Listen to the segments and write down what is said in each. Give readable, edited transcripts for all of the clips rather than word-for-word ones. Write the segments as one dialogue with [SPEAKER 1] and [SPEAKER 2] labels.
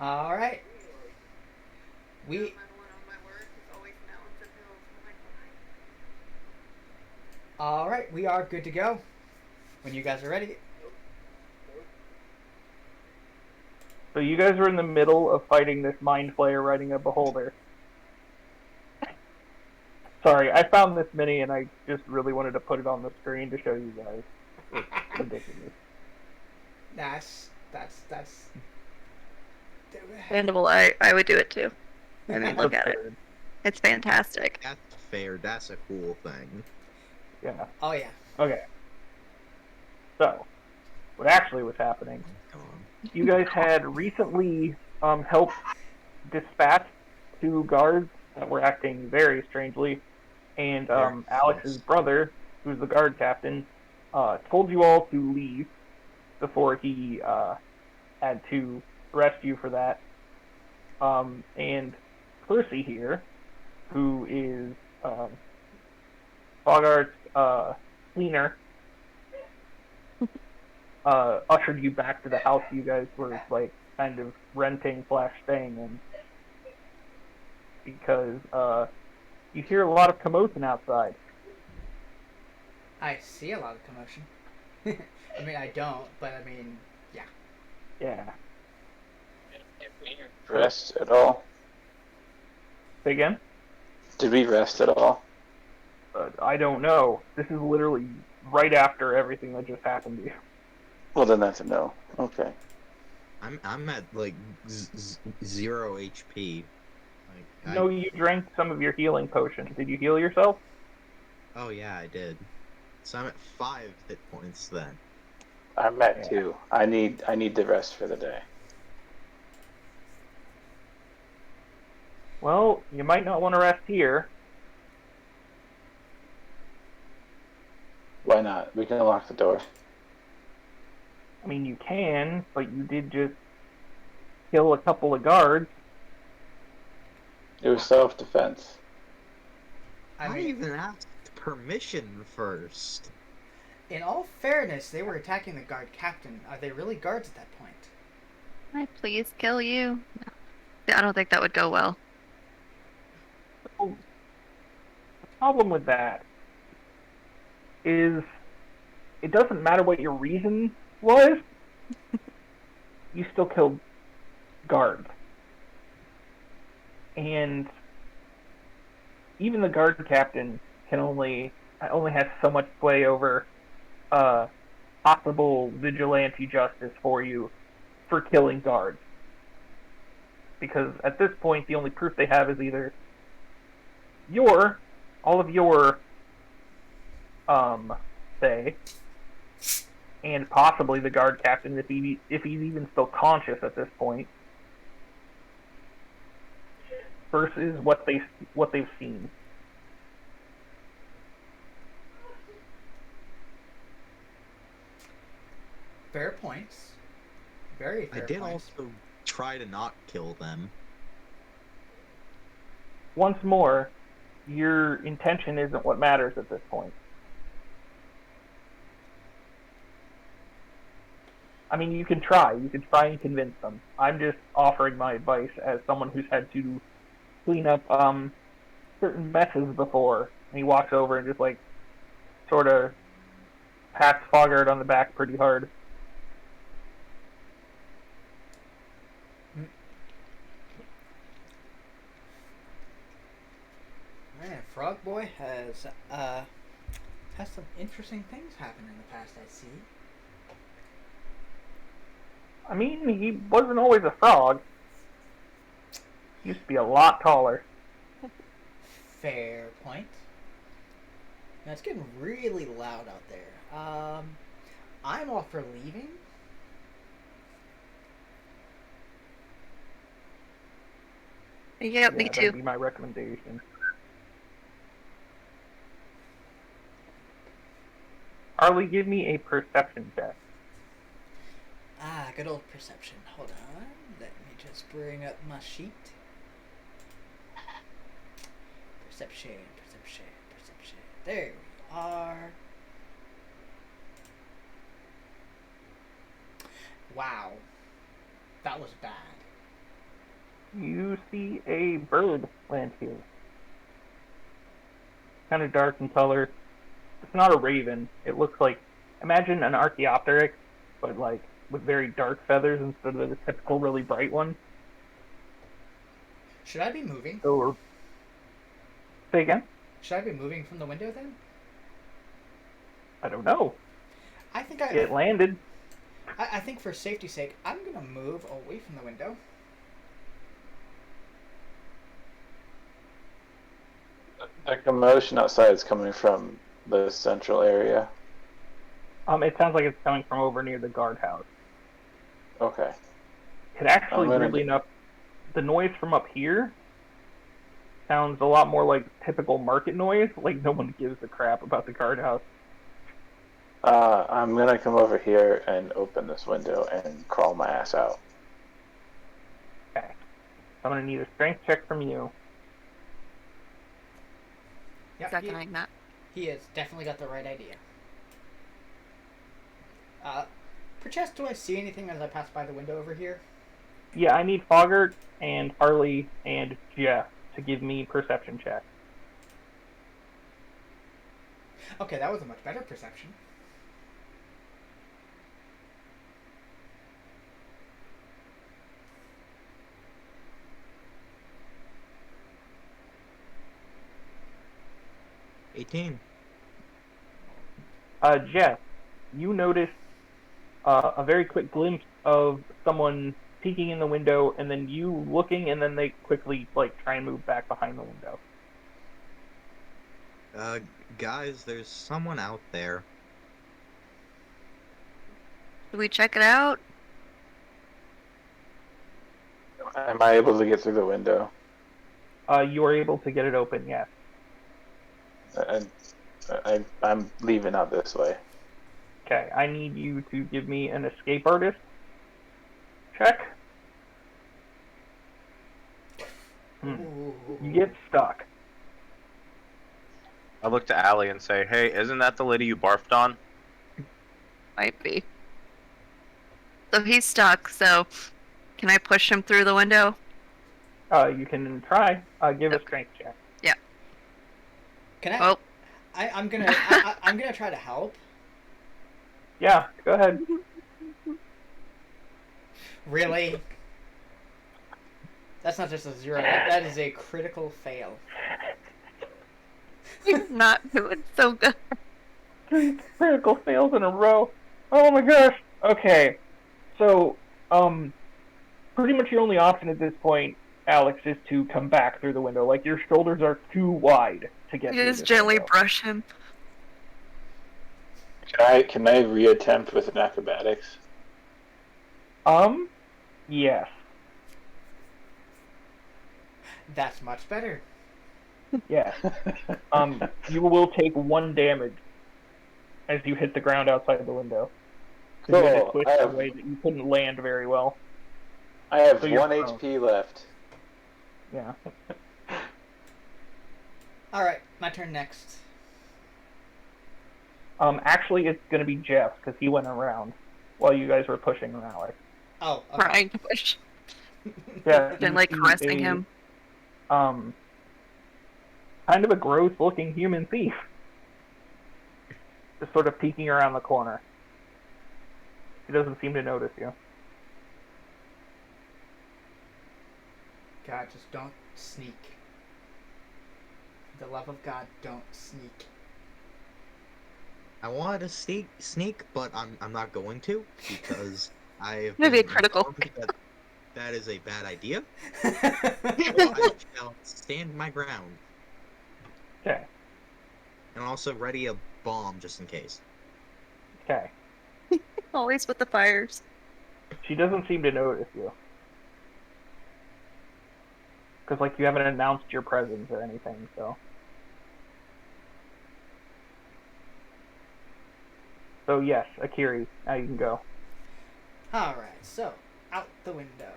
[SPEAKER 1] All right.
[SPEAKER 2] No,
[SPEAKER 1] We
[SPEAKER 2] my one on my word is always mountains and hills. Oh my god.
[SPEAKER 1] all right. We are good to go. When you guys are ready.
[SPEAKER 3] So you guys are in the middle of fighting this mind flayer riding a beholder. Sorry, I found this mini and I just really wanted to put it on the screen to show you guys. It's ridiculous.
[SPEAKER 1] That's.
[SPEAKER 4] Understandable. I would do it too. I mean,
[SPEAKER 3] It's
[SPEAKER 4] look at it.
[SPEAKER 3] absurd.
[SPEAKER 4] It's fantastic.
[SPEAKER 5] That's fair. That's a cool thing.
[SPEAKER 3] Yeah.
[SPEAKER 1] Oh yeah.
[SPEAKER 3] Okay. So, what actually was happening?
[SPEAKER 5] Come on.
[SPEAKER 3] You guys had recently helped dispatch two guards that were acting very strangely, and
[SPEAKER 5] Very
[SPEAKER 3] Alex's
[SPEAKER 5] sus.
[SPEAKER 3] brother, who's the guard captain, told you all to leave before he had to arrest you for that. And Percy here, who is Fogart's cleaner, ushered you back to the house you guys were like kind of renting slash staying in because you hear a lot of commotion outside.
[SPEAKER 1] I see a lot of commotion. I mean, I don't, but I mean, yeah.
[SPEAKER 3] Yeah.
[SPEAKER 6] Rest at all?
[SPEAKER 3] Say again?
[SPEAKER 6] Did we rest at all?
[SPEAKER 3] I don't know. This is literally right after everything that just happened to you.
[SPEAKER 6] Well, then that's a no. Okay.
[SPEAKER 5] I'm at like 0 HP. Like
[SPEAKER 3] No, you drank some of your healing potion. Did you heal yourself?
[SPEAKER 5] oh yeah, I did. So I'm at 5 hit points then.
[SPEAKER 6] I'm at
[SPEAKER 3] Yeah.
[SPEAKER 6] 2. I need the rest for the day.
[SPEAKER 3] Well, you might not want to rest here.
[SPEAKER 6] Why not? We can lock the door.
[SPEAKER 3] I mean, you can, but you did just kill a couple of guards.
[SPEAKER 6] It was self-defense.
[SPEAKER 1] I
[SPEAKER 5] I
[SPEAKER 1] mean,
[SPEAKER 5] even asked permission first.
[SPEAKER 1] in all fairness, they were attacking the guard captain. Are they really guards at that point?
[SPEAKER 4] Can I please kill you? No. I don't think that would go well.
[SPEAKER 3] So, the problem with that is it doesn't matter what your reason was, you still killed guards. And even the guard captain can only has so much sway over possible vigilante justice for you for killing guards. Because at this point, the only proof they have is either all of your, say, and possibly the guard captain if he's even still conscious at this point, versus what they've seen.
[SPEAKER 1] Fair points. Very
[SPEAKER 5] I
[SPEAKER 1] fair
[SPEAKER 5] did
[SPEAKER 1] points.
[SPEAKER 5] also try to not kill them.
[SPEAKER 3] Once more, your intention isn't what matters at this point. I mean, you can try. You can try and convince them. I'm just offering my advice as someone who's had to clean up certain messes before. And he walks over and just like sort of pats Fogart on the back pretty hard.
[SPEAKER 1] Man, Frog Boy has some interesting things happen in the past. I see.
[SPEAKER 3] I mean, he wasn't always a frog. He used to be a lot taller.
[SPEAKER 1] Fair point. Now it's getting really loud out there. I'm all for leaving.
[SPEAKER 4] Yeah, me
[SPEAKER 3] That'd
[SPEAKER 4] too.
[SPEAKER 3] be my recommendation. Harley, give me a perception check.
[SPEAKER 1] Ah, good old perception. Hold on. Let me just bring up my sheet. Perception, perception, perception. There we are. Wow. That was bad.
[SPEAKER 3] You see a bird land here. Kind of dark in color. It's not a raven. It looks like, imagine an Archaeopteryx, but like with very dark feathers instead of the typical really bright one.
[SPEAKER 1] Should I be moving?
[SPEAKER 3] So, say again?
[SPEAKER 1] Should I be moving from the window then?
[SPEAKER 3] I don't know.
[SPEAKER 1] I think
[SPEAKER 3] It landed.
[SPEAKER 1] I think for safety's sake, I'm gonna move away from the window.
[SPEAKER 6] The commotion outside is coming from the central area.
[SPEAKER 3] It sounds like it's coming from over near the guardhouse.
[SPEAKER 6] Okay.
[SPEAKER 3] It actually,
[SPEAKER 6] gonna-
[SPEAKER 3] weirdly enough, the noise from up here sounds a lot more like typical market noise. Like no one gives a crap about the guardhouse.
[SPEAKER 6] I'm gonna come over here and open this window and crawl my ass out.
[SPEAKER 3] Okay. I'm gonna need a strength check from you.
[SPEAKER 1] Yeah,
[SPEAKER 4] Seconding that.
[SPEAKER 1] he has definitely got the right idea. Perchance, do I see anything as I pass by the window over here?
[SPEAKER 3] Yeah, I need Foggart and Harley and Jeff to give me perception checks.
[SPEAKER 1] Okay, that was a much better perception.
[SPEAKER 5] $18.
[SPEAKER 3] Jeff, you notice a very quick glimpse of someone peeking in the window, and then you looking, and then they quickly like try and move back behind the window.
[SPEAKER 5] Guys, there's someone out there.
[SPEAKER 4] Do we check it out?
[SPEAKER 6] Am I able to get through the window?
[SPEAKER 3] You are able to get it open, yes.
[SPEAKER 6] I'm leaving out this way.
[SPEAKER 3] Okay, I need you to give me an escape artist check.
[SPEAKER 1] Ooh.
[SPEAKER 3] You get stuck.
[SPEAKER 7] I look to Allie and say, "Hey, isn't that the lady you barfed on?"
[SPEAKER 4] Might be. So he's stuck, so can I push him through the window?
[SPEAKER 3] You can try. Give a strength check.
[SPEAKER 1] Can I?
[SPEAKER 4] Oh,
[SPEAKER 1] I'm gonna. I'm gonna try to help.
[SPEAKER 3] Yeah, go ahead.
[SPEAKER 1] Really? That's not just a 0. That is a critical fail.
[SPEAKER 4] you're not doing so good.
[SPEAKER 3] 3 critical fails in a row. Oh my gosh. Okay. So, pretty much your only option at this point, Alex, is to come back through the window. Like, your shoulders are too wide to get
[SPEAKER 4] You
[SPEAKER 3] through
[SPEAKER 4] just
[SPEAKER 3] this
[SPEAKER 4] gently
[SPEAKER 3] window.
[SPEAKER 4] brush him.
[SPEAKER 6] Can I reattempt with an acrobatics?
[SPEAKER 3] Yes.
[SPEAKER 1] That's much better.
[SPEAKER 3] Yes. You will take 1 damage as you hit the ground outside the window. 'Cause you had to
[SPEAKER 6] Cool.
[SPEAKER 3] twist in a way that you couldn't land very well.
[SPEAKER 6] I have
[SPEAKER 3] So you're
[SPEAKER 6] 1
[SPEAKER 3] prone.
[SPEAKER 6] HP left.
[SPEAKER 3] Yeah.
[SPEAKER 1] All right, my turn next.
[SPEAKER 3] Actually, it's going to be Jeff, because he went around while you guys were pushing Alex.
[SPEAKER 1] Oh, okay.
[SPEAKER 4] Trying to push.
[SPEAKER 3] Yeah.
[SPEAKER 4] And like
[SPEAKER 3] you see
[SPEAKER 4] caressing
[SPEAKER 3] a,
[SPEAKER 4] him.
[SPEAKER 3] Kind of a gross-looking human thief. Just sort of peeking around the corner. He doesn't seem to notice you.
[SPEAKER 1] God, just don't sneak. For the love of God, don't sneak.
[SPEAKER 5] I wanted to sneak, but I'm not going to because I've
[SPEAKER 4] Maybe a
[SPEAKER 5] been
[SPEAKER 4] critical
[SPEAKER 5] informed that is a bad idea. So I shall stand my ground
[SPEAKER 3] Okay.
[SPEAKER 5] and also ready a bomb just in case.
[SPEAKER 3] Okay.
[SPEAKER 4] Always with the fires.
[SPEAKER 3] She doesn't seem to notice you. Because, like, you haven't announced your presence or anything, so. So, yes, Akiri, now you can go.
[SPEAKER 1] All right, so out the window.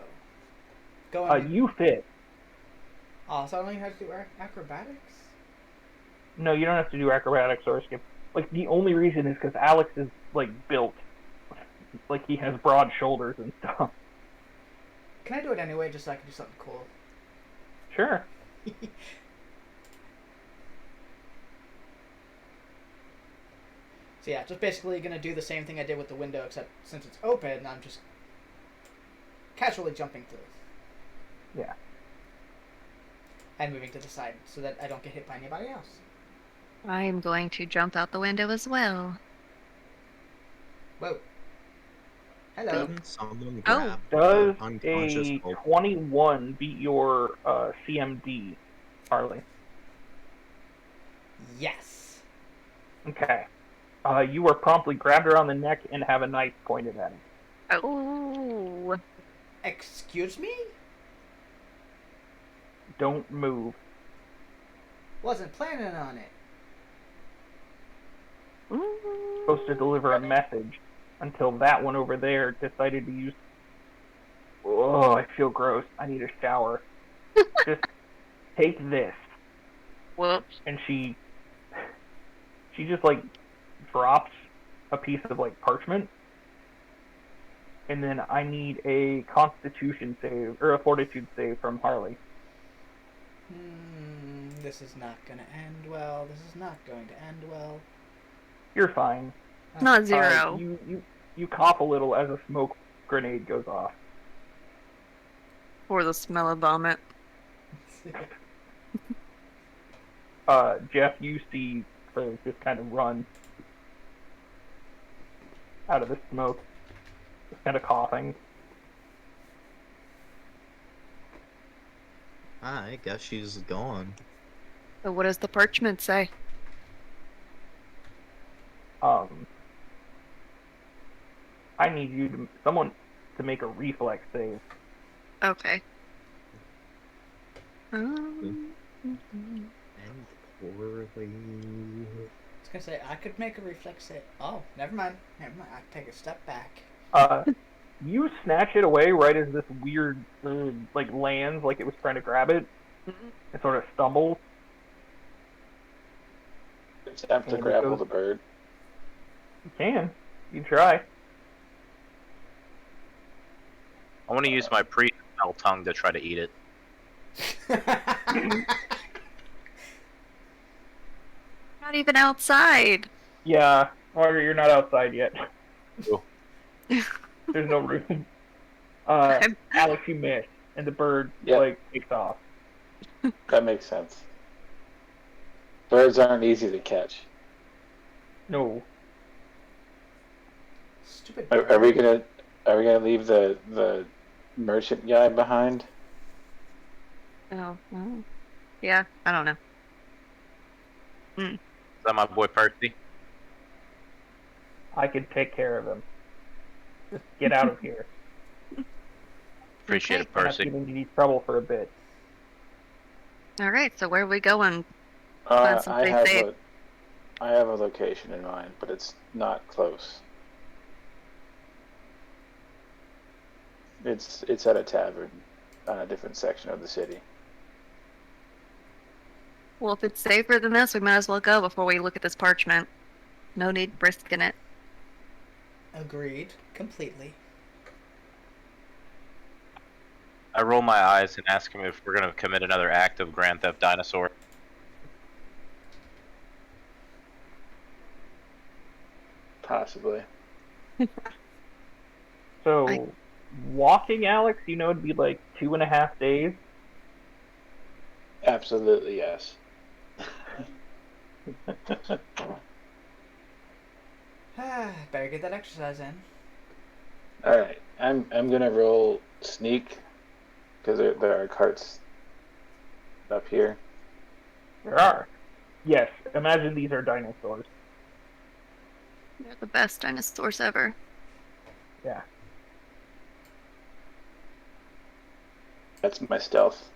[SPEAKER 1] Going.
[SPEAKER 3] You fit.
[SPEAKER 1] Oh, so I don't even have to do acrobatics.
[SPEAKER 3] No, you don't have to do acrobatics or skip. Like, the only reason is because Alex is, like, built. Like, he has broad shoulders and stuff.
[SPEAKER 1] Can I do it anyway, just so I can do something cool?
[SPEAKER 3] Sure.
[SPEAKER 1] So yeah, just basically gonna do the same thing I did with the window, except since it's open, I'm just casually jumping through.
[SPEAKER 3] Yeah.
[SPEAKER 1] And moving to the side so that I don't get hit by anybody else.
[SPEAKER 4] I'm going to jump out the window as well.
[SPEAKER 1] Whoa. Hello.
[SPEAKER 5] Couldn't someone
[SPEAKER 4] Oh.
[SPEAKER 5] grab
[SPEAKER 3] Does
[SPEAKER 5] the unconscious
[SPEAKER 3] a
[SPEAKER 5] Hulk?
[SPEAKER 3] 21 beat your CMD, Harley?
[SPEAKER 1] Yes.
[SPEAKER 3] Okay. You are promptly grabbed around the neck and have a knife pointed at him.
[SPEAKER 4] Oh.
[SPEAKER 1] Excuse me?
[SPEAKER 3] Don't move.
[SPEAKER 1] Wasn't planning on it.
[SPEAKER 3] Supposed to deliver a message until that one over there decided to use. Oh, I feel gross. I need a shower. Just take this.
[SPEAKER 4] Whoops.
[SPEAKER 3] And she just like drops a piece of like parchment. And then I need a Constitution save or a Fortitude save from Harley.
[SPEAKER 1] This is not gonna end well. This is not going to end well.
[SPEAKER 3] You're fine.
[SPEAKER 4] Not zero.
[SPEAKER 3] You cough a little as a smoke grenade goes off.
[SPEAKER 4] Or the smell of vomit.
[SPEAKER 3] Jeff, you see her just kind of run out of the smoke, just kind of coughing.
[SPEAKER 5] I guess she's gone.
[SPEAKER 4] So what does the parchment say?
[SPEAKER 3] I need someone to make a reflex save.
[SPEAKER 4] Okay.
[SPEAKER 5] And poorly.
[SPEAKER 1] I was gonna say I could make a reflex save. Oh, never mind. Never mind. I take a step back.
[SPEAKER 3] You snatch it away right as this weird like lands, like it was trying to grab it. It sort of stumbles.
[SPEAKER 6] Attempt to
[SPEAKER 3] And it
[SPEAKER 6] grapple
[SPEAKER 3] goes-
[SPEAKER 6] the bird.
[SPEAKER 3] You can. You can try.
[SPEAKER 7] I want to use my pre-smell tongue to try to eat it.
[SPEAKER 4] Not even outside.
[SPEAKER 3] Yeah, or you're not outside yet.
[SPEAKER 6] Cool.
[SPEAKER 3] There's no room. Alex, you missed, and the bird
[SPEAKER 6] Yep.
[SPEAKER 3] like takes off.
[SPEAKER 6] That makes sense. Birds aren't easy to catch.
[SPEAKER 3] No.
[SPEAKER 1] Stupid.
[SPEAKER 6] Are we gonna leave the merchant guy behind?
[SPEAKER 4] Oh, well. Yeah, I don't know.
[SPEAKER 7] Is that my boy Percy?
[SPEAKER 3] I can take care of him. Just get out of here.
[SPEAKER 7] Appreciate it,
[SPEAKER 3] I'm not
[SPEAKER 7] Percy.
[SPEAKER 3] giving you any trouble for a bit.
[SPEAKER 4] All right, so where are we going? Find
[SPEAKER 6] I
[SPEAKER 4] something
[SPEAKER 6] have
[SPEAKER 4] safe.
[SPEAKER 6] I have a location in mind, but it's not close. It's at a tavern on a different section of the city.
[SPEAKER 4] Well, if it's safer than this, we might as well go before we look at this parchment. No need risking it.
[SPEAKER 1] Agreed. Completely.
[SPEAKER 7] I roll my eyes and ask him if we're gonna commit another act of Grand Theft Dinosaur.
[SPEAKER 6] Possibly.
[SPEAKER 3] So, walking, Alex, you know, it'd be like 2.5 days.
[SPEAKER 6] Absolutely, yes.
[SPEAKER 1] Better get that exercise in.
[SPEAKER 6] All right, I'm gonna roll sneak because there are carts up here.
[SPEAKER 3] There are. Yes, imagine these are dinosaurs.
[SPEAKER 4] They're the best dinosaurs ever.
[SPEAKER 3] Yeah.
[SPEAKER 6] That's my stealth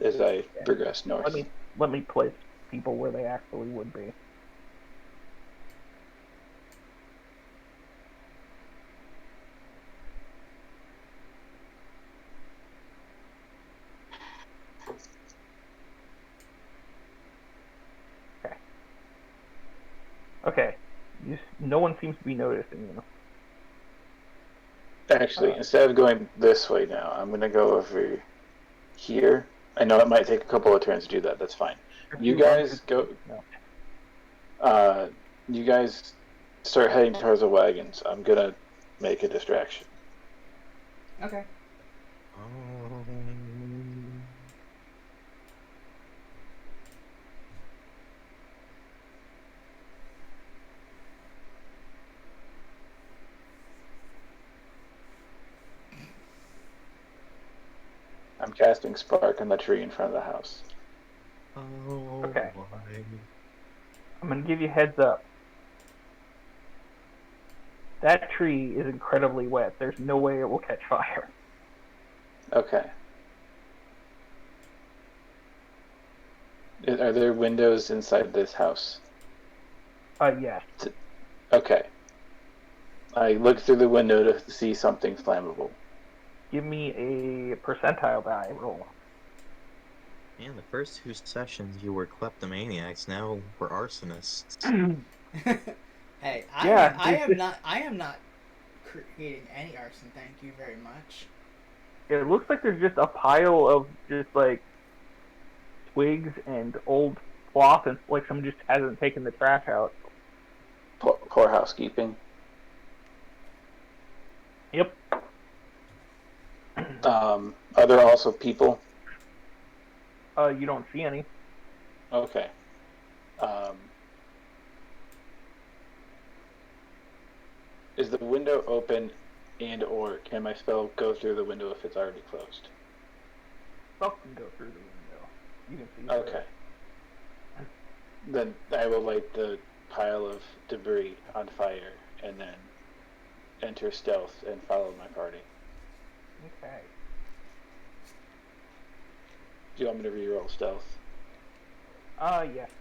[SPEAKER 6] as I progress north.
[SPEAKER 3] Let me place people where they actually would be. Okay. No one seems to be noticing you.
[SPEAKER 6] Actually, instead of going this way now, I'm gonna go over here. I know it might take a couple of turns to do that. That's fine.
[SPEAKER 3] If
[SPEAKER 6] You
[SPEAKER 3] run
[SPEAKER 6] guys
[SPEAKER 3] through-
[SPEAKER 6] go.
[SPEAKER 3] No.
[SPEAKER 6] You guys start heading towards the wagons. I'm gonna make a distraction.
[SPEAKER 1] Okay.
[SPEAKER 6] I'm casting spark on the tree in front of the house.
[SPEAKER 5] Oh,
[SPEAKER 3] Okay.
[SPEAKER 5] boy.
[SPEAKER 3] I'm gonna give you a heads up. That tree is incredibly wet. There's no way it will catch fire.
[SPEAKER 6] Okay. Are there windows inside this house?
[SPEAKER 3] Yes.
[SPEAKER 6] Okay. I look through the window to see something flammable.
[SPEAKER 3] Give me a percentile die roll.
[SPEAKER 5] Man, the first 2 sessions you were kleptomaniacs, now we're arsonists.
[SPEAKER 1] Hey,
[SPEAKER 3] Yeah,
[SPEAKER 1] I am not creating any arson. Thank you very much.
[SPEAKER 3] It looks like there's just a pile of just like twigs and old cloth, and like someone just hasn't taken the trash out.
[SPEAKER 6] Poor housekeeping.
[SPEAKER 3] Yep.
[SPEAKER 6] Are there also people?
[SPEAKER 3] You don't see any.
[SPEAKER 6] Okay. Is the window open and or can my spell go through the window if it's already closed?
[SPEAKER 3] Stuff can go through the window. You can see.
[SPEAKER 6] Okay. Then I will light the pile of debris on fire and then enter stealth and follow my party.
[SPEAKER 3] Okay.
[SPEAKER 6] Do you want me to reroll stealth?
[SPEAKER 3] Yes, please.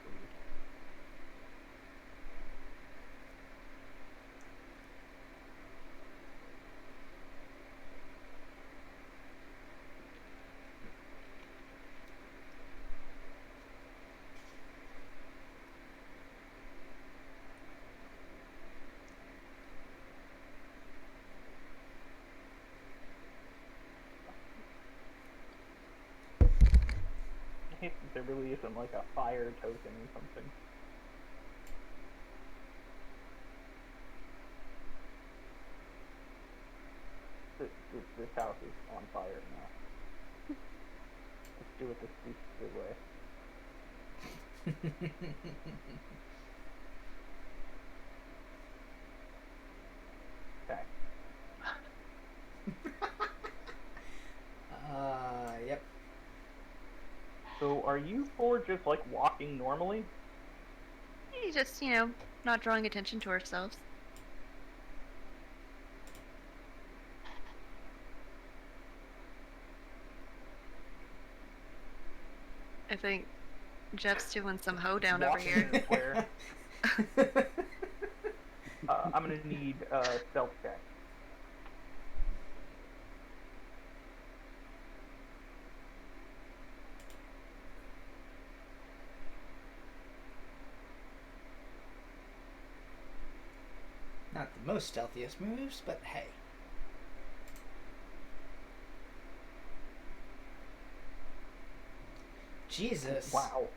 [SPEAKER 3] I hate that there really isn't like a fire token or something. This house is on fire now. Let's do it the stupid way. Okay.
[SPEAKER 1] Yep.
[SPEAKER 3] So are you four just like walking normally?
[SPEAKER 4] You just, not drawing attention to ourselves. I think Jeff's doing some hoedown over
[SPEAKER 3] Walking
[SPEAKER 4] here.
[SPEAKER 3] in a square. I'm gonna need stealth check.
[SPEAKER 1] Not the most stealthiest moves, but hey. Jesus.
[SPEAKER 3] Wow.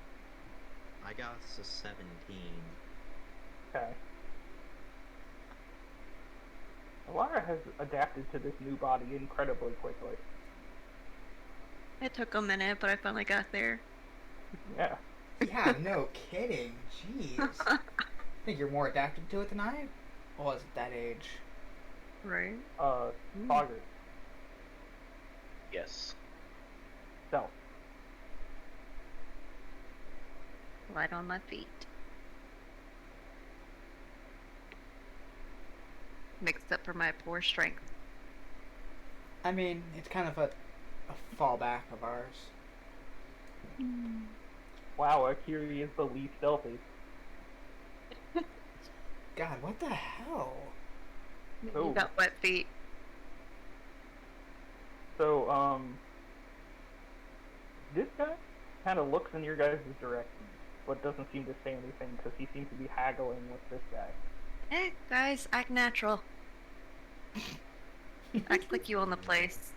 [SPEAKER 5] I got us a 17.
[SPEAKER 3] Okay. Alara has adapted to this new body incredibly quickly.
[SPEAKER 4] It took a minute, but I finally got there.
[SPEAKER 3] Yeah.
[SPEAKER 1] Yeah, no kidding. Jeez. I think you're more adapted to it than I was at that age.
[SPEAKER 4] Right?
[SPEAKER 3] Fogger.
[SPEAKER 7] Yes.
[SPEAKER 3] Stealth.
[SPEAKER 4] Light on my feet. Mixed up for my poor strength.
[SPEAKER 1] I mean, it's kind of a fallback of ours.
[SPEAKER 3] Wow, Akiri is the least stealthy.
[SPEAKER 1] God, what the hell?
[SPEAKER 3] Oh.
[SPEAKER 4] You got wet feet.
[SPEAKER 3] So, this guy kind of looks in your guys' direction, but doesn't seem to say anything because he seems to be haggling with this guy.
[SPEAKER 4] Guys, act natural. Act like you own the place.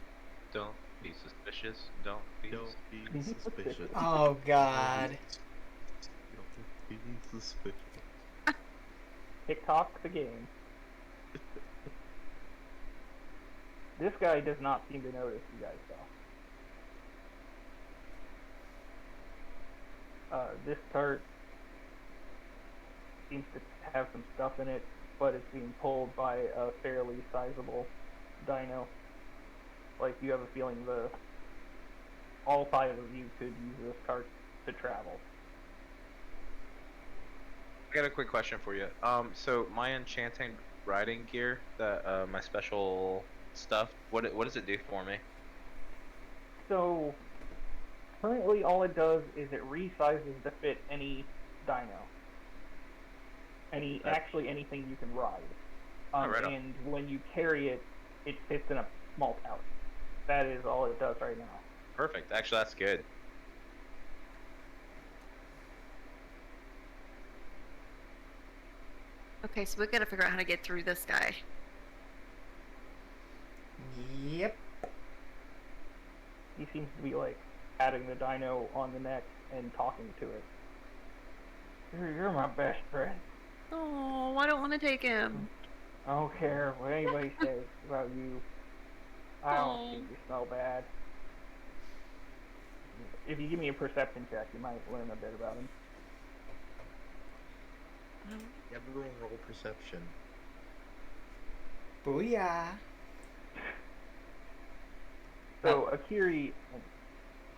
[SPEAKER 7] Don't be suspicious. Don't be.
[SPEAKER 5] Don't be suspicious.
[SPEAKER 1] Oh God.
[SPEAKER 5] Don't be suspicious.
[SPEAKER 3] TikTok the game. This guy does not seem to notice you guys though. This cart seems to have some stuff in it, but it's being pulled by a fairly sizable dino. Like, you have a feeling all 5 of you could use this cart to travel.
[SPEAKER 7] I got a quick question for you. So my enchanting riding gear, my special stuff, what does it do for me?
[SPEAKER 3] So, currently all it does is it resizes to fit any dino. Actually anything you can ride.
[SPEAKER 7] Right on.
[SPEAKER 3] And when you carry it, it fits in a small pouch. That is all it does right now.
[SPEAKER 7] Perfect. Actually, that's good.
[SPEAKER 4] Okay, so we gotta figure out how to get through this guy.
[SPEAKER 1] Yep.
[SPEAKER 3] He seems to be like patting the dino on the neck and talking to it. You're my best friend.
[SPEAKER 4] Oh, I don't want to take him.
[SPEAKER 3] I don't care what anybody says about you. I don't
[SPEAKER 4] Oh.
[SPEAKER 3] think you smell bad. If you give me a perception check, you might learn a bit about him.
[SPEAKER 5] Everyone roll perception.
[SPEAKER 1] Booyah.
[SPEAKER 3] So Akiri and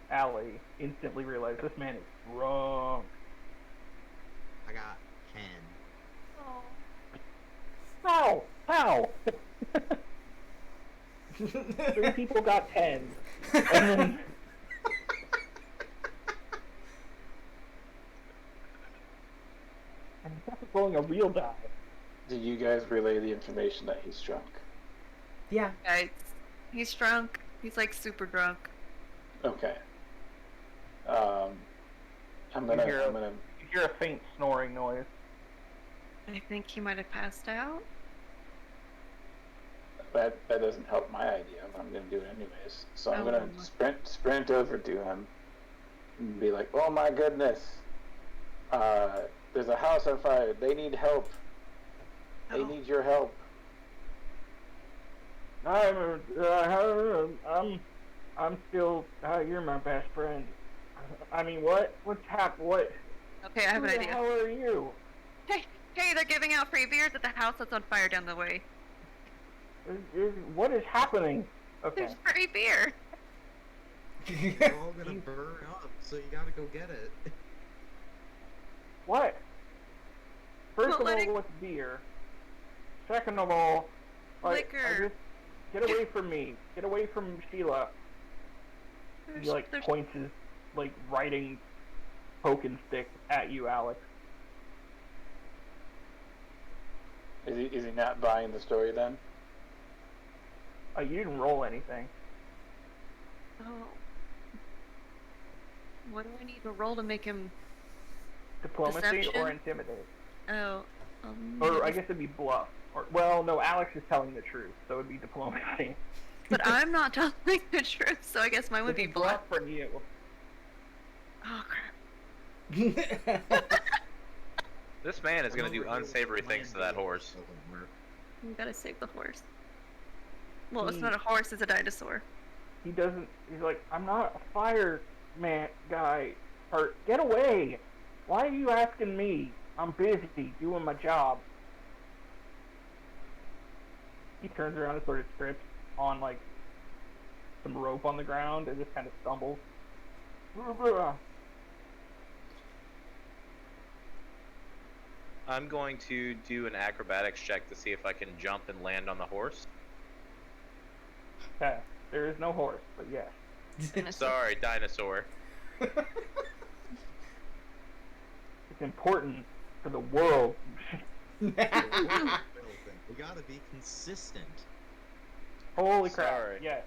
[SPEAKER 3] Allie instantly realize this man is drunk.
[SPEAKER 5] I got 10.
[SPEAKER 3] How? How? 3 people got 10. And then... and that's rolling a real die.
[SPEAKER 6] Did you guys relay the information that he's drunk?
[SPEAKER 1] Yeah.
[SPEAKER 4] Guys, he's drunk. He's like super drunk.
[SPEAKER 6] Okay. I'm
[SPEAKER 3] You
[SPEAKER 6] gonna.
[SPEAKER 3] You hear a faint snoring noise.
[SPEAKER 4] I think he might have passed out.
[SPEAKER 6] That doesn't help my idea. I'm gonna do it anyways. So I'm
[SPEAKER 4] Oh.
[SPEAKER 6] gonna sprint over to him and be like, "Oh my goodness! There's a house on fire. They need help. They
[SPEAKER 4] Oh.
[SPEAKER 6] need your help."
[SPEAKER 3] I'm still. You're my best friend. I mean, what? What's happened? What?
[SPEAKER 4] Okay, I have
[SPEAKER 3] Who
[SPEAKER 4] an
[SPEAKER 3] the
[SPEAKER 4] idea.
[SPEAKER 3] hell are you?
[SPEAKER 4] Hey, they're giving out free beers at the house that's on fire down the way.
[SPEAKER 3] What is happening? Okay.
[SPEAKER 4] There's free beer.
[SPEAKER 5] We're all gonna burn up, so you gotta go get it.
[SPEAKER 3] What? First
[SPEAKER 4] Well,
[SPEAKER 3] of
[SPEAKER 4] letting-
[SPEAKER 3] all, what's beer? Second of all,
[SPEAKER 4] Liquor.
[SPEAKER 3] get away from me. Get away from Sheila. He like
[SPEAKER 4] There's-
[SPEAKER 3] points his like writing poking stick at you, Alex.
[SPEAKER 6] Is he not buying the story then?
[SPEAKER 3] You didn't roll anything.
[SPEAKER 4] Oh. What do I need to roll to make him?
[SPEAKER 3] Diplomacy or
[SPEAKER 4] Deception?
[SPEAKER 3] intimidate.
[SPEAKER 4] Oh.
[SPEAKER 3] Or I guess it'd be bluff. Or well, no, Alex is telling the truth, so it'd be diplomacy.
[SPEAKER 4] But I'm not telling the truth, so I guess mine would be
[SPEAKER 3] It'd
[SPEAKER 4] bluff.
[SPEAKER 3] from you.
[SPEAKER 4] Oh crap.
[SPEAKER 7] This man is gonna do unsavory things to that horse.
[SPEAKER 4] You gotta save the horse. Well, it's
[SPEAKER 3] He-
[SPEAKER 4] not a horse; it's a dinosaur.
[SPEAKER 3] He doesn't. He's like, I'm not a fireman guy. Or get away. Why are you asking me? I'm busy doing my job. He turns around and sort of trips on like some rope on the ground and just kind of stumbles.
[SPEAKER 7] I'm going to do an acrobatics check to see if I can jump and land on the horse.
[SPEAKER 3] Okay. There is no horse, but yes.
[SPEAKER 7] Sorry, dinosaur.
[SPEAKER 3] It's important for the world.
[SPEAKER 5] We gotta be consistent.
[SPEAKER 3] Holy crap.
[SPEAKER 7] Sorry.
[SPEAKER 3] Yes.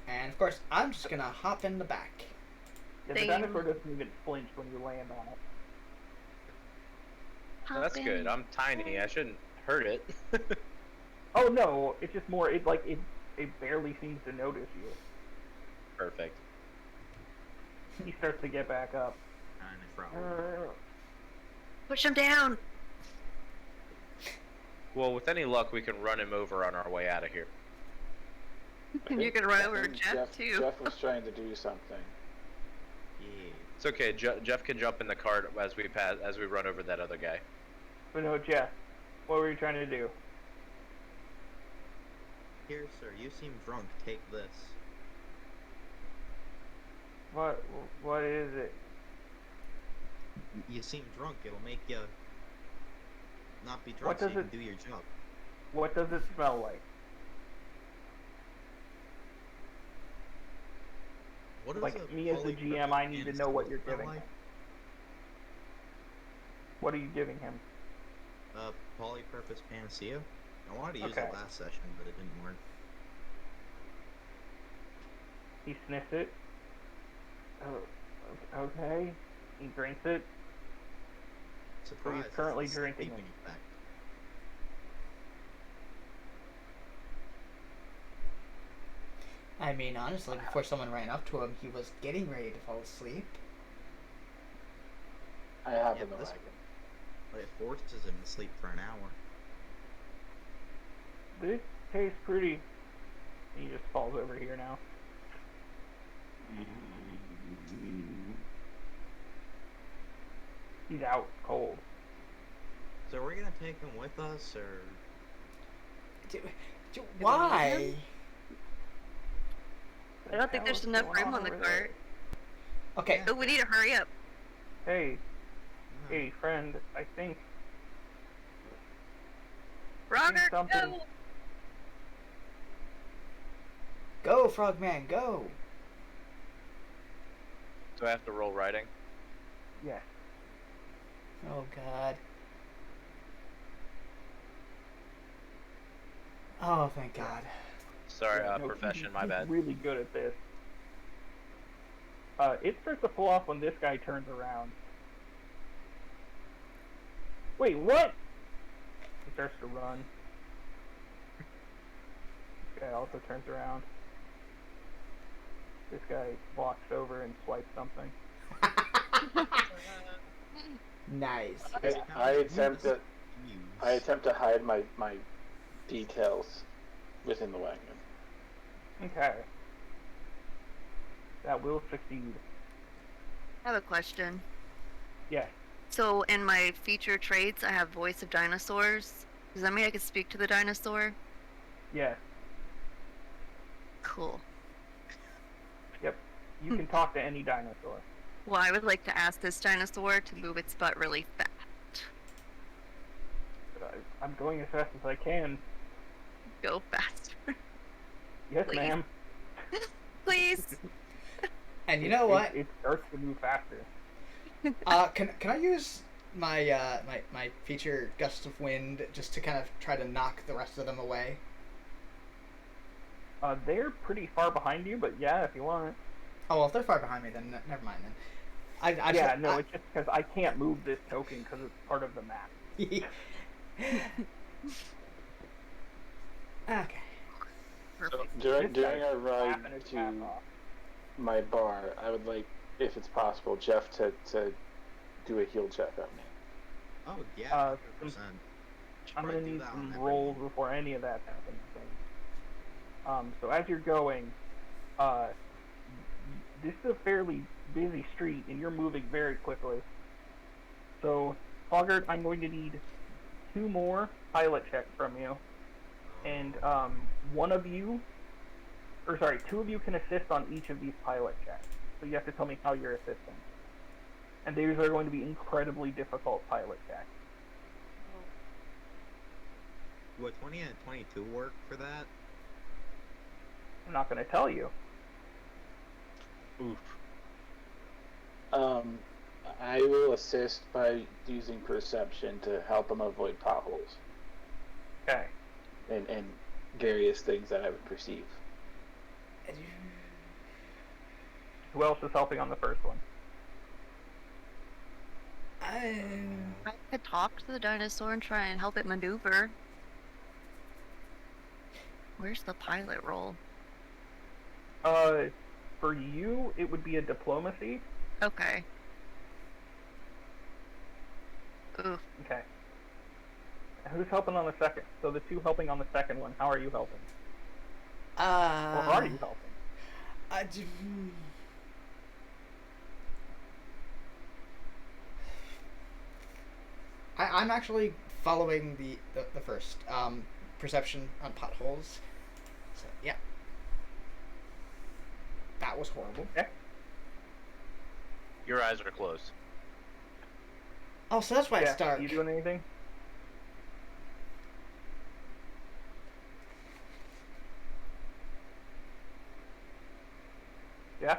[SPEAKER 1] And of course, I'm just gonna hop in the back.
[SPEAKER 3] Yeah, the
[SPEAKER 4] Same.
[SPEAKER 3] dinosaur doesn't even flinch when you land on it.
[SPEAKER 7] That's good. I'm tiny. I shouldn't hurt it.
[SPEAKER 3] Oh no, it's just more. It barely seems to notice you.
[SPEAKER 7] Perfect.
[SPEAKER 3] He starts to get back up.
[SPEAKER 5] Kind of probably.
[SPEAKER 4] Push him down.
[SPEAKER 7] Well, with any luck, we can run him over on our way out of here.
[SPEAKER 4] You can run
[SPEAKER 6] I
[SPEAKER 4] over
[SPEAKER 6] think
[SPEAKER 4] Jeff too.
[SPEAKER 6] Jeff was trying to do something.
[SPEAKER 5] Yeah.
[SPEAKER 7] It's okay. Jeff can jump in the cart as we run over that other guy.
[SPEAKER 3] But no, Jeff, what were you trying to do?
[SPEAKER 5] Here, sir. You seem drunk. Take this.
[SPEAKER 3] What is it?
[SPEAKER 5] You seem drunk. It'll make you not be
[SPEAKER 3] What
[SPEAKER 5] drunk so
[SPEAKER 3] does
[SPEAKER 5] you
[SPEAKER 3] it-
[SPEAKER 5] can do your job.
[SPEAKER 3] What does it smell like?
[SPEAKER 5] What is
[SPEAKER 3] Like,
[SPEAKER 5] a
[SPEAKER 3] me as the GM, I need to know what you're
[SPEAKER 5] smell
[SPEAKER 3] giving
[SPEAKER 5] like?
[SPEAKER 3] him. What are you giving him?
[SPEAKER 5] Polypurpose panacea. I wanted to use
[SPEAKER 3] Okay.
[SPEAKER 5] it last session, but it didn't work.
[SPEAKER 3] He sniffs it. Oh, okay. He drinks it.
[SPEAKER 5] Surprise!
[SPEAKER 3] currently
[SPEAKER 5] it's the
[SPEAKER 3] drinking
[SPEAKER 5] sleeping
[SPEAKER 3] it.
[SPEAKER 5] effect.
[SPEAKER 1] I mean, honestly, before someone ran up to him, he was getting ready to fall asleep.
[SPEAKER 6] I have
[SPEAKER 5] Yeah,
[SPEAKER 6] in the
[SPEAKER 5] this-
[SPEAKER 6] wagon.
[SPEAKER 5] But it forces him to sleep for an hour.
[SPEAKER 3] This tastes pretty. He just falls over here now. He's out cold.
[SPEAKER 5] So we're gonna take him with us, or
[SPEAKER 1] Why?
[SPEAKER 4] I don't think there's enough room on the cart.
[SPEAKER 1] Okay,
[SPEAKER 4] Oh, we need to hurry up.
[SPEAKER 3] Hey, hey, friend. I think
[SPEAKER 4] Roger,
[SPEAKER 3] something-
[SPEAKER 4] go!
[SPEAKER 1] go, Frogman, go!
[SPEAKER 7] Do I have to roll riding?
[SPEAKER 3] yes.
[SPEAKER 1] Oh God. Oh, thank God.
[SPEAKER 7] Sorry,
[SPEAKER 3] Yeah, no,
[SPEAKER 7] profession, my
[SPEAKER 3] he's
[SPEAKER 7] bad.
[SPEAKER 3] really good at this. It starts to pull off when this guy turns around. Wait, what? He starts to run. This guy also turns around. This guy walks over and swipes something.
[SPEAKER 1] Nice.
[SPEAKER 6] I attempt to hide my details within the wagon.
[SPEAKER 3] Okay. That will succeed.
[SPEAKER 4] I have a question.
[SPEAKER 3] Yes.
[SPEAKER 4] So in my feature traits, I have voice of dinosaurs. Does that mean I can speak to the dinosaur?
[SPEAKER 3] Yes.
[SPEAKER 4] Cool.
[SPEAKER 3] Yep. You can talk to any dinosaur.
[SPEAKER 4] Well, I would like to ask this dinosaur to move its butt really fast.
[SPEAKER 3] I'm going as fast as I can.
[SPEAKER 4] Go faster.
[SPEAKER 3] Yes,
[SPEAKER 4] Please.
[SPEAKER 3] ma'am.
[SPEAKER 4] Please.
[SPEAKER 1] And you know what?
[SPEAKER 3] It starts to move faster.
[SPEAKER 1] Can I use my my feature gust of wind just to kind of try to knock the rest of them away?
[SPEAKER 3] They're pretty far behind you, but yeah, if you want.
[SPEAKER 1] Oh well, if they're far behind me, then never mind. Then
[SPEAKER 3] It's just because I can't move this token because it's part of the map.
[SPEAKER 1] Okay.
[SPEAKER 4] Perfect.
[SPEAKER 6] During
[SPEAKER 3] This guy's
[SPEAKER 6] our ride
[SPEAKER 3] laughing his ass
[SPEAKER 6] to
[SPEAKER 3] off.
[SPEAKER 6] my bar, I would like, if it's possible, Jeff to do a heal check on me.
[SPEAKER 5] Oh yeah, 100%.
[SPEAKER 3] I'm gonna need some rolls before any of that happens. So as you're going, this is a fairly busy street, and you're moving very quickly. So, Foggart, I'm going to need 2 more pilot checks from you, and 2 of you can assist on each of these pilot checks. So you have to tell me how you're assisting. And these are going to be incredibly difficult pilot checks.
[SPEAKER 5] Would 20 and 22 work for that?
[SPEAKER 3] I'm not going to tell you.
[SPEAKER 7] Oof.
[SPEAKER 6] I will assist by using perception to help him avoid potholes
[SPEAKER 3] Okay.
[SPEAKER 6] and various things that I would perceive.
[SPEAKER 3] Who else is helping on the first one?
[SPEAKER 4] I could talk to the dinosaur and try and help it maneuver. Where's the pilot role?
[SPEAKER 3] For you, it would be a diplomacy.
[SPEAKER 4] Okay. Ooh.
[SPEAKER 3] Okay. Who's helping on the second? So the two helping on the second one, how are you helping? Or are you helping?
[SPEAKER 1] I'm actually following the first perception on potholes. So yeah, that was horrible.
[SPEAKER 3] Okay.
[SPEAKER 7] Your eyes are closed.
[SPEAKER 1] Oh, so that's why it's dark.
[SPEAKER 3] You doing anything? Yeah?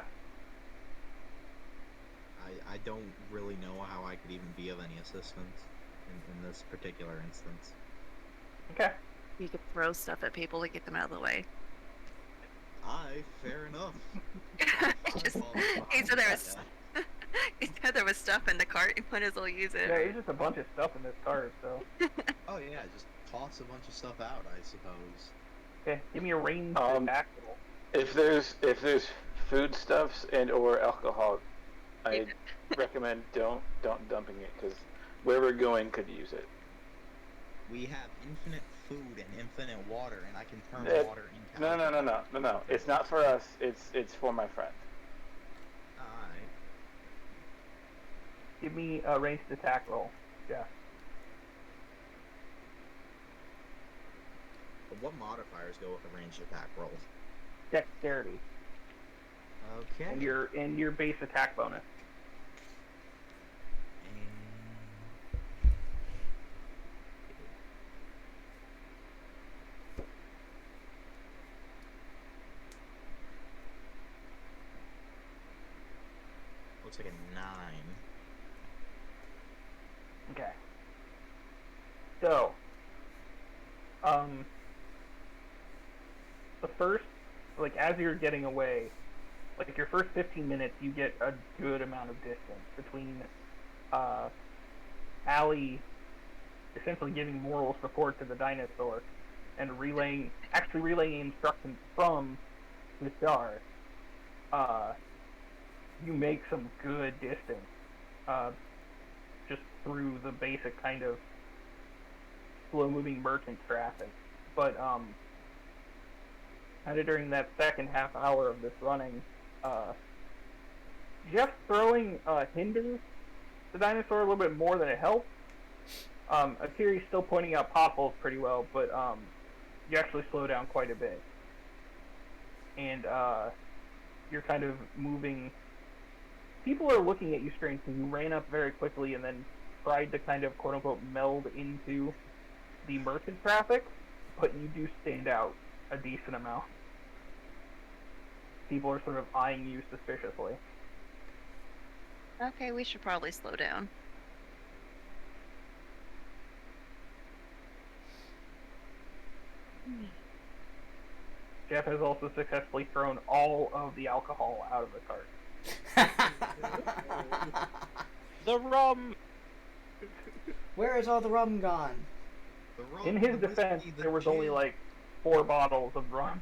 [SPEAKER 5] I don't really know how I could even be of any assistance in this particular instance.
[SPEAKER 3] Okay.
[SPEAKER 4] You could throw stuff at people to get them out of the way.
[SPEAKER 5] Fair enough.
[SPEAKER 4] Just, he said there was, he said there was stuff in the cart. You might as well use it.
[SPEAKER 3] Yeah, there's just a bunch of stuff in this cart, so.
[SPEAKER 5] Oh yeah, just toss a bunch of stuff out, I suppose.
[SPEAKER 3] Okay, give me a range attack roll.
[SPEAKER 6] If there's foodstuffs and or alcohol, I recommend don't dumping it because where we're going could use it.
[SPEAKER 5] We have infinite food and infinite water, and I can turn water into
[SPEAKER 6] No. It's not for us. It's for my friend.
[SPEAKER 5] Alright.
[SPEAKER 3] Give me a ranged attack roll. Yeah.
[SPEAKER 5] But what modifiers go with a ranged attack roll?
[SPEAKER 3] Dexterity.
[SPEAKER 5] Okay.
[SPEAKER 3] And your base attack bonus.
[SPEAKER 5] Looks like a 9.
[SPEAKER 3] Okay. So, the first, like, as you're getting away, like, your first 15 minutes, you get a good amount of distance between, Allie essentially giving moral support to the dinosaur and actually relaying instructions from the jar. You make some good distance, just through the basic kind of slow-moving merchant traffic. But, kind of during that second half hour of this running, just throwing hinders the dinosaur a little bit more than it helps. Akiri's still pointing out potholes pretty well, but you actually slow down quite a bit. And you're kind of moving. People are looking at you strange because you ran up very quickly and then tried to kind of quote-unquote meld into the merchant traffic, but you do stand out a decent amount. People are sort of eyeing you suspiciously.
[SPEAKER 4] Okay, we should probably slow down.
[SPEAKER 3] Jeff has also successfully thrown all of the alcohol out of the cart.
[SPEAKER 7] The rum.
[SPEAKER 1] Where is all the rum gone?
[SPEAKER 5] The rum,
[SPEAKER 3] In his
[SPEAKER 5] the
[SPEAKER 3] defense,
[SPEAKER 5] whiskey, the
[SPEAKER 3] there was only
[SPEAKER 5] gin.
[SPEAKER 3] like 4 bottles of rum.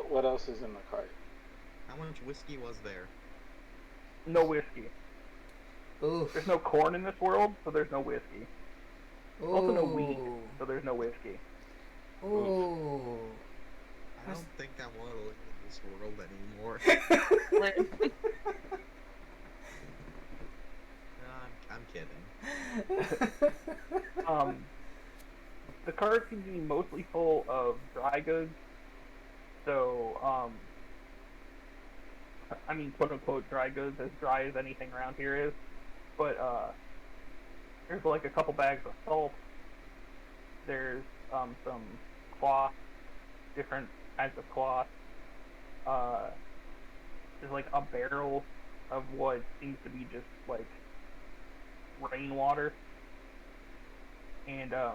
[SPEAKER 6] What else is in the cart?
[SPEAKER 5] How much whiskey was there?
[SPEAKER 3] No whiskey.
[SPEAKER 1] Oof.
[SPEAKER 3] There's no corn in this world, so there's no whiskey. Also no wheat,
[SPEAKER 1] Ooh.
[SPEAKER 3] so there's no whiskey.
[SPEAKER 1] Ooh.
[SPEAKER 5] I don't think I want to live in this world anymore. No, I'm kidding.
[SPEAKER 3] The cart can be mostly full of dry goods, so, I mean, quote-unquote dry goods, as dry as anything around here is, but, there's like a couple bags of salt, there's, some cloth, different kinds of cloth, there's like a barrel of what seems to be just, like, rainwater, and, a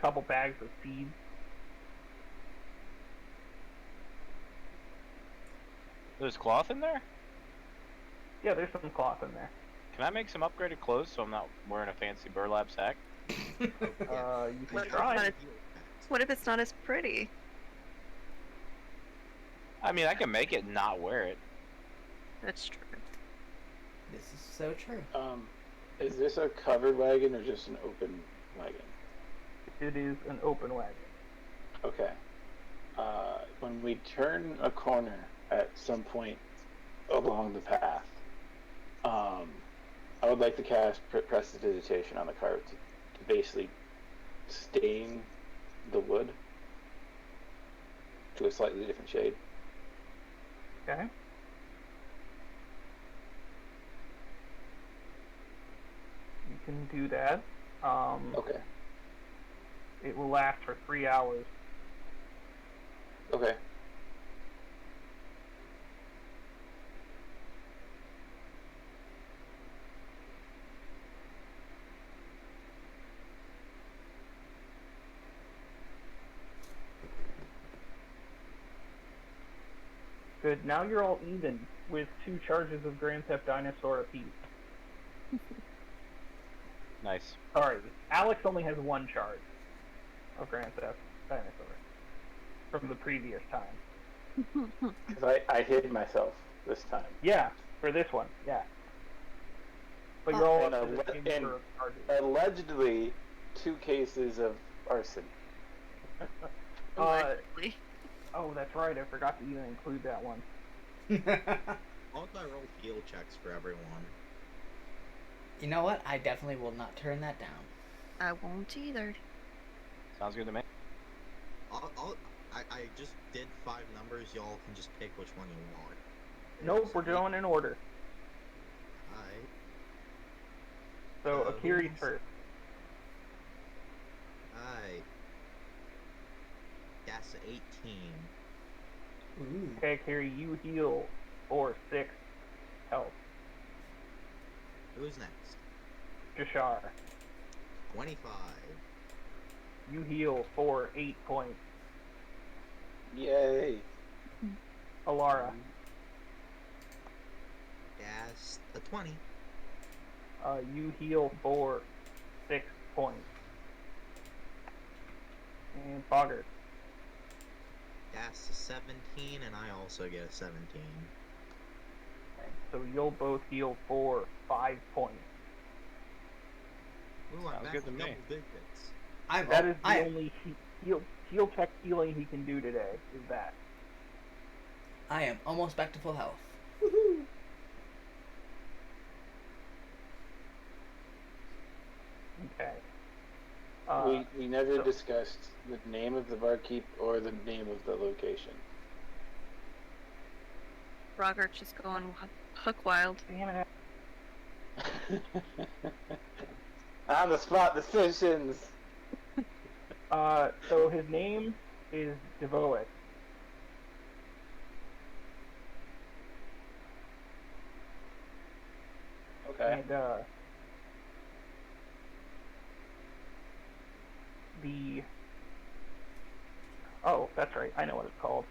[SPEAKER 3] couple bags of seeds.
[SPEAKER 7] There's cloth in there?
[SPEAKER 3] Yeah, there's some cloth in there.
[SPEAKER 7] Can I make some upgraded clothes so I'm not wearing a fancy burlap sack?
[SPEAKER 3] You can
[SPEAKER 4] What
[SPEAKER 3] try.
[SPEAKER 4] kind What if it's not as pretty?
[SPEAKER 8] I mean, I can make it not wear it.
[SPEAKER 4] That's true.
[SPEAKER 1] This is so true.
[SPEAKER 6] Is this a covered wagon or just an open wagon?
[SPEAKER 3] It is an open wagon.
[SPEAKER 6] Okay. When we turn a corner at some point along the path, I would like to cast Prestidigitation on the cart to basically stain the wood to a slightly different shade.
[SPEAKER 3] Okay. You can do that.
[SPEAKER 6] Okay.
[SPEAKER 3] It will last for 3 hours.
[SPEAKER 6] Okay.
[SPEAKER 3] Good. Now you're all even with 2 charges of Grand Theft Dinosaur apiece.
[SPEAKER 8] Nice.
[SPEAKER 3] Sorry, Alex only has 1 charge of Grand Theft Dinosaur from the previous time.
[SPEAKER 6] Because I hid myself this time.
[SPEAKER 3] Yeah, for this one, yeah. But you're all
[SPEAKER 6] And
[SPEAKER 3] up to the same
[SPEAKER 6] and-
[SPEAKER 3] number of charges.
[SPEAKER 6] Allegedly, 2 cases of arson.
[SPEAKER 4] Allegedly.
[SPEAKER 3] Oh, that's right. I forgot to even include that one.
[SPEAKER 5] I'll roll field checks for everyone.
[SPEAKER 1] You know what? I definitely will not turn that down.
[SPEAKER 4] I won't either.
[SPEAKER 8] Sounds good to me.
[SPEAKER 5] I just did 5 numbers. Y'all can just pick which one you want.
[SPEAKER 3] Nope, we're going in order.
[SPEAKER 5] Alright.
[SPEAKER 3] So Akiri's
[SPEAKER 5] who's-
[SPEAKER 3] first.
[SPEAKER 5] Alright. That's 18.
[SPEAKER 1] Ooh.
[SPEAKER 3] Okay, Akiri, you heal for 6 health.
[SPEAKER 5] Who's next?
[SPEAKER 3] Jashar,
[SPEAKER 5] 25.
[SPEAKER 3] you heal for 8 points.
[SPEAKER 6] Yay!
[SPEAKER 3] Alara,
[SPEAKER 5] That's a 20.
[SPEAKER 3] you heal for 6 points. And Bogger,
[SPEAKER 5] That's a 17, and I also get a 17.
[SPEAKER 3] so you'll both heal for 5 points.
[SPEAKER 5] Ooh, I'm
[SPEAKER 8] Sounds
[SPEAKER 5] back
[SPEAKER 8] good to
[SPEAKER 5] with
[SPEAKER 8] me.
[SPEAKER 5] double digits.
[SPEAKER 3] That is the only heal check healing he can do today, is that.
[SPEAKER 1] I am almost back to full health.
[SPEAKER 3] Okay.
[SPEAKER 6] We never
[SPEAKER 3] so-
[SPEAKER 6] discussed the name of the barkeep or the name of the location.
[SPEAKER 4] Rogart's just going hook wild.
[SPEAKER 3] Damn it.
[SPEAKER 6] On the spot decisions.
[SPEAKER 3] So his name is Devoic.
[SPEAKER 6] Okay.
[SPEAKER 3] And the that's right. I know what it's called.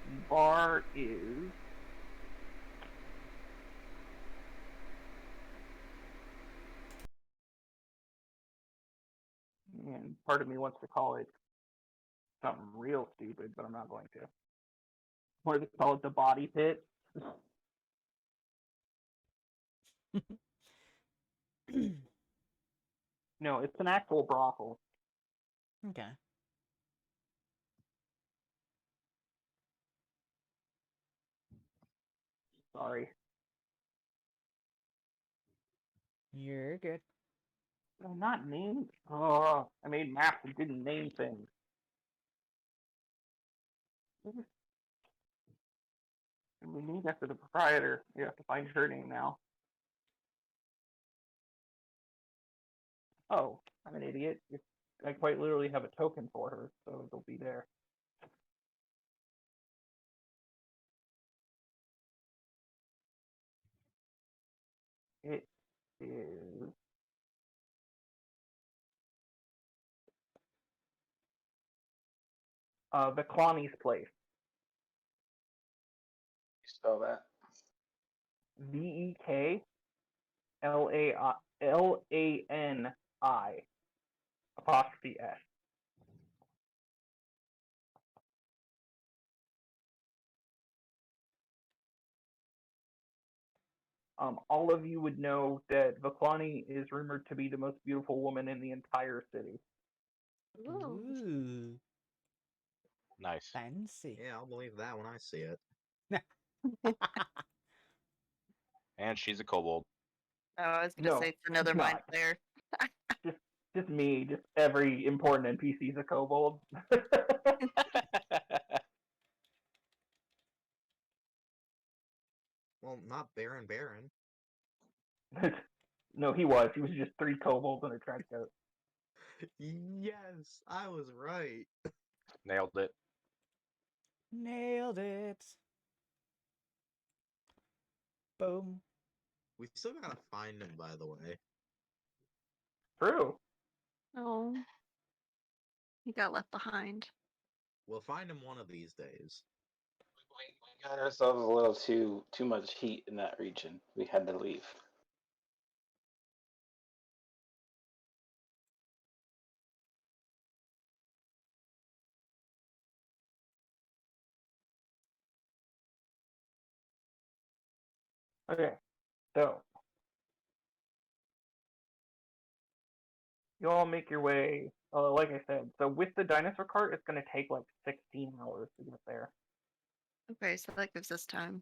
[SPEAKER 3] The bar is and part of me wants to call it something real stupid, but I'm not going to. What do they call it? The body pit. No, it's an actual brothel.
[SPEAKER 1] Okay.
[SPEAKER 3] Sorry.
[SPEAKER 1] You're good.
[SPEAKER 3] No, not named. Oh, I made maps and didn't name things. And we need after the proprietor. You have to find her name now. Oh, I'm an idiot. I quite literally have a token for her, so it'll be there. It is Veklani's place.
[SPEAKER 6] Spell that.
[SPEAKER 3] VEKLANI. apostrophe S. All of you would know that Vaklani is rumored to be the most beautiful woman in the entire city.
[SPEAKER 1] Ooh,
[SPEAKER 8] Nice.
[SPEAKER 1] fancy.
[SPEAKER 5] Yeah, I'll believe that when I see it.
[SPEAKER 8] And she's a kobold.
[SPEAKER 4] Oh, I was gonna
[SPEAKER 3] No,
[SPEAKER 4] say it's another
[SPEAKER 3] it's
[SPEAKER 4] mind
[SPEAKER 3] not.
[SPEAKER 4] player.
[SPEAKER 3] Just me. Just every important NPC is a kobold.
[SPEAKER 5] Well, not Baron Baron.
[SPEAKER 3] No, he was. He was just 3 kobolds and a trenchcoat.
[SPEAKER 5] Yes, I was right.
[SPEAKER 8] Nailed it.
[SPEAKER 1] Nailed it. Boom.
[SPEAKER 5] We still gotta find him, by the way.
[SPEAKER 3] True.
[SPEAKER 4] Oh, he got left behind.
[SPEAKER 5] We'll find him one of these days.
[SPEAKER 6] We got ourselves a little too much heat in that region. We had to leave.
[SPEAKER 3] Okay, so you all make your way. Like I said, so with the dinosaur cart, it's going to take like 16 hours to get there.
[SPEAKER 4] Okay, so that gives us time.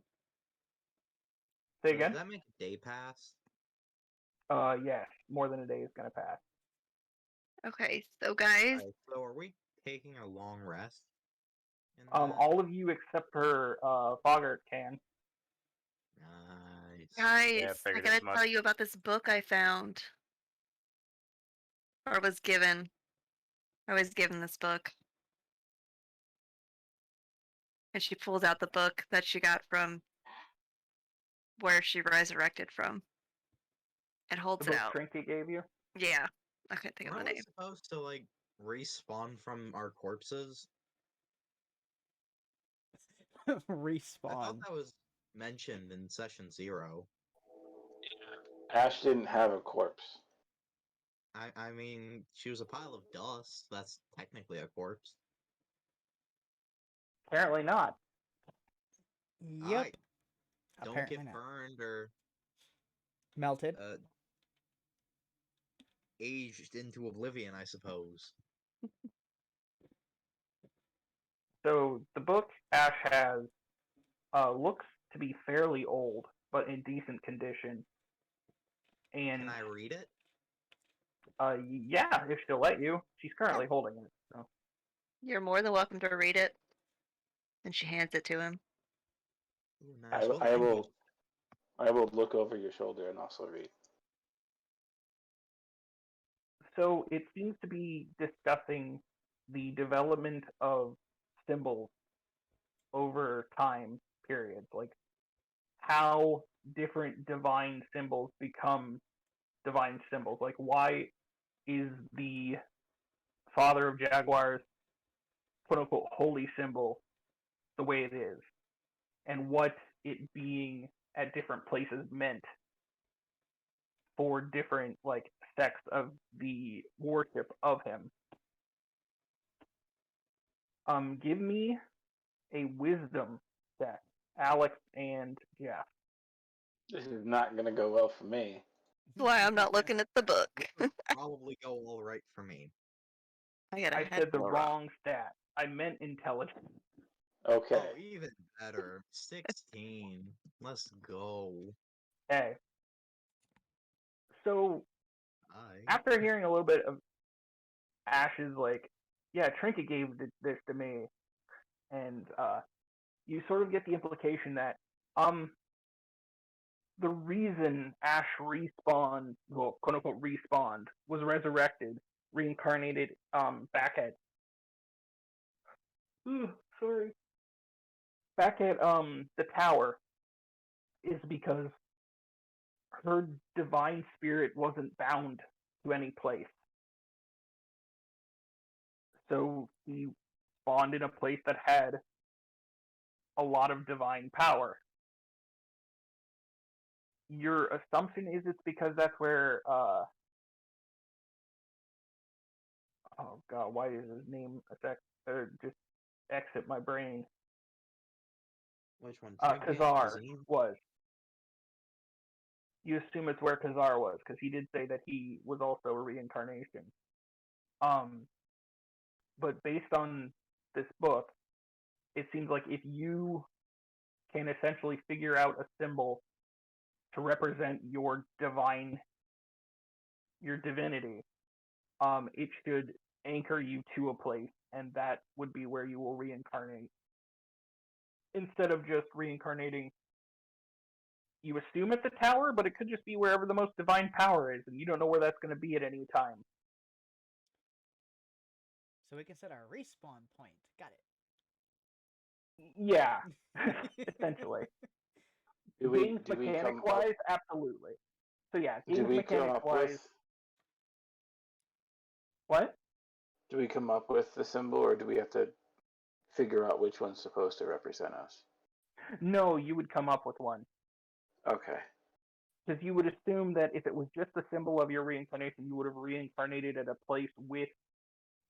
[SPEAKER 3] Say
[SPEAKER 5] So
[SPEAKER 3] again?
[SPEAKER 5] does that make a day pass?
[SPEAKER 3] Yes, more than a day is going to pass.
[SPEAKER 4] Okay, so guys,
[SPEAKER 5] Alright, so are we taking a long rest? In that?
[SPEAKER 3] All of you except for Foggart can.
[SPEAKER 5] Nice.
[SPEAKER 4] guys, I
[SPEAKER 8] figured
[SPEAKER 4] gotta
[SPEAKER 8] as much.
[SPEAKER 4] tell you about this book I found. Or was given. I was given this book. And she pulls out the book that she got from where she resurrected from. And
[SPEAKER 3] The
[SPEAKER 4] holds it
[SPEAKER 3] book
[SPEAKER 4] out.
[SPEAKER 3] Trinket gave you.
[SPEAKER 4] Yeah. I couldn't think of the
[SPEAKER 5] Aren't we
[SPEAKER 4] name.
[SPEAKER 5] supposed to, like, respawn from our corpses? I thought
[SPEAKER 1] Respawn.
[SPEAKER 5] that was mentioned in session 0.
[SPEAKER 6] Ash didn't have a corpse.
[SPEAKER 5] I mean, she was a pile of dust. That's technically a corpse.
[SPEAKER 3] Apparently not.
[SPEAKER 1] Yep.
[SPEAKER 5] Alright, don't
[SPEAKER 1] Apparently
[SPEAKER 5] get
[SPEAKER 1] not.
[SPEAKER 5] burned or
[SPEAKER 1] Melted.
[SPEAKER 5] aged into oblivion, I suppose.
[SPEAKER 3] So the book Ash has looks to be fairly old, but in decent condition. And
[SPEAKER 5] Can I read it?
[SPEAKER 3] yeah, if she'll let you. She's currently holding it. So
[SPEAKER 4] You're more than welcome to read it. And she hands it to him.
[SPEAKER 5] Ooh,
[SPEAKER 6] I,
[SPEAKER 5] nice. Well,
[SPEAKER 6] I
[SPEAKER 5] thank you.
[SPEAKER 6] will I will look over your shoulder and also read.
[SPEAKER 3] so it seems to be discussing the development of symbols over time periods, like how different divine symbols become divine symbols. Like why is the father of jaguars quote unquote holy symbol the way it is, and what it being at different places meant for different like sects of the worship of him. Give me a wisdom check, Alex and Jeff.
[SPEAKER 6] This is not gonna go well for me.
[SPEAKER 4] That's why I'm not looking at the book.
[SPEAKER 5] This would probably go all right for me.
[SPEAKER 4] I got a
[SPEAKER 3] I
[SPEAKER 4] head
[SPEAKER 3] said the
[SPEAKER 4] full of
[SPEAKER 3] wrong stat. I meant intelligence.
[SPEAKER 6] Okay.
[SPEAKER 5] Oh, even better. 16. Let's go.
[SPEAKER 3] Okay. So
[SPEAKER 5] I.
[SPEAKER 3] after hearing a little bit of Ash's like, yeah, Trinket gave this to me, and you sort of get the implication that the reason Ash respawned, well, quote unquote respawned, was resurrected, reincarnated back at sorry. Back at the tower is because her divine spirit wasn't bound to any place. So he spawned in a place that had a lot of divine power. Your assumption is it's because that's where Oh god, why is his name just exit my brain?
[SPEAKER 5] Which one? Trinket?
[SPEAKER 3] Kazar
[SPEAKER 5] Kazim?
[SPEAKER 3] was. You assume it's where Kazar was, because he did say that he was also a reincarnation. Um, but based on this book, it seems like if you can essentially figure out a symbol to represent your divinity, it should anchor you to a place, and that would be where you will reincarnate. Instead of just reincarnating, you assume it's a tower, but it could just be wherever the most divine power is, and you don't know where that's going to be at any time.
[SPEAKER 1] So we can set our respawn point. Got
[SPEAKER 3] Yeah,
[SPEAKER 1] it.
[SPEAKER 3] essentially.
[SPEAKER 6] Do
[SPEAKER 3] Games
[SPEAKER 6] we come
[SPEAKER 3] mechanic
[SPEAKER 6] up,
[SPEAKER 3] wise, absolutely. So yeah,
[SPEAKER 6] do
[SPEAKER 3] games
[SPEAKER 6] we come
[SPEAKER 3] mechanic
[SPEAKER 6] up
[SPEAKER 3] wise.
[SPEAKER 6] with
[SPEAKER 3] What?
[SPEAKER 6] do we come up with the symbol, or do we have to figure out which one's supposed to represent us?
[SPEAKER 3] No, you would come up with one.
[SPEAKER 6] Okay.
[SPEAKER 3] Because you would assume that if it was just the symbol of your reincarnation, you would have reincarnated at a place with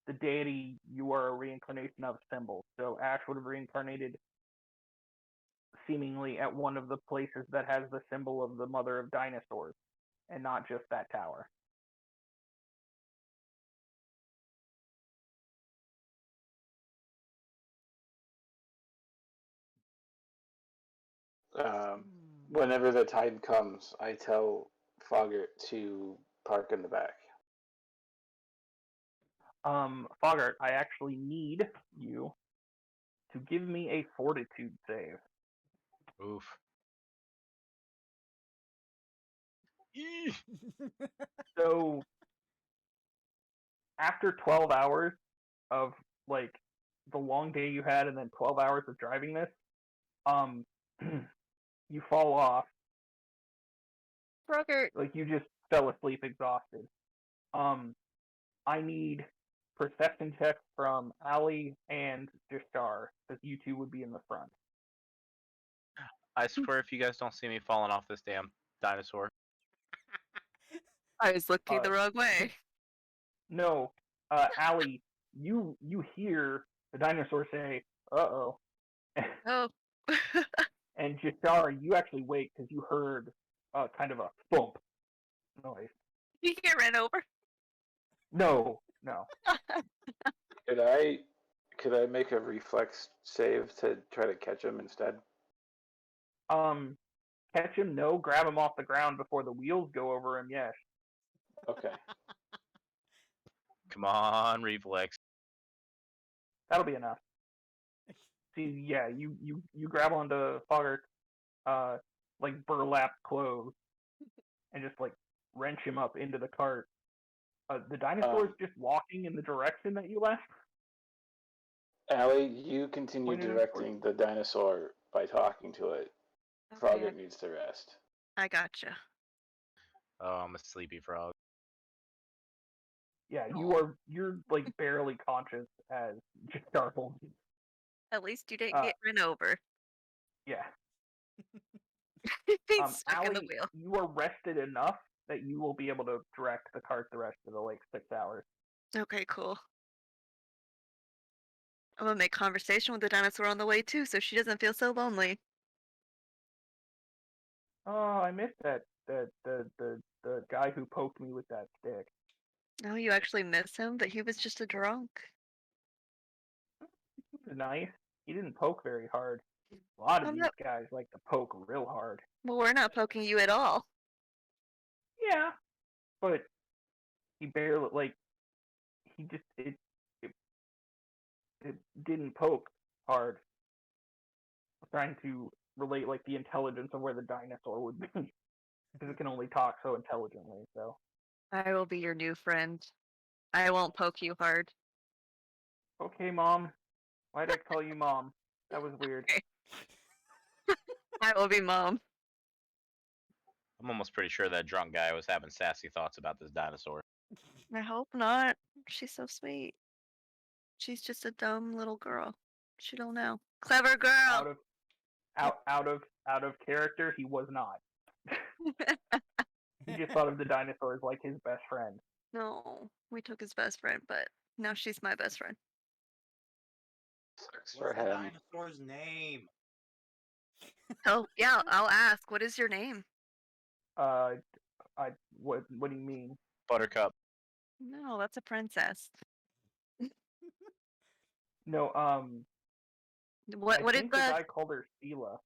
[SPEAKER 3] the deity you are a reincarnation of symbol. So Ash would have reincarnated seemingly at one of the places that has the symbol of the mother of dinosaurs, and not just that tower.
[SPEAKER 6] Whenever the time comes, I tell Foggart to park in the back.
[SPEAKER 3] Foggart, I actually need you to give me a fortitude save.
[SPEAKER 8] Oof. Eeh.
[SPEAKER 3] So, after 12 hours of, like, the long day you had and then 12 hours of driving this, you fall off.
[SPEAKER 4] Brogert.
[SPEAKER 3] Like, you just fell asleep exhausted. I need perception checks from Ali and Jashar, because you two would be in the front.
[SPEAKER 8] I swear, if you guys don't see me falling off this damn dinosaur,
[SPEAKER 4] I was looking the wrong way.
[SPEAKER 3] No, Ali, you hear the dinosaur say, "Uh-oh."
[SPEAKER 4] Oh.
[SPEAKER 3] And Jashar, you actually wake because you heard kind of a thump noise.
[SPEAKER 4] You get ran over.
[SPEAKER 3] No.
[SPEAKER 6] Could I make a reflex save to try to catch him instead?
[SPEAKER 3] Catch him, no. Grab him off the ground before the wheels go over him, yes.
[SPEAKER 6] Okay.
[SPEAKER 8] come on, reflex.
[SPEAKER 3] That'll be enough. See, yeah, you grab onto Foggart's, like, burlap clothes and just, like, wrench him up into the cart. The dinosaur's just walking in the direction that you left.
[SPEAKER 6] Allie, you continue
[SPEAKER 3] Pointed
[SPEAKER 6] directing the dinosaur by talking to it.
[SPEAKER 4] Okay,
[SPEAKER 6] Foggart needs to rest.
[SPEAKER 4] I gotcha.
[SPEAKER 8] Oh, I'm a sleepy frog.
[SPEAKER 3] Yeah, you're like barely conscious as Jashar holds you.
[SPEAKER 4] At least you didn't get run over.
[SPEAKER 3] Yeah.
[SPEAKER 4] He's stuck in the
[SPEAKER 3] Ali,
[SPEAKER 4] wheel.
[SPEAKER 3] you are rested enough that you will be able to direct the cart the rest of the 6 hours.
[SPEAKER 4] Okay, cool. I'm gonna make conversation with the dinosaur on the way too, so she doesn't feel so lonely.
[SPEAKER 3] Oh, I missed that the guy who poked me with that stick.
[SPEAKER 4] No, you actually miss him, but he was just a drunk.
[SPEAKER 3] He was nice. He didn't poke very hard. A lot of these guys like to poke real hard.
[SPEAKER 4] Well, we're not poking you at all.
[SPEAKER 3] Yeah, but he barely he just it didn't poke hard. I'm trying to relate the intelligence of where the dinosaur would be, because it can only talk so intelligently. So
[SPEAKER 4] I will be your new friend. I won't poke you hard.
[SPEAKER 3] okay, Mom. Why'd I call you Mom? That was weird.
[SPEAKER 4] Okay. I will be Mom.
[SPEAKER 8] I'm almost pretty sure that drunk guy was having sassy thoughts about this dinosaur.
[SPEAKER 4] I hope not. She's so sweet. She's just a dumb little girl. She don't know. Clever girl.
[SPEAKER 3] Out of character, he was not. He just thought of the dinosaur as like his best friend.
[SPEAKER 4] No, we took his best friend, but No, she's my best friend.
[SPEAKER 6] Sucks
[SPEAKER 8] What's
[SPEAKER 6] for
[SPEAKER 8] the
[SPEAKER 6] him.
[SPEAKER 8] dinosaur's name?
[SPEAKER 4] Oh, yeah, I'll ask. What is your name?
[SPEAKER 3] What do you mean?
[SPEAKER 8] Buttercup.
[SPEAKER 4] No, that's a princess.
[SPEAKER 3] No,
[SPEAKER 4] What
[SPEAKER 3] I
[SPEAKER 4] what is
[SPEAKER 3] think the
[SPEAKER 4] the
[SPEAKER 3] guy called her Sheila.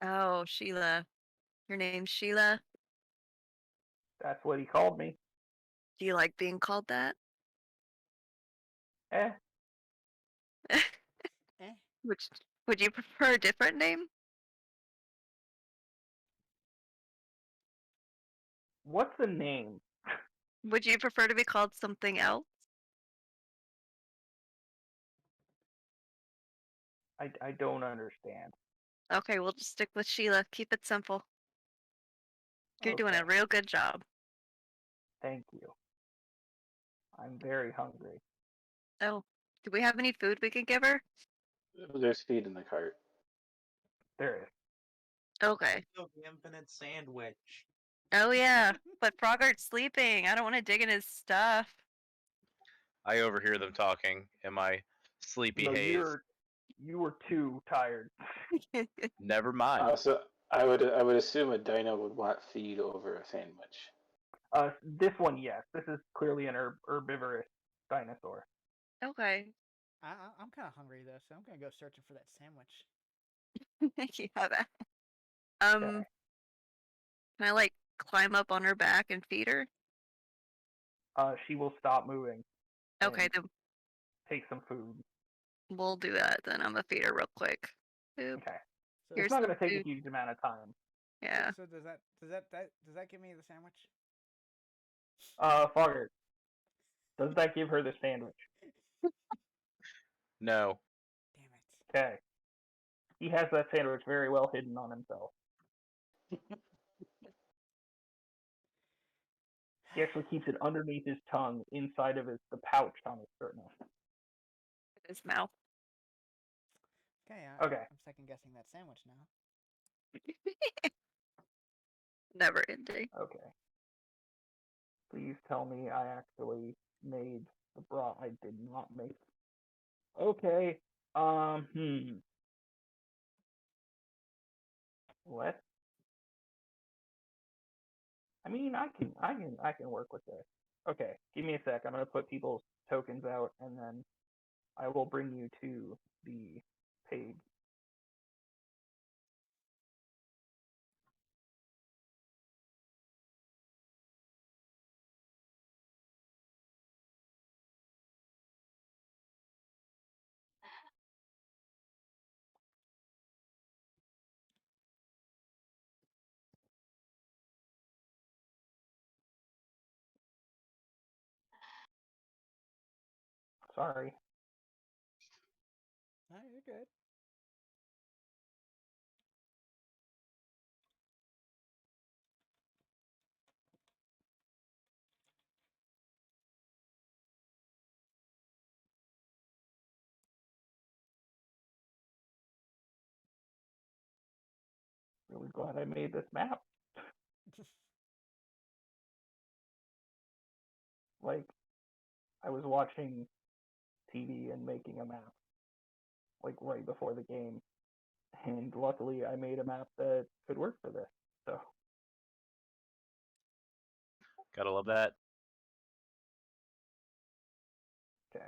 [SPEAKER 4] Oh, Sheila. Your name's Sheila?
[SPEAKER 3] That's what he called me.
[SPEAKER 4] Do you like being called that?
[SPEAKER 3] Eh,
[SPEAKER 1] Eh.
[SPEAKER 4] Which would you prefer a different name?
[SPEAKER 3] what's the name?
[SPEAKER 4] Would you prefer to be called something else?
[SPEAKER 3] I don't understand.
[SPEAKER 4] Okay, we'll just stick with Sheila. Keep it simple. You're doing
[SPEAKER 3] Okay,
[SPEAKER 4] a real good job.
[SPEAKER 3] thank you. I'm very hungry.
[SPEAKER 4] Oh, do we have any food we can give her?
[SPEAKER 6] There's feed in the cart.
[SPEAKER 3] There is.
[SPEAKER 4] Okay.
[SPEAKER 8] Oh, the infinite sandwich.
[SPEAKER 4] Oh yeah, but Frogart's sleeping. I don't want to dig in his stuff.
[SPEAKER 7] I overhear them talking in my sleepy
[SPEAKER 3] No,
[SPEAKER 7] haze.
[SPEAKER 3] you were too tired.
[SPEAKER 7] Never mind.
[SPEAKER 6] So I would assume a dino would want feed over a sandwich.
[SPEAKER 3] This one, yes. This is clearly an herbivorous dinosaur.
[SPEAKER 4] Okay.
[SPEAKER 1] I'm kind of hungry though, so I'm gonna go searching for that sandwich.
[SPEAKER 4] Yeah, that.
[SPEAKER 3] Okay.
[SPEAKER 4] Can I like climb up on her back and feed her?
[SPEAKER 3] She will stop moving
[SPEAKER 4] Okay,
[SPEAKER 3] and
[SPEAKER 4] then
[SPEAKER 3] take some food.
[SPEAKER 4] we'll do that. Then I'm gonna feed her real quick. Boop.
[SPEAKER 3] Okay.
[SPEAKER 1] So,
[SPEAKER 3] It's
[SPEAKER 4] Here's
[SPEAKER 3] not
[SPEAKER 4] some
[SPEAKER 3] going to take a
[SPEAKER 4] food.
[SPEAKER 3] huge amount of time.
[SPEAKER 4] Yeah.
[SPEAKER 1] so does that give me the sandwich?
[SPEAKER 3] Fogger, does that give her the sandwich?
[SPEAKER 7] No.
[SPEAKER 1] Damn it.
[SPEAKER 3] Okay. He has that sandwich very well hidden on himself. He actually keeps it underneath his tongue, inside of the pouch on his shirt now.
[SPEAKER 4] His mouth.
[SPEAKER 1] Okay.
[SPEAKER 3] Okay.
[SPEAKER 1] I'm second guessing that sandwich now.
[SPEAKER 4] Never ending.
[SPEAKER 3] Okay. Please tell me I actually made the broth. I did not make. Okay. What? I mean, I can work with this. Okay, give me a sec. I'm gonna put people's tokens out, and then I will bring you to the page. Sorry.
[SPEAKER 1] No, you're good.
[SPEAKER 3] Really glad I made this map. Like, I was watching TV and making a map, like right before the game, and luckily I made a map that could work for this. So.
[SPEAKER 8] Gotta love that.
[SPEAKER 3] Okay.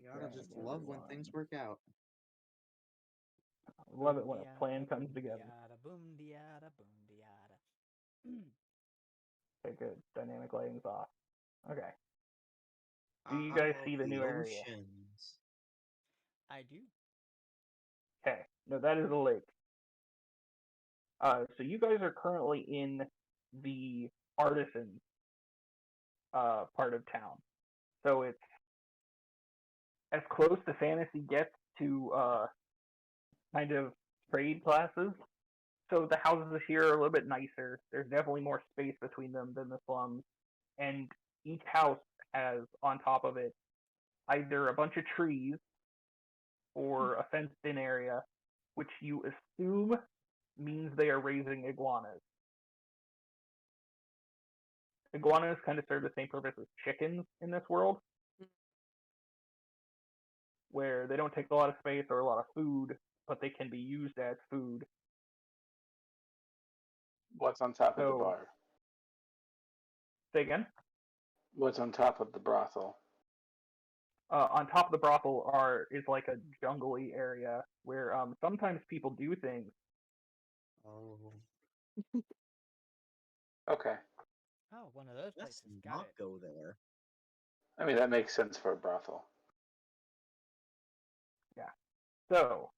[SPEAKER 5] You gotta just love when things work out.
[SPEAKER 3] Love it when a plan comes together.
[SPEAKER 1] Boom diada, boom diada.
[SPEAKER 3] Okay, good. Dynamic lighting's off. Okay. Do you
[SPEAKER 5] I
[SPEAKER 3] guys
[SPEAKER 5] love
[SPEAKER 3] see the
[SPEAKER 5] the
[SPEAKER 3] new area?
[SPEAKER 5] oceans.
[SPEAKER 1] I do.
[SPEAKER 3] Okay. No, that is a lake. So you guys are currently in the artisan part of town. So it's as close to fantasy gets to kind of trade classes. So the houses here are a little bit nicer. There's definitely more space between them than the slums. And each house has on top of it either a bunch of trees or a fenced in area, which you assume means they are raising iguanas. iguanas kind of serve the same purpose as chickens in this world, where they don't take a lot of space or a lot of food, but they can be used as food.
[SPEAKER 6] What's on top of the
[SPEAKER 3] So,
[SPEAKER 6] bar?
[SPEAKER 3] say again?
[SPEAKER 6] What's on top of the brothel?
[SPEAKER 3] On top of the brothel is like a jungly area where sometimes people do things.
[SPEAKER 5] Oh,
[SPEAKER 6] Okay.
[SPEAKER 1] Oh, one of those
[SPEAKER 5] let's
[SPEAKER 1] places. Got
[SPEAKER 5] not
[SPEAKER 1] it.
[SPEAKER 5] go there.
[SPEAKER 6] I mean, that makes sense for a brothel.
[SPEAKER 3] Yeah. So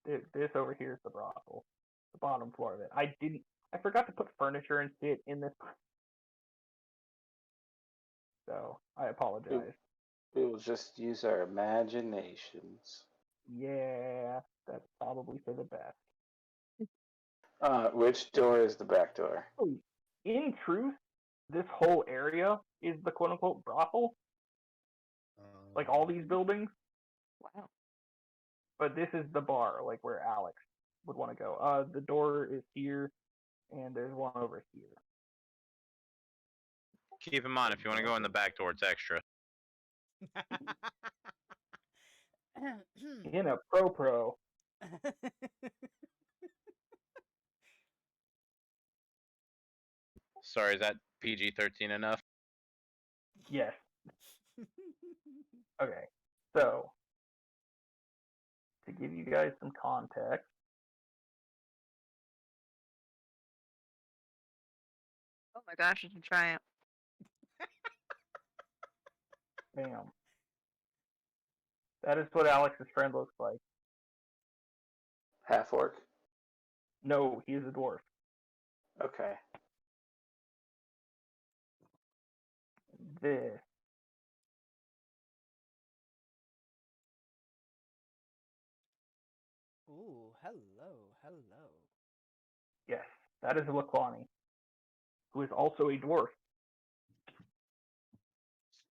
[SPEAKER 3] this over here is the brothel, the bottom floor of it. I forgot to put furniture and shit in this, so I apologize.
[SPEAKER 6] We will just use our imaginations.
[SPEAKER 3] Yeah, that's probably for the best.
[SPEAKER 6] Which door is the back door?
[SPEAKER 3] In truth, this whole area is the quote unquote brothel, like all these buildings.
[SPEAKER 4] Wow.
[SPEAKER 3] But this is the bar, like where Alex would want to go. The door is here, and there's one over here.
[SPEAKER 8] Keep in mind, if you want to go in the back door, it's extra.
[SPEAKER 3] In a pro.
[SPEAKER 8] Sorry, is that PG-13 enough?
[SPEAKER 3] Yes. Okay. So, to give you guys some context,
[SPEAKER 4] Oh my gosh, it's a triumph.
[SPEAKER 3] bam. That is what Alex's friend looks like.
[SPEAKER 6] Half orc?
[SPEAKER 3] No, he is a dwarf.
[SPEAKER 6] Okay.
[SPEAKER 3] This.
[SPEAKER 1] Ooh, hello.
[SPEAKER 3] Yes, that is Laquani, who is also a dwarf.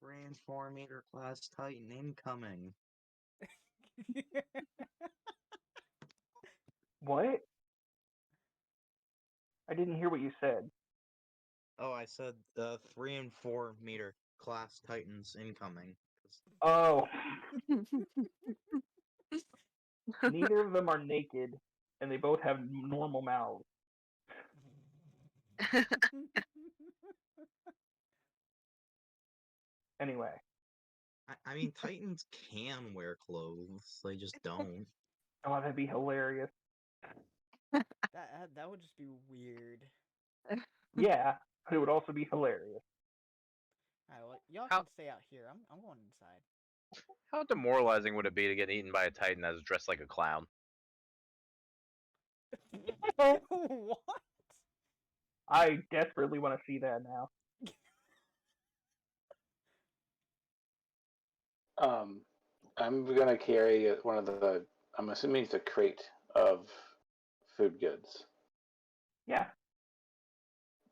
[SPEAKER 5] Transformator class Titan incoming.
[SPEAKER 3] What? I didn't hear what you said.
[SPEAKER 5] Oh, I said 3 and 4 meter class Titans incoming.
[SPEAKER 3] Oh. Neither of them are naked, and they both have normal mouths. Anyway.
[SPEAKER 5] I mean, Titans can wear clothes, they just don't.
[SPEAKER 3] Oh, that'd be hilarious.
[SPEAKER 1] That would just be weird.
[SPEAKER 3] Yeah, but it would also be hilarious.
[SPEAKER 1] Alright, well, y'all
[SPEAKER 8] How-
[SPEAKER 1] can stay out here. I'm going inside.
[SPEAKER 8] How demoralizing would it be to get eaten by a Titan that is dressed like a clown?
[SPEAKER 1] What?
[SPEAKER 3] I desperately want to see that now.
[SPEAKER 6] I'm gonna carry one of the. I'm assuming it's a crate of food goods
[SPEAKER 3] Yeah.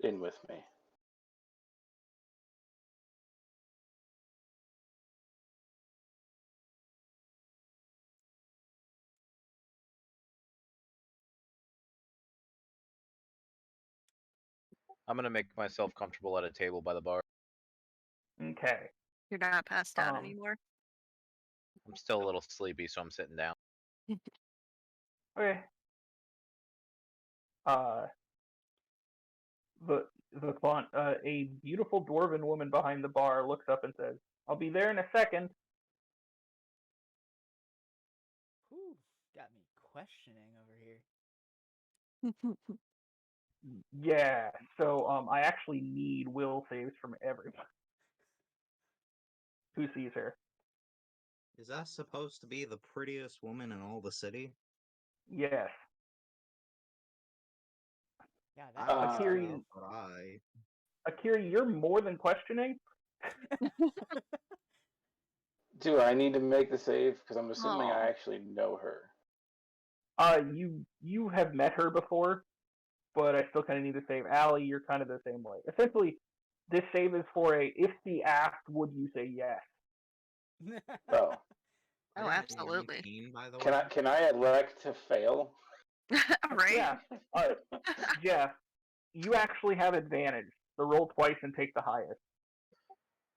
[SPEAKER 6] in with me.
[SPEAKER 8] I'm gonna make myself comfortable at a table by the bar.
[SPEAKER 3] Okay.
[SPEAKER 4] You're not passed out
[SPEAKER 3] Um,
[SPEAKER 4] anymore.
[SPEAKER 8] I'm still a little sleepy, so I'm sitting down.
[SPEAKER 3] Okay. A beautiful dwarven woman behind the bar looks up and says, "I'll be there in a second."
[SPEAKER 1] Whew, got me questioning over here.
[SPEAKER 3] Yeah. So I actually need will saves from everyone who sees her.
[SPEAKER 5] Is that supposed to be the prettiest woman in all the city?
[SPEAKER 3] Yes.
[SPEAKER 1] Yeah,
[SPEAKER 5] I
[SPEAKER 1] that
[SPEAKER 5] would
[SPEAKER 1] checks
[SPEAKER 3] Akiri-
[SPEAKER 5] say
[SPEAKER 1] out.
[SPEAKER 5] but I.
[SPEAKER 3] Akira, you're more than questioning.
[SPEAKER 6] Do I need to make the save? Because I'm assuming
[SPEAKER 4] Aw.
[SPEAKER 6] I actually know her.
[SPEAKER 3] You have met her before, but I still kind of need to save. Allie, you're kind of the same way. Essentially, this save is for a if she asked, would you say yes?
[SPEAKER 6] Oh,
[SPEAKER 5] I
[SPEAKER 4] Oh,
[SPEAKER 5] got a
[SPEAKER 4] absolutely.
[SPEAKER 5] 19, by the
[SPEAKER 6] can
[SPEAKER 5] way.
[SPEAKER 6] I elect to fail?
[SPEAKER 4] Right?
[SPEAKER 3] Yeah. Jeff, you actually have advantage So roll twice and take the highest.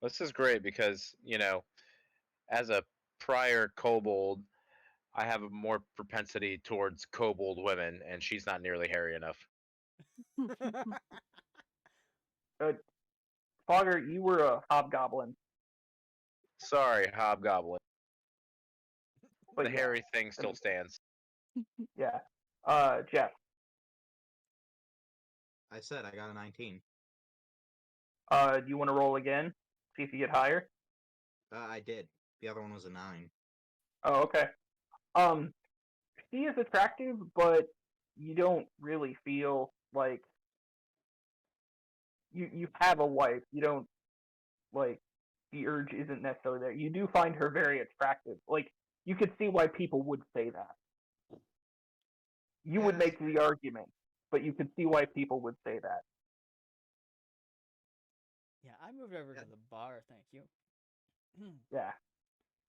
[SPEAKER 8] This is great because, as a prior kobold, I have a more propensity towards kobold women, and she's not nearly hairy enough.
[SPEAKER 3] Fogger, you were a hobgoblin.
[SPEAKER 8] Sorry, hobgoblin.
[SPEAKER 3] But
[SPEAKER 8] The
[SPEAKER 3] yeah,
[SPEAKER 8] hairy thing still stands.
[SPEAKER 3] Yeah. Jeff,
[SPEAKER 5] I said I got a 19.
[SPEAKER 3] do you want to roll again? See if you get higher?
[SPEAKER 5] I did. The other one was a 9.
[SPEAKER 3] Oh, okay. She is attractive, but you don't really feel like you have a wife. You don't like the urge isn't necessarily there. You do find her very attractive. Like you could see why people would say that. You would make the argument, but you could see why people would say that.
[SPEAKER 1] Yeah, I moved over to the bar, thank you.
[SPEAKER 3] Yeah.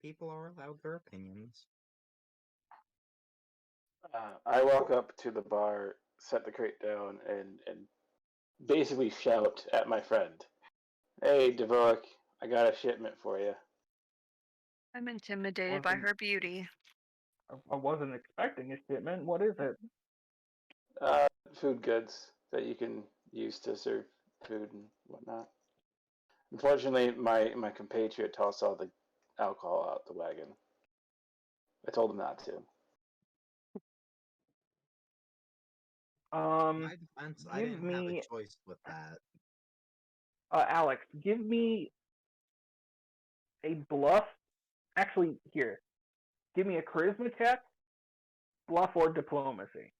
[SPEAKER 5] People are allowed their opinions.
[SPEAKER 6] I walk up to the bar, set the crate down, and basically shout at my friend, "Hey, Devorik, I got a shipment for you."
[SPEAKER 4] I'm intimidated by her beauty.
[SPEAKER 3] I wasn't expecting a shipment. What is it?
[SPEAKER 6] Food goods that you can use to serve food and whatnot. Unfortunately, my compatriot tossed all the alcohol out the wagon. I told him not to.
[SPEAKER 5] In my defense, I
[SPEAKER 3] give
[SPEAKER 5] didn't have a
[SPEAKER 3] me
[SPEAKER 5] choice with that.
[SPEAKER 3] Alex, give me a bluff. Actually, here, give me a charisma check, bluff, or diplomacy.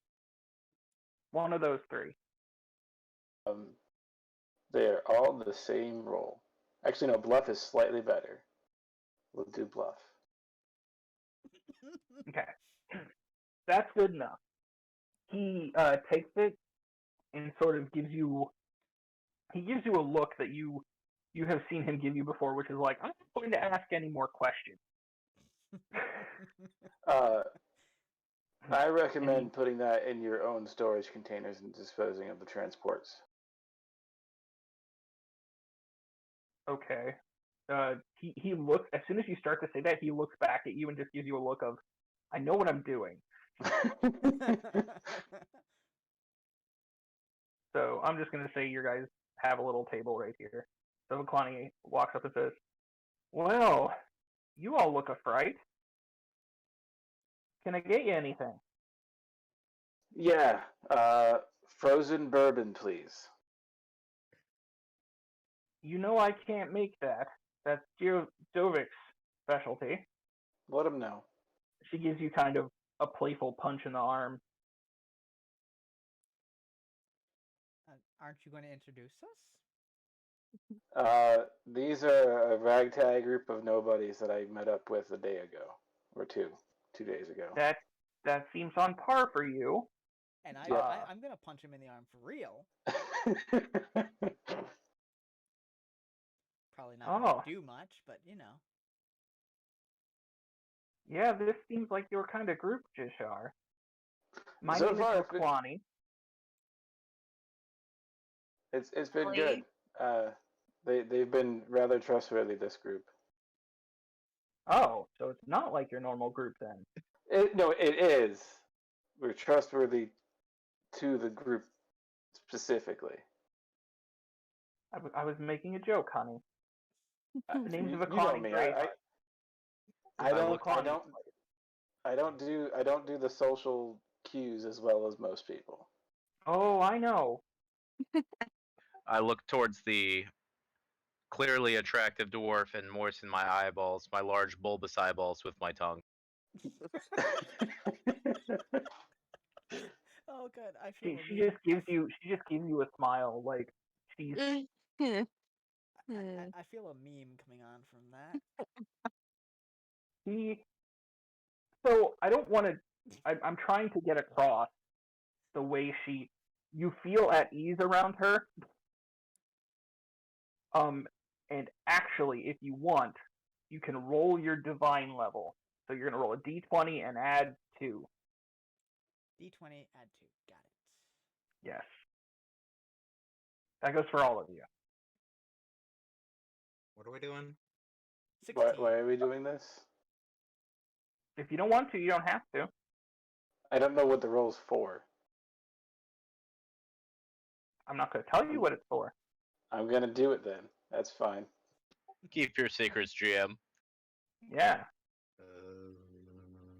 [SPEAKER 3] One of those three.
[SPEAKER 6] They're all the same roll. Actually, no, bluff is slightly better. We'll do bluff.
[SPEAKER 3] Okay, that's good enough. He takes it and sort of gives you. He gives you a look that you have seen him give you before, which is like, I'm not going to ask any more questions.
[SPEAKER 6] I recommend putting that in your own storage containers and disposing of the transports.
[SPEAKER 3] Okay. He looks, as soon as you start to say that, he looks back at you and just gives you a look of, I know what I'm doing. So I'm just going to say you guys have a little table right here. So Kalani walks up and says, well, you all look a fright. Can I get you anything?
[SPEAKER 6] Yeah, frozen bourbon, please.
[SPEAKER 3] You know I can't make that. That's Dovik's specialty.
[SPEAKER 6] Let him know.
[SPEAKER 3] She gives you kind of a playful punch in the arm.
[SPEAKER 1] Aren't you going to introduce us?
[SPEAKER 6] These are a ragtag group of nobodies that I met up with a day ago, or 2 days ago.
[SPEAKER 3] That seems on par for you.
[SPEAKER 1] And I'm going to punch him in the arm for real. Probably not going to do much, but you know.
[SPEAKER 3] Yeah, this seems like your kind of group, Jishar. My
[SPEAKER 6] So
[SPEAKER 3] name is Kalani.
[SPEAKER 6] It's been good. They've been rather trustworthy, this group.
[SPEAKER 3] Oh, so it's not like your normal group then.
[SPEAKER 6] No, it is. We're trustworthy to the group specifically.
[SPEAKER 3] I was making a joke, honey. Names of a
[SPEAKER 6] You know me. I don't do the social cues as well as most people.
[SPEAKER 3] Oh, I know.
[SPEAKER 8] I look towards the clearly attractive dwarf and moisten my eyeballs, my large bulbous eyeballs, with my tongue.
[SPEAKER 1] Oh, good. I feel
[SPEAKER 3] She just gives you a smile, like she's.
[SPEAKER 1] I feel a meme coming on from that.
[SPEAKER 3] So I don't want to. I'm trying to get across the way you feel at ease around her. And actually, if you want, you can roll your divine level. So you're gonna roll a d20 and add 2.
[SPEAKER 1] D20, add 2. Got it.
[SPEAKER 3] Yes. That goes for all of you.
[SPEAKER 5] What are we doing?
[SPEAKER 1] 16.
[SPEAKER 6] Why are we doing this?
[SPEAKER 3] If you don't want to, you don't have to.
[SPEAKER 6] I don't know what the roll's for.
[SPEAKER 3] I'm not going to tell you what it's for.
[SPEAKER 6] I'm gonna do it then. That's fine.
[SPEAKER 8] Keep your secrets, GM.
[SPEAKER 3] Yeah.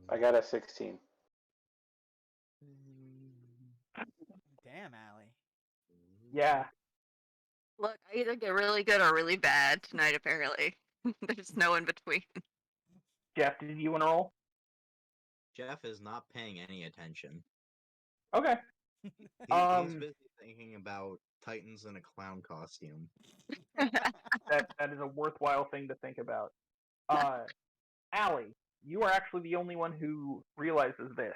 [SPEAKER 6] I got a 16.
[SPEAKER 1] Damn, Allie.
[SPEAKER 3] Yeah.
[SPEAKER 4] Look, I either get really good or really bad tonight, apparently. There's no in between.
[SPEAKER 3] Jeff, did you want to roll?
[SPEAKER 5] Jeff is not paying any attention.
[SPEAKER 3] Okay.
[SPEAKER 5] He's busy thinking about Titans in a clown costume.
[SPEAKER 3] That is a worthwhile thing to think about. Allie, you are actually the only one who realizes this.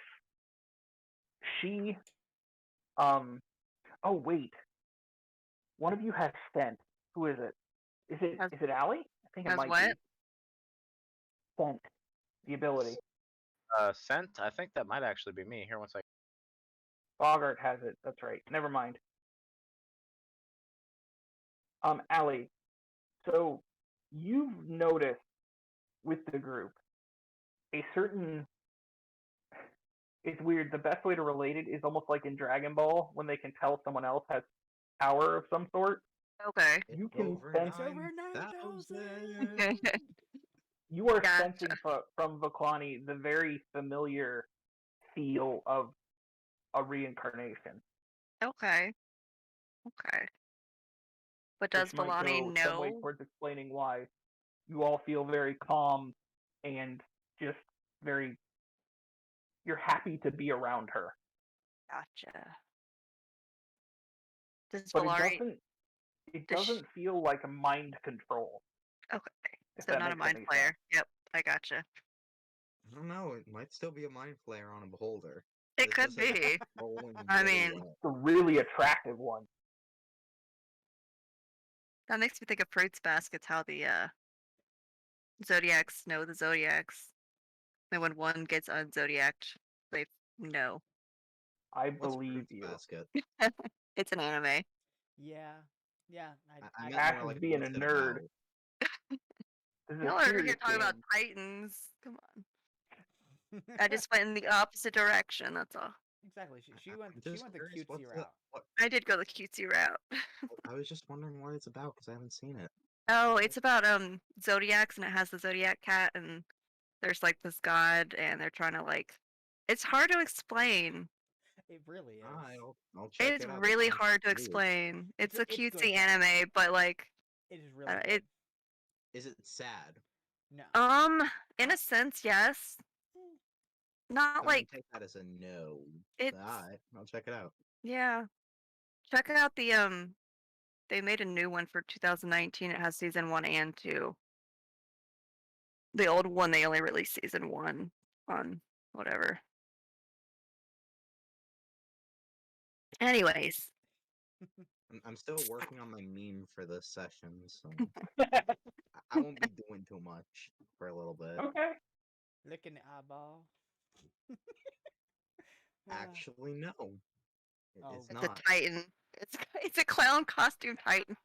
[SPEAKER 3] She, oh wait, one of you has scent. Who is it? Is it Allie? I think it
[SPEAKER 4] Has
[SPEAKER 3] might
[SPEAKER 4] what?
[SPEAKER 3] be. Scent, the ability.
[SPEAKER 8] Scent? I think that might actually be me. Here, one second.
[SPEAKER 3] Bogart has it. That's right. Never mind. Allie, so you've noticed with the group a certain. It's weird. The best way to relate it is almost like in Dragon Ball when they can tell someone else has power of some sort.
[SPEAKER 4] Okay.
[SPEAKER 3] You can
[SPEAKER 5] Over
[SPEAKER 3] sense.
[SPEAKER 1] Over 9,000.
[SPEAKER 5] 9,000.
[SPEAKER 3] You are
[SPEAKER 4] Gotcha.
[SPEAKER 3] sensing from Vaklani the very familiar feel of a reincarnation.
[SPEAKER 4] Okay. Okay. But does
[SPEAKER 3] which might
[SPEAKER 4] Balani
[SPEAKER 3] go some way
[SPEAKER 4] know?
[SPEAKER 3] towards explaining why you all feel very calm and just very. You're happy to be around her.
[SPEAKER 4] Gotcha. Does
[SPEAKER 3] But
[SPEAKER 4] Balari?
[SPEAKER 3] it
[SPEAKER 4] Does
[SPEAKER 3] doesn't feel like a mind control.
[SPEAKER 4] Okay.
[SPEAKER 3] If
[SPEAKER 4] So
[SPEAKER 3] that
[SPEAKER 4] not a
[SPEAKER 3] makes
[SPEAKER 4] mind
[SPEAKER 3] any
[SPEAKER 4] player.
[SPEAKER 3] sense.
[SPEAKER 4] Yep, I gotcha.
[SPEAKER 5] I don't know. It might still be a mind flare on a beholder.
[SPEAKER 4] It
[SPEAKER 5] This
[SPEAKER 4] could
[SPEAKER 5] just isn't
[SPEAKER 4] be.
[SPEAKER 5] rolling
[SPEAKER 4] I
[SPEAKER 5] really
[SPEAKER 4] mean-
[SPEAKER 5] well.
[SPEAKER 3] It's a really attractive one.
[SPEAKER 4] That makes me think of Fruits Baskets, how the Zodiacs know the Zodiacs. And when one gets unzodiaced, they know.
[SPEAKER 3] I
[SPEAKER 5] What's
[SPEAKER 3] believe
[SPEAKER 5] Fruits
[SPEAKER 3] you.
[SPEAKER 5] Basket?
[SPEAKER 4] It's an anime.
[SPEAKER 1] Yeah. Yeah.
[SPEAKER 5] I
[SPEAKER 1] got
[SPEAKER 5] meant
[SPEAKER 3] Ash
[SPEAKER 5] more
[SPEAKER 3] is
[SPEAKER 5] like
[SPEAKER 3] being
[SPEAKER 5] what's
[SPEAKER 3] a
[SPEAKER 5] it
[SPEAKER 3] nerd.
[SPEAKER 5] about?
[SPEAKER 3] This is
[SPEAKER 4] Y'all
[SPEAKER 3] a
[SPEAKER 4] are here
[SPEAKER 3] serious
[SPEAKER 4] talking about
[SPEAKER 3] game.
[SPEAKER 4] Titans. Come on. I just went in the opposite direction, that's all.
[SPEAKER 1] Exactly. She
[SPEAKER 5] I'm
[SPEAKER 1] went
[SPEAKER 5] just
[SPEAKER 1] the
[SPEAKER 5] curious,
[SPEAKER 1] cutesy route.
[SPEAKER 4] I did go the cutesy route.
[SPEAKER 5] I was just wondering what it's about because I haven't seen it.
[SPEAKER 4] Oh, it's about zodiacs, and it has the zodiac cat, and there's like this god, and they're trying to like. It's hard to explain.
[SPEAKER 1] It really is.
[SPEAKER 5] I'll check
[SPEAKER 4] It's
[SPEAKER 5] it out. That
[SPEAKER 4] really
[SPEAKER 5] sounds
[SPEAKER 4] hard to
[SPEAKER 5] weird.
[SPEAKER 4] explain. It's a
[SPEAKER 1] It's good,
[SPEAKER 4] cutesy
[SPEAKER 1] though.
[SPEAKER 4] anime, but like
[SPEAKER 1] It is really
[SPEAKER 4] it
[SPEAKER 1] good.
[SPEAKER 5] Is it sad?
[SPEAKER 1] No.
[SPEAKER 4] in a sense, yes. Not
[SPEAKER 5] I'm
[SPEAKER 4] like
[SPEAKER 5] gonna take that as a no.
[SPEAKER 4] it's
[SPEAKER 5] Alright, I'll check it out.
[SPEAKER 4] yeah. Check out the they made a new one for 2019. It has season 1 and 2. The old one they only released season 1 on whatever. Anyways,
[SPEAKER 5] I'm still working on my meme for this session, so I won't be doing too much for a little bit.
[SPEAKER 3] Okay.
[SPEAKER 1] Licking the eyeball.
[SPEAKER 5] Actually, no.
[SPEAKER 1] Oh,
[SPEAKER 5] It's
[SPEAKER 4] it's
[SPEAKER 5] not.
[SPEAKER 4] a titan. It's a clown costume titan.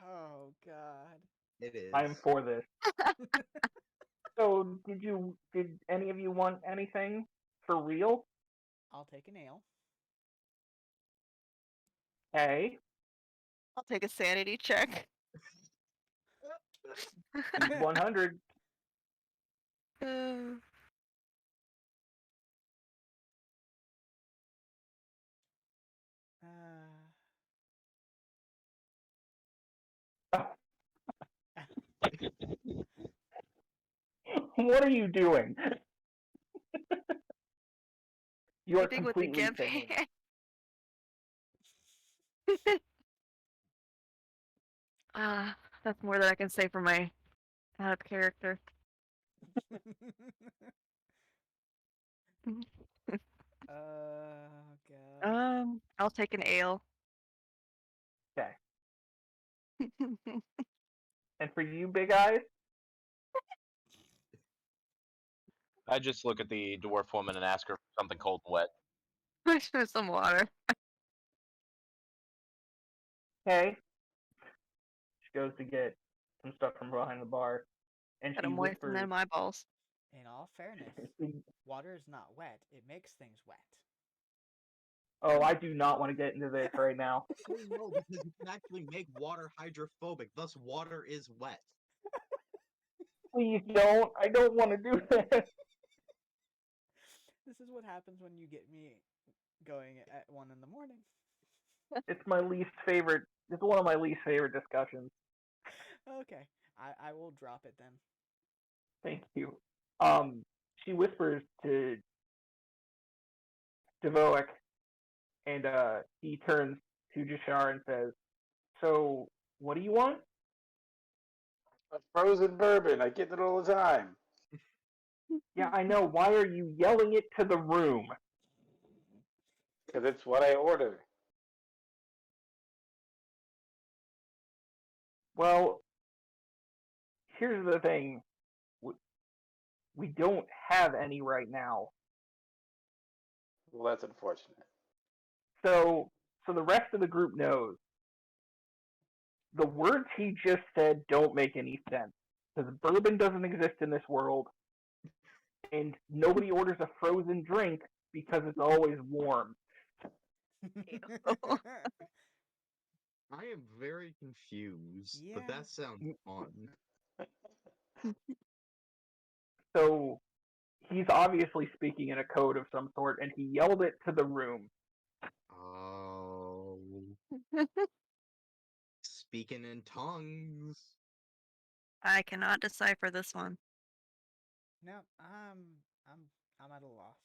[SPEAKER 1] Oh God.
[SPEAKER 5] It is.
[SPEAKER 3] I am for this. So, did any of you want anything for real?
[SPEAKER 1] I'll take a nail.
[SPEAKER 3] Hey,
[SPEAKER 4] I'll take a sanity check.
[SPEAKER 3] 100.
[SPEAKER 4] Uh,
[SPEAKER 3] What are you doing? You are
[SPEAKER 4] keeping with the
[SPEAKER 3] completely
[SPEAKER 4] gimp
[SPEAKER 3] sane.
[SPEAKER 4] hand. That's more than I can say for my out of character.
[SPEAKER 1] God.
[SPEAKER 4] I'll take an ale.
[SPEAKER 3] Okay. And for you, Big Eyes?
[SPEAKER 8] I just look at the dwarf woman and ask her for something cold and wet.
[SPEAKER 4] Some water.
[SPEAKER 3] Hey, She goes to get some stuff from behind the bar, and
[SPEAKER 4] Gotta
[SPEAKER 3] she
[SPEAKER 4] moisten
[SPEAKER 3] whispers.
[SPEAKER 4] them eyeballs.
[SPEAKER 1] In all fairness, water is not wet. It makes things wet.
[SPEAKER 3] Oh, I do not want to get into this right now.
[SPEAKER 5] Actually, no, because you can actually make water hydrophobic. Thus, water is wet.
[SPEAKER 3] Please don't. I don't want to do this.
[SPEAKER 1] This is what happens when you get me going at 1 in the morning.
[SPEAKER 3] It's my least favorite. It's one of my least favorite discussions.
[SPEAKER 1] Okay, I will drop it then.
[SPEAKER 3] Thank you. She whispers to Devoic, and he turns to Jashar and says, "So, what do you want?"
[SPEAKER 6] A frozen bourbon. I get it all the time.
[SPEAKER 3] Yeah, I know. Why are you yelling it to the room?
[SPEAKER 6] Because it's what I order.
[SPEAKER 3] Well, here's the thing. We don't have any right now.
[SPEAKER 6] Well, that's unfortunate.
[SPEAKER 3] So the rest of the group knows. The words he just said don't make any sense. Because bourbon doesn't exist in this world, and nobody orders a frozen drink because it's always warm.
[SPEAKER 5] I am very confused, but
[SPEAKER 1] Yeah.
[SPEAKER 5] that sounds fun.
[SPEAKER 3] So he's obviously speaking in a code of some sort, and he yelled it to the room.
[SPEAKER 5] Oh. Speaking in tongues.
[SPEAKER 4] I cannot decipher this one.
[SPEAKER 1] No, I'm at a loss.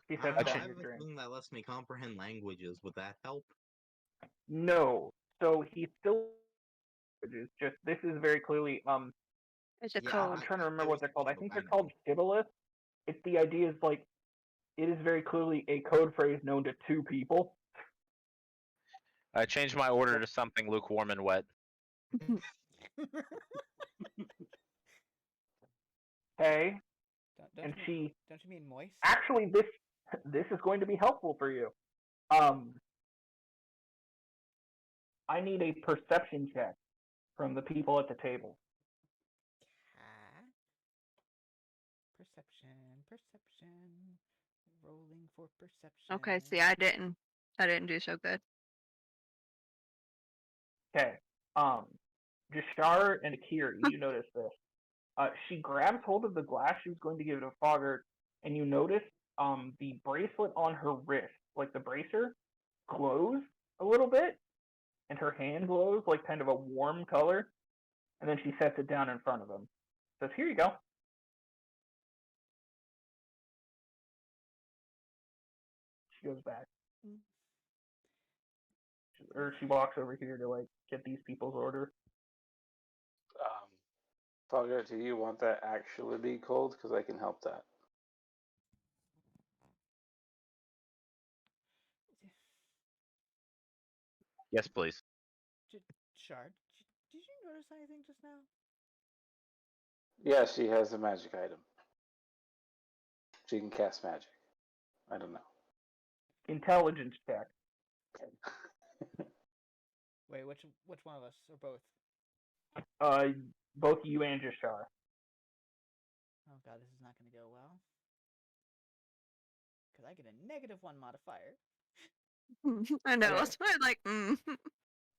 [SPEAKER 3] He says,
[SPEAKER 5] I
[SPEAKER 3] "Down
[SPEAKER 5] have
[SPEAKER 3] your
[SPEAKER 5] a
[SPEAKER 3] drink."
[SPEAKER 5] thing that lets me comprehend languages. Would that help?
[SPEAKER 3] No. So he still just this is very clearly
[SPEAKER 4] It's a
[SPEAKER 5] Yeah,
[SPEAKER 4] code.
[SPEAKER 3] I'm trying to
[SPEAKER 5] I
[SPEAKER 3] remember
[SPEAKER 5] was
[SPEAKER 3] what they're called. I
[SPEAKER 5] thinking
[SPEAKER 3] think
[SPEAKER 5] of- I
[SPEAKER 3] they're called shibboleth. It's the idea is like it is very clearly a code phrase known to two people.
[SPEAKER 8] I changed my order to something lukewarm and wet.
[SPEAKER 3] Okay.
[SPEAKER 1] Don't
[SPEAKER 3] And
[SPEAKER 1] you don't you mean moist?
[SPEAKER 3] actually this is going to be helpful for you. I need a perception check from the people at the table.
[SPEAKER 1] Perception. Rolling for perception.
[SPEAKER 4] Okay, see, I didn't do so good.
[SPEAKER 3] Okay. Jashar and Akira, you notice this. She grabs hold of the glass she was going to give to Fogger, and you notice the bracelet on her wrist, like the bracer, glows a little bit, and her hand glows like kind of a warm color, and then she sets it down in front of him. Says, "Here you go." She goes back. Or she walks over here to like get these people's order.
[SPEAKER 6] Fogger, do you want that actually be cold? Because I can help that.
[SPEAKER 8] Yes, please.
[SPEAKER 1] Shard, did you notice anything just now?
[SPEAKER 6] Yeah, she has a magic item. She can cast magic. I don't know.
[SPEAKER 3] Intelligence check.
[SPEAKER 1] Wait, which one of us or both?
[SPEAKER 3] Both you and Jashar.
[SPEAKER 1] Oh god, this is not going to go well. Because I get a -1 modifier.
[SPEAKER 4] I know.
[SPEAKER 3] Okay.
[SPEAKER 4] That's why I'm like,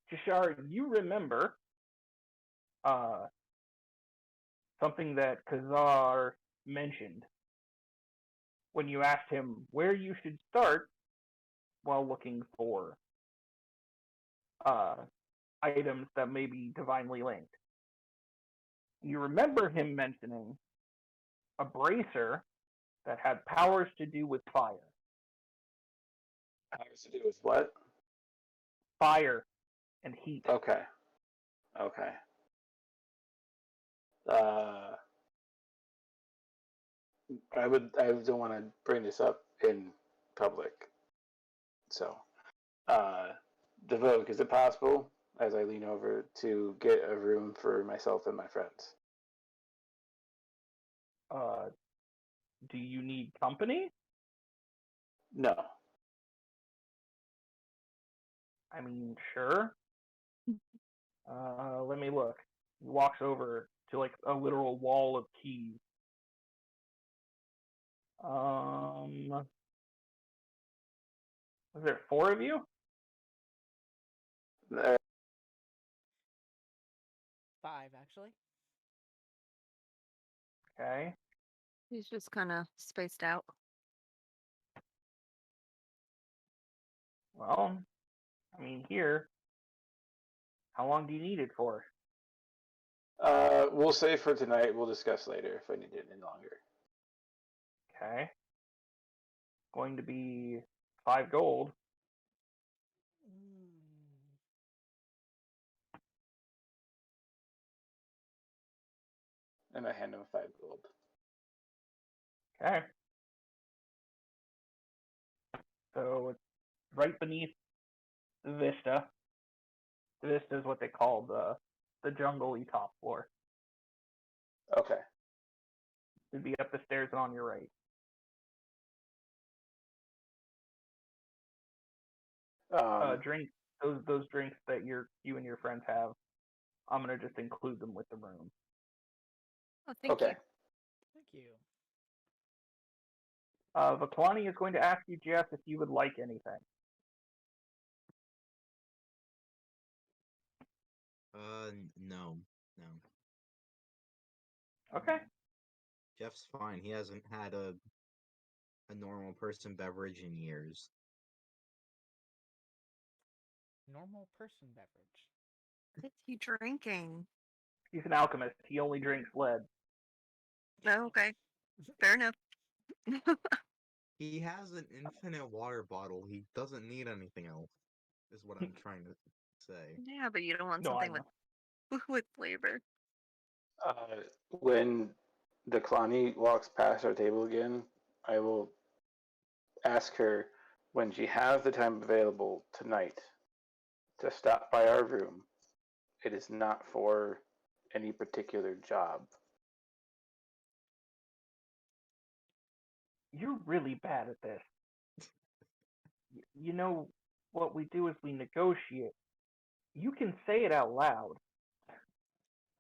[SPEAKER 3] Jashar, you remember something that Kazar mentioned when you asked him where you should start while looking for items that may be divinely linked. You remember him mentioning a bracer that had powers to do with fire.
[SPEAKER 6] Powers to do with what?
[SPEAKER 3] Fire and heat.
[SPEAKER 6] Okay. Okay. I don't want to bring this up in public. So, Devote, is it possible, as I lean over, to get a room for myself and my friends?
[SPEAKER 3] Do you need company?
[SPEAKER 6] No.
[SPEAKER 3] I mean, sure. Let me look. He walks over to like a literal wall of keys. Was there 4 of you?
[SPEAKER 6] There-
[SPEAKER 1] 5, actually.
[SPEAKER 3] Okay.
[SPEAKER 4] He's just kind of spaced out.
[SPEAKER 3] Well, I mean, here. How long do you need it for?
[SPEAKER 6] We'll save for tonight. We'll discuss later if I need it any longer.
[SPEAKER 3] Okay. Going to be 5 gold.
[SPEAKER 6] And I hand him 5 gold.
[SPEAKER 3] Okay. So it's right beneath the vista. The vista is what they call the jungle-y top floor.
[SPEAKER 6] Okay.
[SPEAKER 3] It'd be up the stairs and on your right. Drink those drinks that you and your friends have. I'm gonna just include them with the room.
[SPEAKER 4] Oh, thank
[SPEAKER 6] okay.
[SPEAKER 4] you.
[SPEAKER 1] Thank you.
[SPEAKER 3] Vaklani is going to ask you, Jeff, if you would like anything.
[SPEAKER 5] No.
[SPEAKER 3] Okay.
[SPEAKER 5] Jeff's fine. He hasn't had a normal person beverage in years.
[SPEAKER 1] Normal person beverage.
[SPEAKER 4] What is he drinking?
[SPEAKER 3] He's an alchemist. He only drinks lead.
[SPEAKER 4] Oh, okay. Fair enough.
[SPEAKER 5] He has an infinite water bottle. He doesn't need anything else, is what I'm trying to say.
[SPEAKER 4] Yeah, but you don't want
[SPEAKER 3] No,
[SPEAKER 4] something
[SPEAKER 3] I know.
[SPEAKER 4] with flavor.
[SPEAKER 6] When the Kalani walks past our table again, I will ask her when she has the time available tonight to stop by our room. It is not for any particular job.
[SPEAKER 3] You're really bad at this. You know, what we do is we negotiate. You can say it out loud.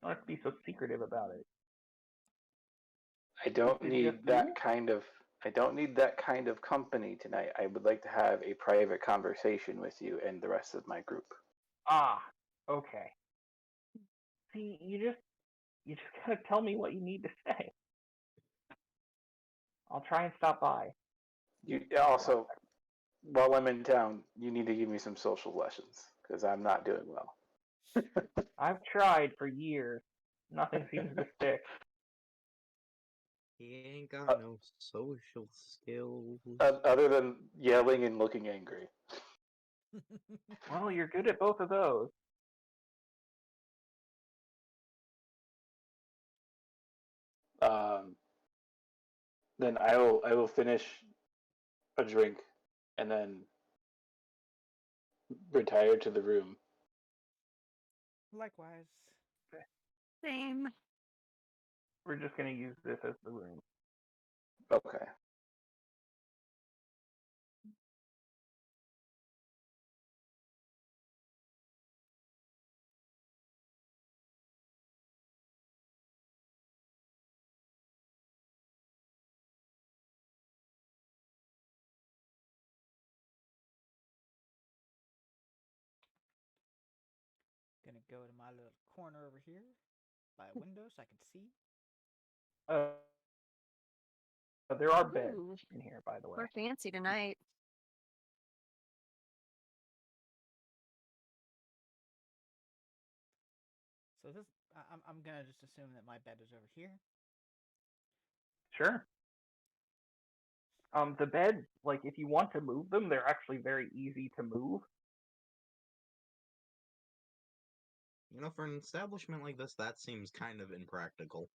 [SPEAKER 3] Don't have to be so secretive about it.
[SPEAKER 6] I don't
[SPEAKER 3] Is it
[SPEAKER 6] need
[SPEAKER 3] just
[SPEAKER 6] that
[SPEAKER 3] you?
[SPEAKER 6] kind of I don't need that kind of company tonight. I would like to have a private conversation with you and the rest of my group.
[SPEAKER 3] Ah, okay. See, you just gotta tell me what you need to say. I'll try and stop by.
[SPEAKER 6] You also, while I'm in town, you need to give me some social lessons because I'm not doing well.
[SPEAKER 3] I've tried for years. Nothing seems to stick.
[SPEAKER 5] He ain't got no social skills.
[SPEAKER 6] Other than yelling and looking angry.
[SPEAKER 3] Well, you're good at both of those.
[SPEAKER 6] Um, then I will finish a drink and then retire to the room.
[SPEAKER 1] Likewise.
[SPEAKER 4] Same.
[SPEAKER 3] We're just gonna use this as the room.
[SPEAKER 6] Okay.
[SPEAKER 1] Gonna go to my little corner over here by a window so I can see.
[SPEAKER 3] There are beds
[SPEAKER 4] Ooh,
[SPEAKER 3] in here, by the way.
[SPEAKER 4] we're fancy tonight.
[SPEAKER 1] So this, I'm gonna just assume that my bed is over here.
[SPEAKER 3] Sure. The beds, like, if you want to move them, they're actually very easy to move.
[SPEAKER 5] You know, for an establishment like this, that seems kind of impractical.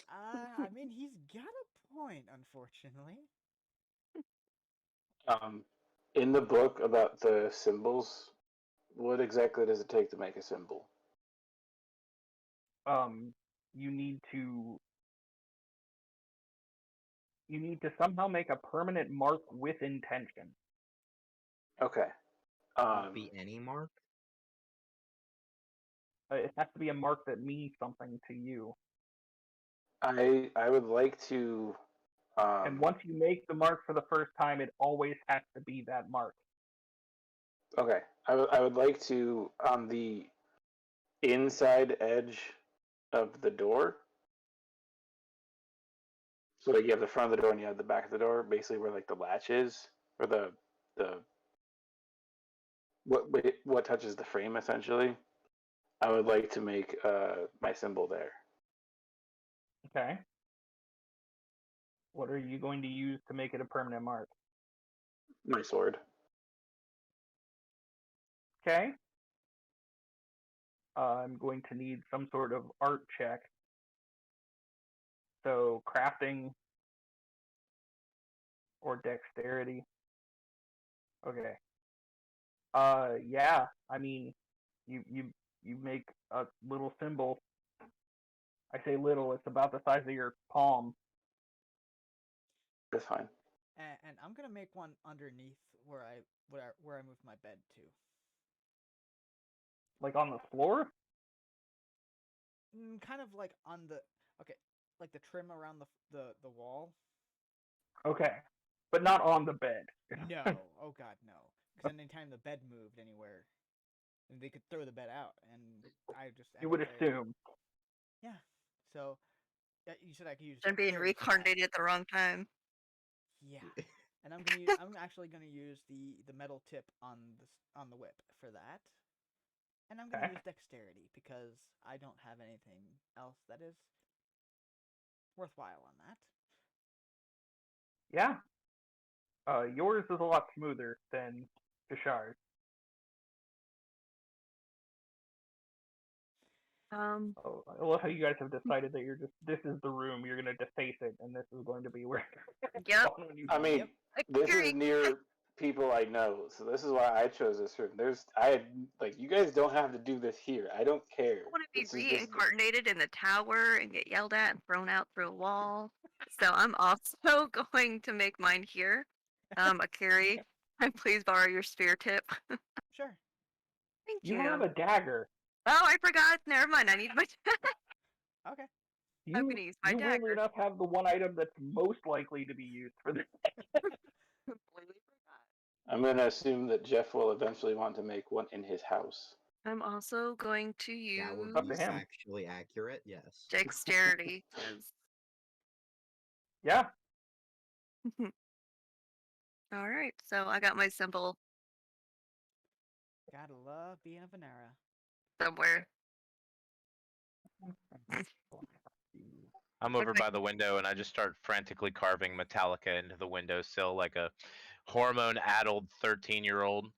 [SPEAKER 1] I mean, he's got a point, unfortunately.
[SPEAKER 6] In the book about the symbols, what exactly does it take to make a symbol?
[SPEAKER 3] You need to somehow make a permanent mark with intention.
[SPEAKER 6] Okay.
[SPEAKER 5] Won't be any mark.
[SPEAKER 3] It has to be a mark that means something to you.
[SPEAKER 6] I would like to.
[SPEAKER 3] And once you make the mark for the first time, it always has to be that mark.
[SPEAKER 6] Okay, I would like to on the inside edge of the door. So like you have the front of the door and you have the back of the door, basically where like the latch is, or the what touches the frame essentially. I would like to make my symbol there.
[SPEAKER 3] Okay. What are you going to use to make it a permanent mark?
[SPEAKER 6] My sword.
[SPEAKER 3] Okay. I'm going to need some sort of art check. So crafting or dexterity. Okay. Yeah. I mean, you make a little symbol. I say little. It's about the size of your palm.
[SPEAKER 6] That's fine.
[SPEAKER 1] And I'm gonna make one underneath where I moved my bed to.
[SPEAKER 3] Like on the floor?
[SPEAKER 1] Kind of like on the okay, like the trim around the wall.
[SPEAKER 3] Okay. But not on the bed.
[SPEAKER 1] No, oh god, no. Because anytime the bed moved anywhere, and they could throw the bed out, and I just
[SPEAKER 3] You would
[SPEAKER 1] ended there.
[SPEAKER 3] assume.
[SPEAKER 1] Yeah. So you said I could use
[SPEAKER 4] I'm being
[SPEAKER 1] dexterity for that.
[SPEAKER 4] reincarnated at the wrong time.
[SPEAKER 1] Yeah. And I'm actually gonna use the metal tip on the whip for that. And I'm gonna
[SPEAKER 3] Okay.
[SPEAKER 1] use dexterity because I don't have anything else that is worthwhile on that.
[SPEAKER 3] Yeah. Yours is a lot smoother than Kashard's. Oh, I love how you guys have decided that this is the room, you're going to deface it, and this is going to be where
[SPEAKER 4] Yep.
[SPEAKER 6] I mean,
[SPEAKER 1] Yep.
[SPEAKER 6] this is
[SPEAKER 4] Agree.
[SPEAKER 6] near people I know, so this is why I chose this room. You guys don't have to do this here. I don't care.
[SPEAKER 4] I want to be
[SPEAKER 6] This is just
[SPEAKER 4] reincarnated in the tower and get yelled at and thrown out through a wall. So I'm also going to make mine here. Akiri, please borrow your spear tip.
[SPEAKER 1] Sure.
[SPEAKER 4] Thank
[SPEAKER 3] you
[SPEAKER 4] you.
[SPEAKER 3] have a dagger.
[SPEAKER 4] Oh, I forgot. Never mind. I need my.
[SPEAKER 1] Okay.
[SPEAKER 4] I'm
[SPEAKER 3] You
[SPEAKER 4] gonna use my
[SPEAKER 3] you weirdly
[SPEAKER 4] dagger.
[SPEAKER 3] enough have the one item that's most likely to be used for this.
[SPEAKER 4] Completely forgot.
[SPEAKER 6] I'm gonna assume that Jeff will eventually want to make one in his house.
[SPEAKER 4] I'm also going to
[SPEAKER 5] That would
[SPEAKER 4] use
[SPEAKER 3] Up
[SPEAKER 5] be
[SPEAKER 3] to him.
[SPEAKER 5] factually accurate. Yes.
[SPEAKER 4] dexterity. 'Cause-
[SPEAKER 3] Yeah.
[SPEAKER 4] All right. So I got my symbol
[SPEAKER 1] Gotta love being a Venera.
[SPEAKER 4] somewhere.
[SPEAKER 8] I'm
[SPEAKER 4] What
[SPEAKER 8] over
[SPEAKER 4] do I-
[SPEAKER 8] by the window and I just start frantically carving Metallica into the windowsill like a hormone-addled 13-year-old.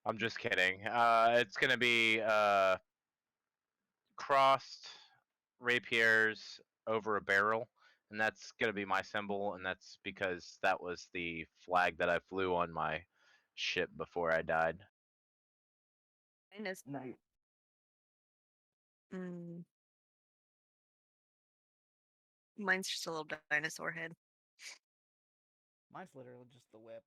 [SPEAKER 8] I'm just kidding. It's gonna be crossed rapiers over a barrel, and that's gonna be my symbol, and that's because that was the flag that I flew on my ship before I died.
[SPEAKER 4] Mine is.
[SPEAKER 3] Nice.
[SPEAKER 4] Mm, mine's just a little dinosaur head.
[SPEAKER 1] Mine's literally just the whip.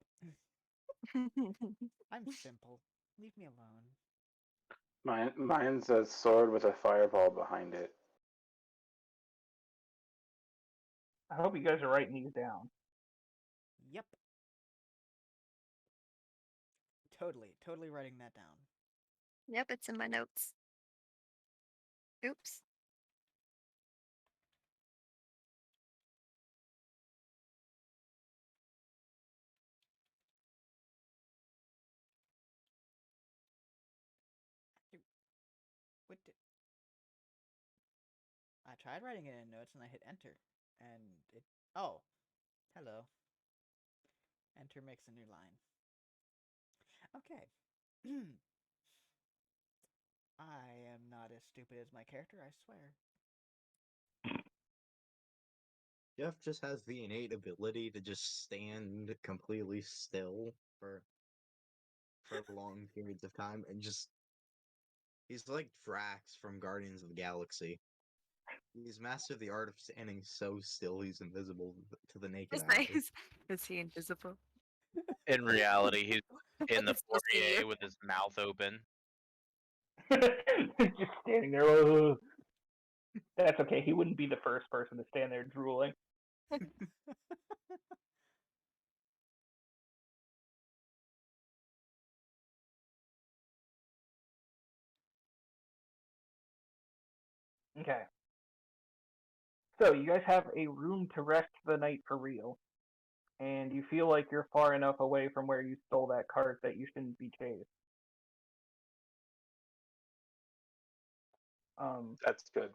[SPEAKER 1] I'm simple. Leave me alone.
[SPEAKER 6] Mine's a sword with a fireball behind it.
[SPEAKER 3] I hope you guys are writing these down.
[SPEAKER 1] Yep. Totally writing that down.
[SPEAKER 4] Yep, it's in my notes. Oops.
[SPEAKER 1] What did... I tried writing it in notes and I hit enter. And it... Oh. Hello. Enter makes a new line. Okay. I am not as stupid as my character, I swear.
[SPEAKER 5] Jeff just has the innate ability to just stand completely still for long periods of time and just he's like Drax from Guardians of the Galaxy. He's mastered the art of standing so still he's invisible to the naked
[SPEAKER 4] Is
[SPEAKER 5] eye.
[SPEAKER 4] is he invisible?
[SPEAKER 8] In reality, he's in
[SPEAKER 4] I
[SPEAKER 8] the
[SPEAKER 4] can still see you.
[SPEAKER 8] foyer with his mouth open.
[SPEAKER 3] Just standing there. "Ugh." That's okay. He wouldn't be the first person to stand there drooling. Okay. So you guys have a room to rest the night for real, and you feel like you're far enough away from where you stole that cart that you shouldn't be chased.
[SPEAKER 6] That's good.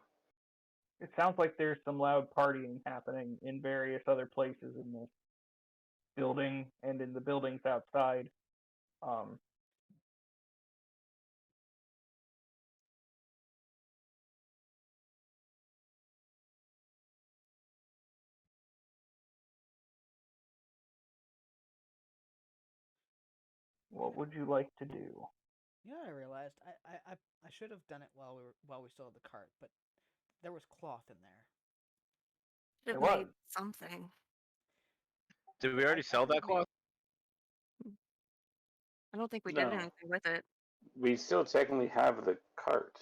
[SPEAKER 3] It sounds like there's some loud partying happening in various other places in this building and in the buildings outside. Um, what would you like to do?
[SPEAKER 1] You know what I realized? I should have done it while we still had the cart, but there was cloth in there.
[SPEAKER 4] Should
[SPEAKER 3] There
[SPEAKER 4] have
[SPEAKER 3] was.
[SPEAKER 4] made something.
[SPEAKER 8] Did we already sell that
[SPEAKER 1] think we-
[SPEAKER 8] cloth?
[SPEAKER 4] I don't think we did
[SPEAKER 6] No.
[SPEAKER 4] anything with it.
[SPEAKER 6] We still technically have the cart.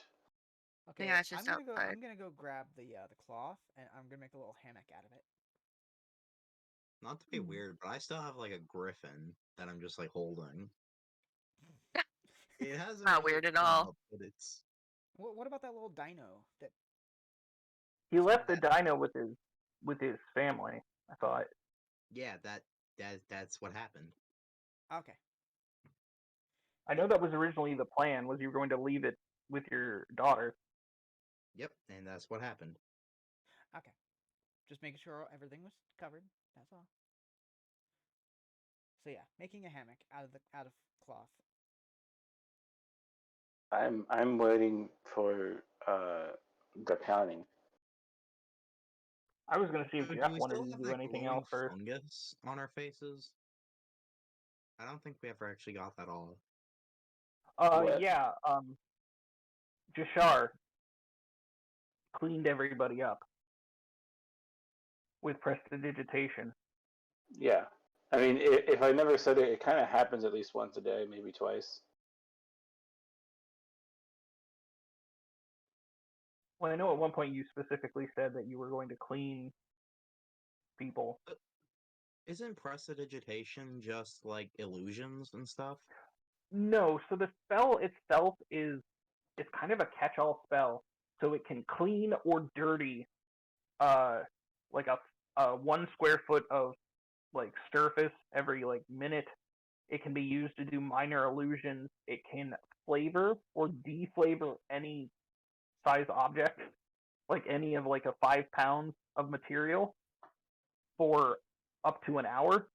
[SPEAKER 1] Okay,
[SPEAKER 4] Yeah, it's just outside.
[SPEAKER 1] I'm gonna go grab the cloth and I'm gonna make a little hammock out of it.
[SPEAKER 5] Not to be weird, but I still have like a griffin that I'm just like holding. It hasn't
[SPEAKER 4] Not
[SPEAKER 5] really
[SPEAKER 4] weird at
[SPEAKER 5] come
[SPEAKER 4] all.
[SPEAKER 5] up, but it's
[SPEAKER 1] What about that little dino that?
[SPEAKER 3] He left the
[SPEAKER 5] that-
[SPEAKER 3] dino with his family. I thought.
[SPEAKER 5] yeah, that's what happened.
[SPEAKER 1] Okay,
[SPEAKER 3] I know that was originally the plan. Was you were going to leave it with your daughter?
[SPEAKER 5] Yep, and that's what happened.
[SPEAKER 1] okay. Just making sure everything was covered. That's all. So yeah, making a hammock out of cloth.
[SPEAKER 6] I'm waiting for the pounding.
[SPEAKER 3] I was going to see if
[SPEAKER 5] Do
[SPEAKER 3] Jeff
[SPEAKER 5] we
[SPEAKER 3] wanted
[SPEAKER 5] still
[SPEAKER 3] to
[SPEAKER 5] have
[SPEAKER 3] do
[SPEAKER 5] that
[SPEAKER 3] anything
[SPEAKER 5] glowing
[SPEAKER 3] else first.
[SPEAKER 5] fungus on our faces? I don't think we ever actually got that off.
[SPEAKER 6] What?
[SPEAKER 3] Yeah. Jashar cleaned everybody up with prestidigitation.
[SPEAKER 6] Yeah. I mean, if I never said it, it kind of happens at least once a day, maybe twice.
[SPEAKER 3] Well, I know at one point you specifically said that you were going to clean people.
[SPEAKER 5] Isn't prestidigitation just like illusions and stuff?
[SPEAKER 3] No, so the spell itself is kind of a catch-all spell, so it can clean or dirty, like a 1 square foot of like surface every like minute. It can be used to do minor illusions. It can flavor or deflavor any size object, like any of like a 5 pounds of material for up to an hour.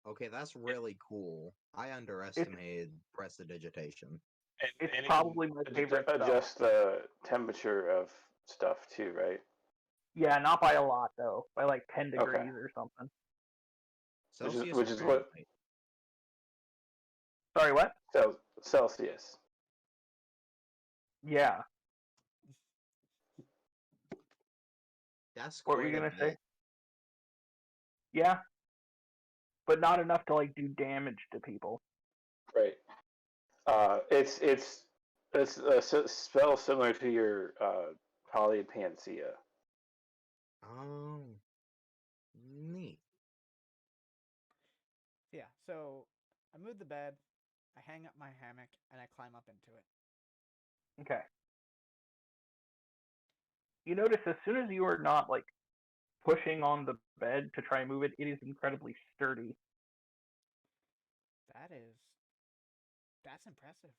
[SPEAKER 5] Okay, that's really cool. I underestimated prestidigitation.
[SPEAKER 3] It's
[SPEAKER 6] And it
[SPEAKER 3] probably
[SPEAKER 6] can
[SPEAKER 3] my favorite spell.
[SPEAKER 6] adjust the temperature of stuff too, right?
[SPEAKER 3] Yeah, not by a lot though, by like 10 degrees
[SPEAKER 6] Okay.
[SPEAKER 3] or something.
[SPEAKER 5] Celsius
[SPEAKER 6] Which
[SPEAKER 5] or
[SPEAKER 6] is what-
[SPEAKER 5] Fahrenheit?
[SPEAKER 3] Sorry, what?
[SPEAKER 6] Celsius.
[SPEAKER 3] Yeah.
[SPEAKER 5] That's
[SPEAKER 3] What were you
[SPEAKER 5] quite a
[SPEAKER 3] gonna say?
[SPEAKER 5] bit.
[SPEAKER 3] Yeah, but not enough to like do damage to people.
[SPEAKER 6] Right. It's a spell similar to your polypanacea.
[SPEAKER 5] Oh, neat.
[SPEAKER 1] Yeah. So I move the bed, I hang up my hammock, and I climb up into it.
[SPEAKER 3] Okay. You notice as soon as you are not like pushing on the bed to try and move it, it is incredibly sturdy.
[SPEAKER 1] That's impressive.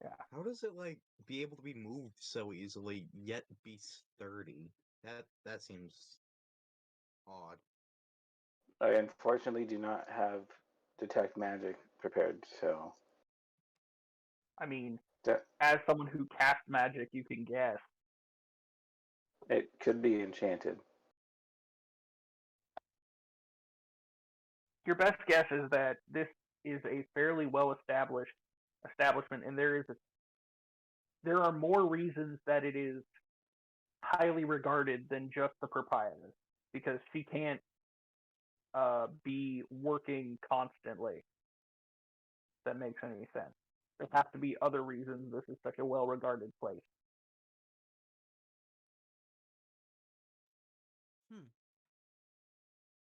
[SPEAKER 3] Yeah.
[SPEAKER 5] How does it like be able to be moved so easily yet be sturdy? That seems odd.
[SPEAKER 6] I unfortunately do not have detect magic prepared, so
[SPEAKER 3] I mean,
[SPEAKER 6] that
[SPEAKER 3] as someone who casts magic, you can guess.
[SPEAKER 6] it could be enchanted.
[SPEAKER 3] Your best guess is that this is a fairly well established establishment, and there are more reasons that it is highly regarded than just the proprietor, because she can't be working constantly. If that makes any sense. There have to be other reasons this is such a well-regarded place.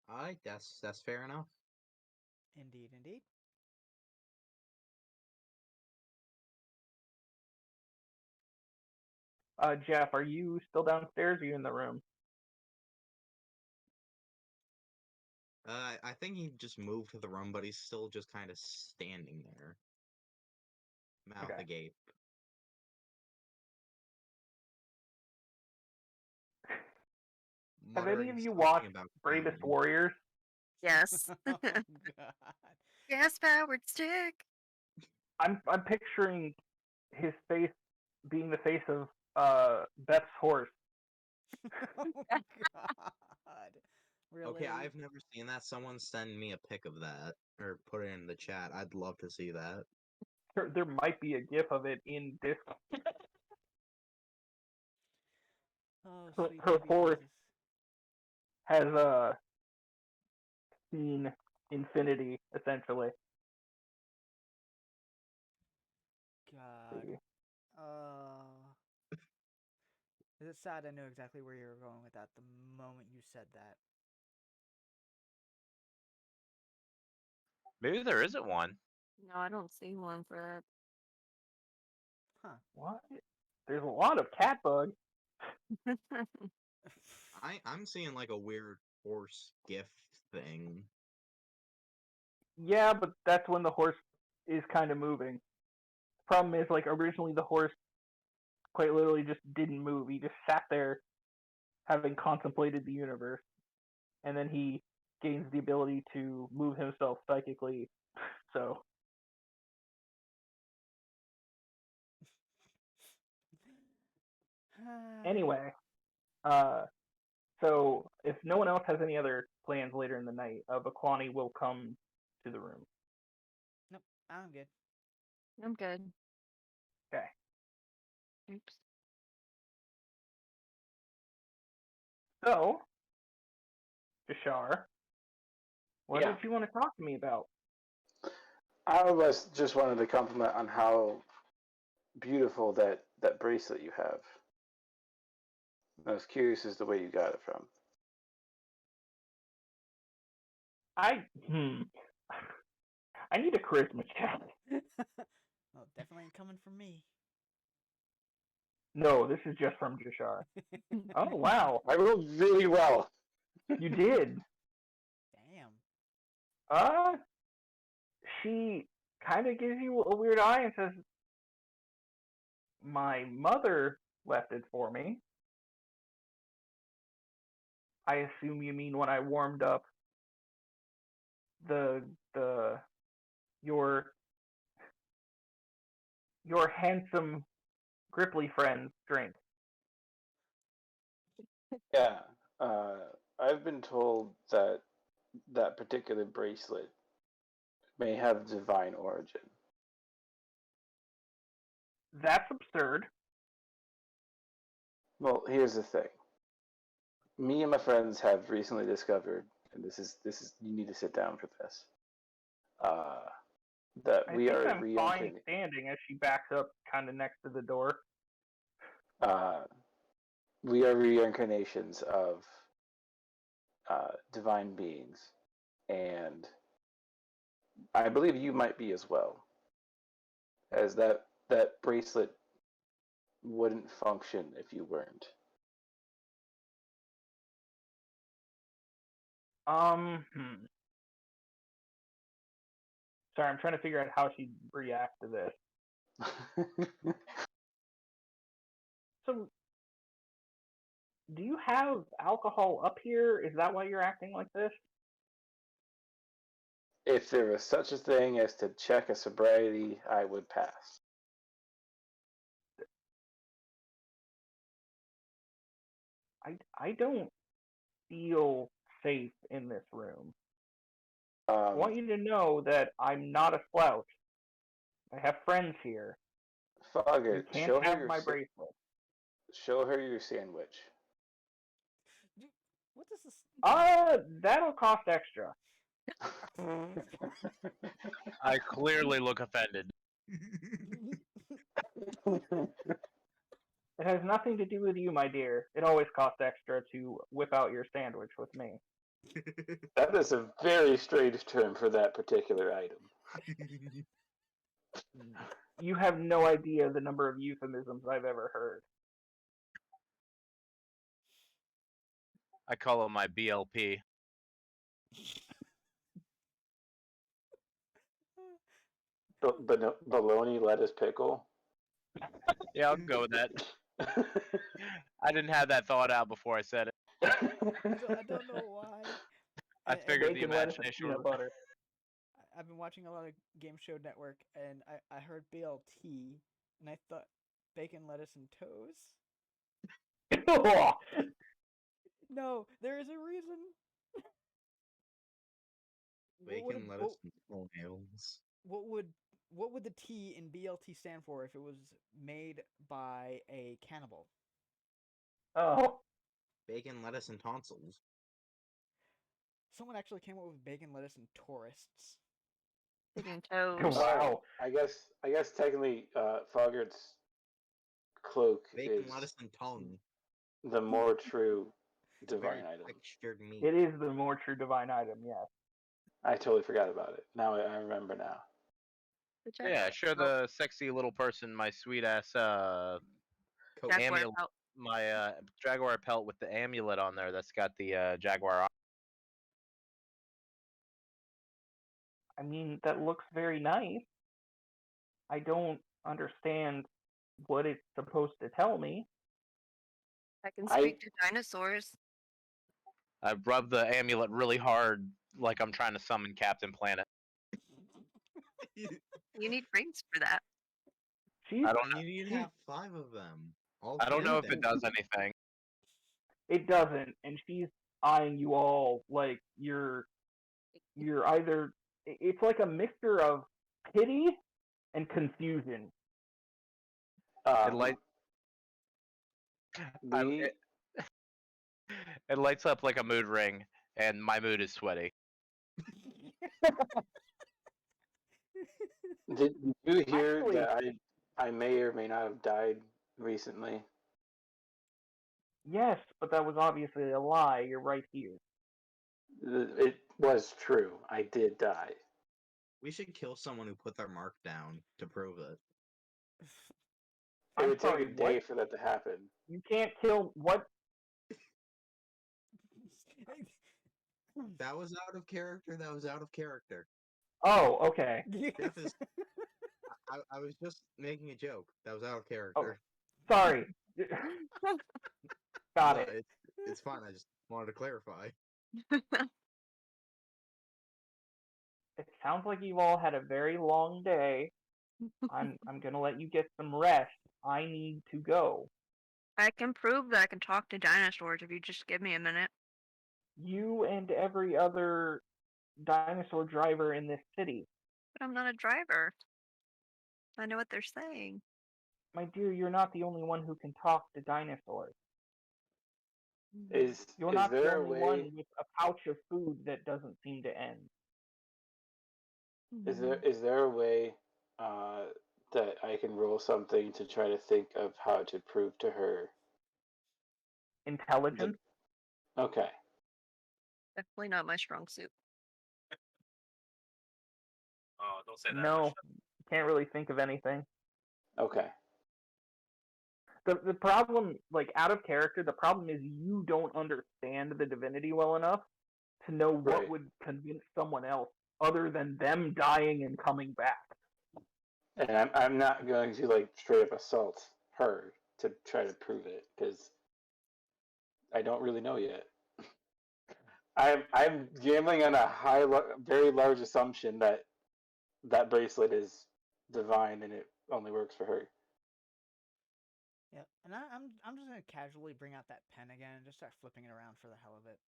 [SPEAKER 5] Alright, that's fair enough.
[SPEAKER 1] Indeed, indeed.
[SPEAKER 3] Jeff, are you still downstairs? Or are you in the room?
[SPEAKER 5] I think he just moved to the room, but he's still just kind of standing there, mouth
[SPEAKER 3] Okay.
[SPEAKER 5] agape.
[SPEAKER 3] Have any
[SPEAKER 5] Muttering
[SPEAKER 3] of you
[SPEAKER 5] something
[SPEAKER 3] watched
[SPEAKER 5] about
[SPEAKER 3] Bravest
[SPEAKER 5] cleaning.
[SPEAKER 3] Warriors?
[SPEAKER 4] Yes.
[SPEAKER 1] Oh God.
[SPEAKER 4] Gas powered stick.
[SPEAKER 3] I'm picturing his face being the face of Beth's horse.
[SPEAKER 1] Oh God. Really?
[SPEAKER 5] Okay, I've never seen that. Someone send me a pic of that or put it in the chat. I'd love to see that.
[SPEAKER 3] There might be a gif of it in Discord.
[SPEAKER 1] Oh,
[SPEAKER 3] Her
[SPEAKER 1] sweet
[SPEAKER 3] her
[SPEAKER 1] baby
[SPEAKER 3] horse
[SPEAKER 1] Jesus.
[SPEAKER 3] has seen infinity essentially.
[SPEAKER 1] God. Is it sad? I know exactly where you were going with that the moment you said that.
[SPEAKER 8] Maybe there isn't one.
[SPEAKER 4] No, I don't see one for
[SPEAKER 1] Huh.
[SPEAKER 3] What? There's a lot of cat bugs.
[SPEAKER 4] that.
[SPEAKER 5] I'm seeing like a weird horse gift thing.
[SPEAKER 3] Yeah, but that's when the horse is kind of moving. Problem is, like, originally the horse quite literally just didn't move. He just sat there having contemplated the universe. And then he gains the ability to move himself psychically. So, anyway, so if no one else has any other plans later in the night, Bakwani will come to the room.
[SPEAKER 1] Nope, I'm good.
[SPEAKER 4] I'm good.
[SPEAKER 3] Okay.
[SPEAKER 4] Oops.
[SPEAKER 3] So, Jashar, what
[SPEAKER 6] Yeah.
[SPEAKER 3] did you want to talk to me about?
[SPEAKER 6] I was just wanted to compliment on how beautiful that bracelet you have. I was curious as to where you got it from.
[SPEAKER 3] I need a charisma check.
[SPEAKER 1] Well, definitely ain't coming from me.
[SPEAKER 3] No, this is just from Jashar. Oh wow,
[SPEAKER 6] I rolled really well.
[SPEAKER 3] you did.
[SPEAKER 1] Damn.
[SPEAKER 3] She kind of gives you a weird eye and says, "My mother left it for me. I assume you mean when I warmed up the your handsome Gripply friend's drink."
[SPEAKER 6] Yeah. I've been told that that particular bracelet may have divine origin.
[SPEAKER 3] That's absurd.
[SPEAKER 6] Well, here's the thing. Me and my friends have recently discovered, and this is you need to sit down for this. That
[SPEAKER 3] I
[SPEAKER 6] we
[SPEAKER 3] think
[SPEAKER 6] are
[SPEAKER 3] I'm fine standing as she backs up kind of next to the door.
[SPEAKER 6] We are reincarnations of divine beings, and I believe you might be as well, as that bracelet wouldn't function if you weren't.
[SPEAKER 3] Sorry, I'm trying to figure out how she'd react to this. So, do you have alcohol up here? Is that why you're acting like this?
[SPEAKER 6] If there was such a thing as to check a sobriety, I would pass.
[SPEAKER 3] I don't feel safe in this room. I want you to know that I'm not a slouch. I have friends here.
[SPEAKER 6] Fogger,
[SPEAKER 3] You can't have my bracelet.
[SPEAKER 6] show her your sandwich.
[SPEAKER 1] What does this?
[SPEAKER 3] That'll cost extra.
[SPEAKER 8] I clearly look offended.
[SPEAKER 3] It has nothing to do with you, my dear. It always costs extra to whip out your sandwich with me.
[SPEAKER 6] That is a very strange term for that particular item.
[SPEAKER 3] You have no idea the number of euphemisms I've ever heard.
[SPEAKER 8] I call him my BLP.
[SPEAKER 6] Bologna, lettuce, pickle.
[SPEAKER 8] Yeah, I'll go with that. I didn't have that thought out before I said it.
[SPEAKER 1] I don't know why.
[SPEAKER 8] I figured the
[SPEAKER 3] Bacon, lettuce, and
[SPEAKER 8] imagination
[SPEAKER 3] peanut butter.
[SPEAKER 1] I've been watching a lot of Game Show Network, and I heard BLT, and I thought bacon, lettuce, and toes. No, there is a reason.
[SPEAKER 5] Bacon, lettuce, and toenails.
[SPEAKER 1] What would the T in BLT stand for if it was made by a cannibal?
[SPEAKER 3] Oh.
[SPEAKER 5] Bacon, lettuce, and tonsils.
[SPEAKER 1] Someone actually came up with bacon, lettuce, and tourists.
[SPEAKER 4] Bacon toes.
[SPEAKER 3] Wow.
[SPEAKER 6] I guess technically, Foggart's cloak
[SPEAKER 5] Bacon,
[SPEAKER 6] is
[SPEAKER 5] lettuce, and tongue.
[SPEAKER 6] the more true
[SPEAKER 5] It's a very
[SPEAKER 6] divine item.
[SPEAKER 5] textured meat.
[SPEAKER 3] It is the more true divine item, yes.
[SPEAKER 6] I totally forgot about it. Now I remember now.
[SPEAKER 8] Yeah, sure. The sexy little person, my sweet ass
[SPEAKER 5] Coat.
[SPEAKER 4] Jaguar
[SPEAKER 8] amulet,
[SPEAKER 4] pelt.
[SPEAKER 8] my jaguar pelt with the amulet on there. That's got the jaguar eye.
[SPEAKER 3] I mean, that looks very nice. I don't understand what it's supposed to tell me.
[SPEAKER 4] I can speak to dinosaurs.
[SPEAKER 8] I rub the amulet really hard, like I'm trying to summon Captain Planet.
[SPEAKER 4] You need rings for that.
[SPEAKER 3] She's,
[SPEAKER 8] I don't
[SPEAKER 5] And you need to have 5 of them. All
[SPEAKER 8] I don't know if
[SPEAKER 5] connected.
[SPEAKER 8] it does anything.
[SPEAKER 3] It doesn't, and she's eyeing you all like you're either. It's like a mixture of pity and confusion.
[SPEAKER 8] It light. It lights up like a mood ring, and my mood is sweaty.
[SPEAKER 6] Did you hear
[SPEAKER 3] Actually,
[SPEAKER 6] that I may or may not have died recently?
[SPEAKER 3] yes, but that was obviously a lie. You're right here.
[SPEAKER 6] It was true. I did die.
[SPEAKER 5] We should kill someone who put their mark down to prove it.
[SPEAKER 6] It would take
[SPEAKER 3] sorry,
[SPEAKER 6] a day
[SPEAKER 3] what?
[SPEAKER 6] for that to happen.
[SPEAKER 3] You can't kill what?
[SPEAKER 5] That was out of character. That was out of character.
[SPEAKER 3] Oh, okay.
[SPEAKER 5] Jeff is. I was just making a joke. That was out of character.
[SPEAKER 3] Oh, sorry. Got
[SPEAKER 5] No,
[SPEAKER 3] it.
[SPEAKER 5] It's fine. I just wanted to clarify.
[SPEAKER 3] It sounds like you've all had a very long day. I'm gonna let you get some rest. I need to go.
[SPEAKER 4] I can prove that I can talk to dinosaurs if you just give me a minute.
[SPEAKER 3] You and every other dinosaur driver in this city.
[SPEAKER 4] But I'm not a driver. I know what they're saying.
[SPEAKER 3] My dear, you're not the only one who can talk to dinosaurs. You're not the
[SPEAKER 6] there a
[SPEAKER 3] only
[SPEAKER 6] way?
[SPEAKER 3] one with a pouch of food that doesn't seem to end.
[SPEAKER 6] Is there a way that I can roll something to try to think of how to prove to her?
[SPEAKER 3] Intelligence?
[SPEAKER 6] Okay.
[SPEAKER 4] Definitely not my strong suit.
[SPEAKER 9] Oh, don't say that.
[SPEAKER 3] No, can't really think of anything.
[SPEAKER 6] Okay.
[SPEAKER 3] The problem, like out of character, the problem is you don't understand the divinity well enough to know what
[SPEAKER 6] Right.
[SPEAKER 3] would convince someone else other than them dying and coming back.
[SPEAKER 6] And I'm not going to like straight up assault her to try to prove it because I don't really know yet. I'm gambling on a very large assumption that that bracelet is divine and it only works for her.
[SPEAKER 1] Yeah, and I'm just gonna casually bring out that pen again and just start flipping it around for the hell of it.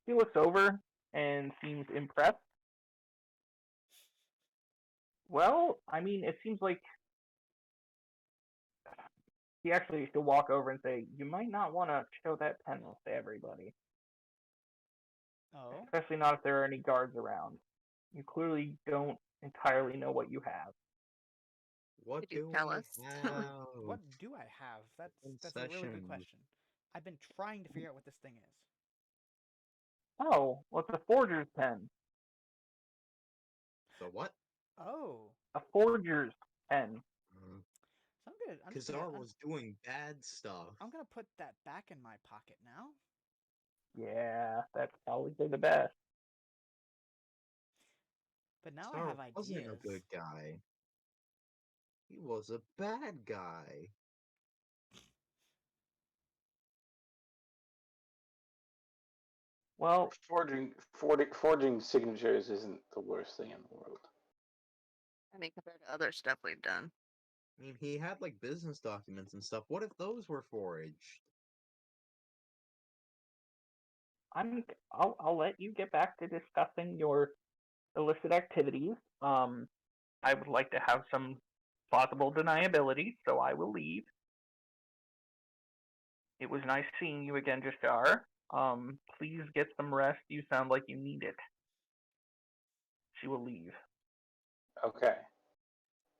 [SPEAKER 3] She looks over and seems impressed. Well, I mean, it seems like He actually used to walk over and say, "You might not want to show that pencil to everybody,
[SPEAKER 1] Oh?
[SPEAKER 3] especially not if there are any guards around. You clearly don't entirely know what you have."
[SPEAKER 5] What
[SPEAKER 4] Could you
[SPEAKER 5] do
[SPEAKER 4] tell
[SPEAKER 5] we
[SPEAKER 4] us?
[SPEAKER 5] have?
[SPEAKER 1] What do I have? That's a really good
[SPEAKER 5] Concessions.
[SPEAKER 1] question. I've been trying to figure out what this thing is.
[SPEAKER 3] Oh, well, it's a forger's pen.
[SPEAKER 5] The what?
[SPEAKER 1] Oh.
[SPEAKER 3] A forger's pen.
[SPEAKER 1] So I'm just gonna
[SPEAKER 5] Kazar was doing bad stuff.
[SPEAKER 1] I'm gonna put that back in my pocket now.
[SPEAKER 3] Yeah, that's probably for the best.
[SPEAKER 1] But now I
[SPEAKER 5] Kazar
[SPEAKER 1] have
[SPEAKER 5] wasn't a
[SPEAKER 1] ideas.
[SPEAKER 5] good guy. He was a bad guy.
[SPEAKER 3] Well,
[SPEAKER 6] Forging signatures isn't the worst thing in the world.
[SPEAKER 4] I mean, compared to other stuff we've done.
[SPEAKER 5] I mean, he had like business documents and stuff. What if those were forged?
[SPEAKER 3] I'll let you get back to discussing your illicit activities. I would like to have some plausible deniability, so I will leave. It was nice seeing you again, Jashar. Please get some rest. You sound like you need it. She will leave.
[SPEAKER 6] Okay.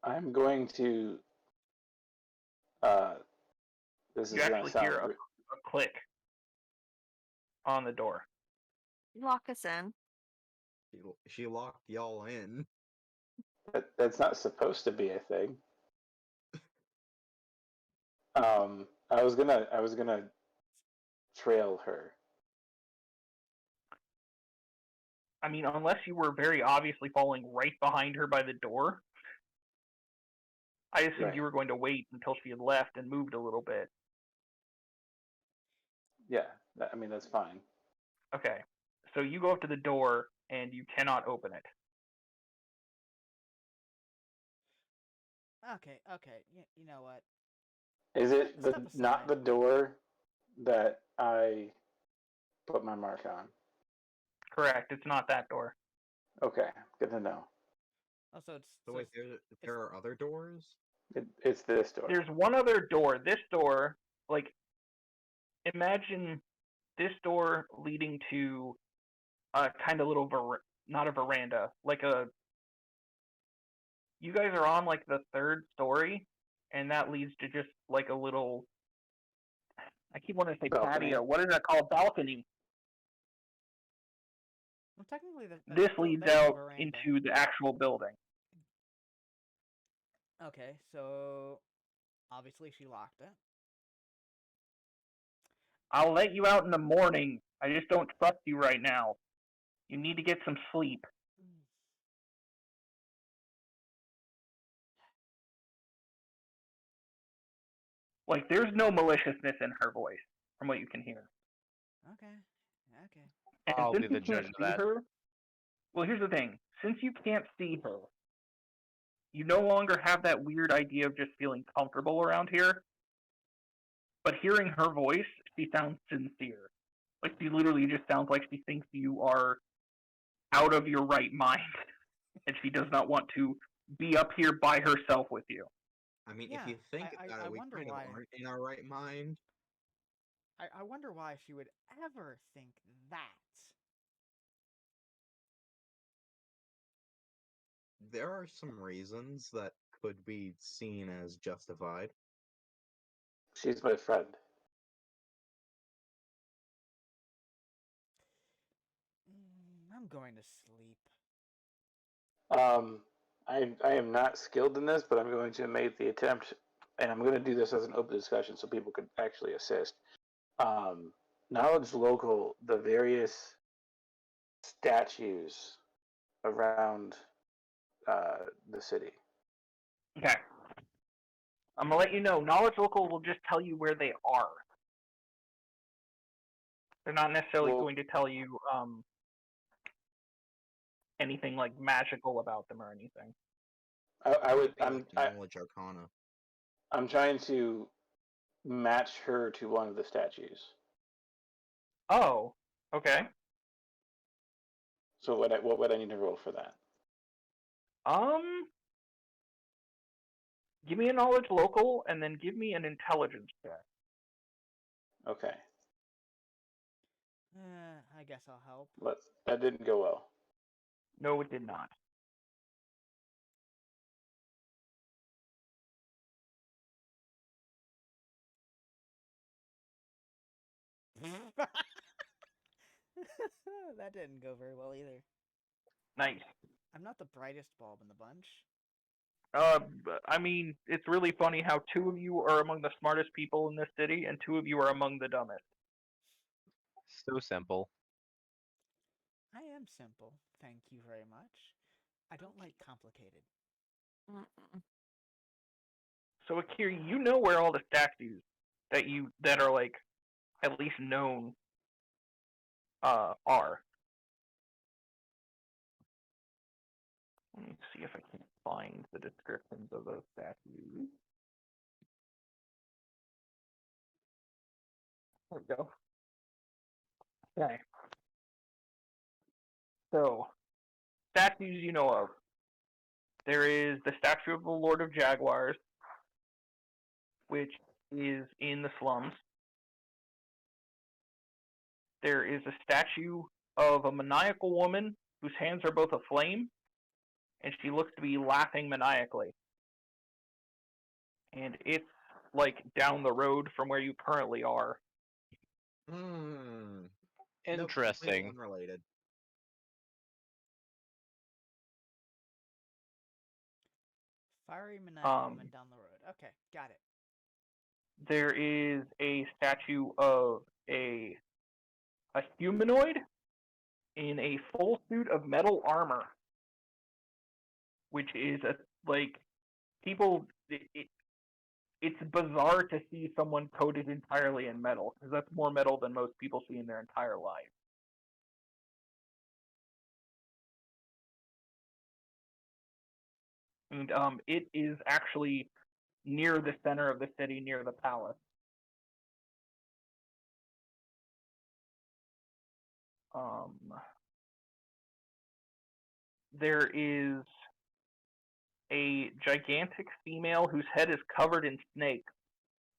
[SPEAKER 6] I'm going to. This
[SPEAKER 3] You
[SPEAKER 6] is gonna
[SPEAKER 3] actually
[SPEAKER 6] sound.
[SPEAKER 3] hear a click on the door.
[SPEAKER 4] Lock us in.
[SPEAKER 5] She locked y'all in.
[SPEAKER 6] That's not supposed to be a thing. I was gonna trail her.
[SPEAKER 3] I mean, unless you were very obviously falling right behind her by the door, I assumed
[SPEAKER 6] Right.
[SPEAKER 3] you were going to wait until she had left and moved a little bit.
[SPEAKER 6] Yeah, I mean that's fine.
[SPEAKER 3] Okay, so you go up to the door and you cannot open it.
[SPEAKER 1] Okay. You know what?
[SPEAKER 6] Is it
[SPEAKER 1] Step
[SPEAKER 6] not
[SPEAKER 1] aside.
[SPEAKER 6] the door that I put my mark on?
[SPEAKER 3] Correct, it's not that door.
[SPEAKER 6] Okay, good to know.
[SPEAKER 1] Oh, so it's
[SPEAKER 5] So wait, there are other doors?
[SPEAKER 6] It's this door.
[SPEAKER 3] There's one other door. This door, like, imagine this door leading to a kind of little not a veranda, like a. You guys are on like the third story, and that leads to just like a little. I keep wanting to say
[SPEAKER 6] Balcony.
[SPEAKER 3] patio. What is that called? Balcony.
[SPEAKER 1] well, technically
[SPEAKER 3] This leads out into the actual building.
[SPEAKER 1] Okay, so obviously she locked it.
[SPEAKER 3] I'll let you out in the morning. I just don't trust you right now. You need to get some sleep. Like, there's no maliciousness in her voice, from what you can hear.
[SPEAKER 1] Okay.
[SPEAKER 3] And
[SPEAKER 8] I'll
[SPEAKER 3] since
[SPEAKER 8] be the
[SPEAKER 3] you can't
[SPEAKER 8] judge of
[SPEAKER 3] see
[SPEAKER 8] that.
[SPEAKER 3] her, well, here's the thing. Since you can't see her, you no longer have that weird idea of just feeling comfortable around here. But hearing her voice, she sounds sincere. Like, she literally just sounds like she thinks you are out of your right mind. And she does not want to be up here by herself with you.
[SPEAKER 5] I mean,
[SPEAKER 1] Yeah,
[SPEAKER 5] if you think
[SPEAKER 1] I
[SPEAKER 5] about it, we
[SPEAKER 1] wonder
[SPEAKER 5] kind of
[SPEAKER 1] why.
[SPEAKER 5] aren't in our right mind.
[SPEAKER 1] I wonder why she would ever think that.
[SPEAKER 5] There are some reasons that could be seen as justified.
[SPEAKER 6] She's my friend.
[SPEAKER 1] I'm going to sleep.
[SPEAKER 6] I am not skilled in this, but I'm going to make the attempt, and I'm going to do this as an open discussion so people could actually assist. Knowledge local, the various statues around the city.
[SPEAKER 3] Okay. I'm going to let you know. Knowledge Local will just tell you where they are. They're not necessarily going to tell you anything like magical about them or anything.
[SPEAKER 5] Knowledge Arcana.
[SPEAKER 6] I'm trying to match her to one of the statues.
[SPEAKER 3] Oh, okay.
[SPEAKER 6] So what would I need to roll for that?
[SPEAKER 3] Give me a knowledge local, and then give me an intelligence check.
[SPEAKER 6] Okay.
[SPEAKER 1] I guess I'll help.
[SPEAKER 6] That didn't go well.
[SPEAKER 3] No, it did not.
[SPEAKER 1] That didn't go very well either.
[SPEAKER 3] Nice.
[SPEAKER 1] I'm not the brightest bulb in the bunch.
[SPEAKER 3] I mean, it's really funny how 2 of you are among the smartest people in this city, and 2 of you are among the dumbest.
[SPEAKER 8] So simple.
[SPEAKER 1] I am simple. Thank you very much. I don't like complicated.
[SPEAKER 4] Mm-mm.
[SPEAKER 3] So Akira, you know where all the statues that are like at least known are. Let me see if I can find the descriptions of those statues. There we go. Okay. So, statues you know of. There is the statue of the Lord of Jaguars, which is in the slums. There is a statue of a maniacal woman whose hands are both aflame, and she looks to be laughing maniacally. And it's like down the road from where you currently are.
[SPEAKER 5] Hmm.
[SPEAKER 8] Interesting.
[SPEAKER 5] Nope, unrelated.
[SPEAKER 1] Fiery maniacal woman down the road. Okay, got it.
[SPEAKER 3] There is a statue of a humanoid in a full suit of metal armor, which is people. It's bizarre to see someone coated entirely in metal, because that's more metal than most people see in their entire life. And it is actually near the center of the city, near the palace. There is a gigantic female whose head is covered in snakes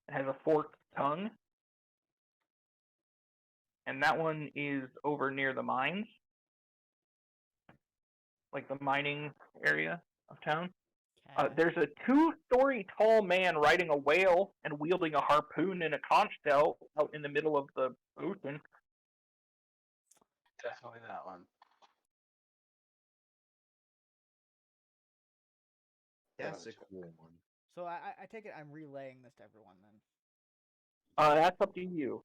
[SPEAKER 3] and has a forked tongue. And that one is over near the mines, like the mining area of town.
[SPEAKER 1] Okay.
[SPEAKER 3] There's a 2-story tall man riding a whale and wielding a harpoon and a conch shell out in the middle of the ocean.
[SPEAKER 6] Definitely that one.
[SPEAKER 5] That's a cool one.
[SPEAKER 1] So I take it I'm relaying this to everyone then.
[SPEAKER 3] That's up to you.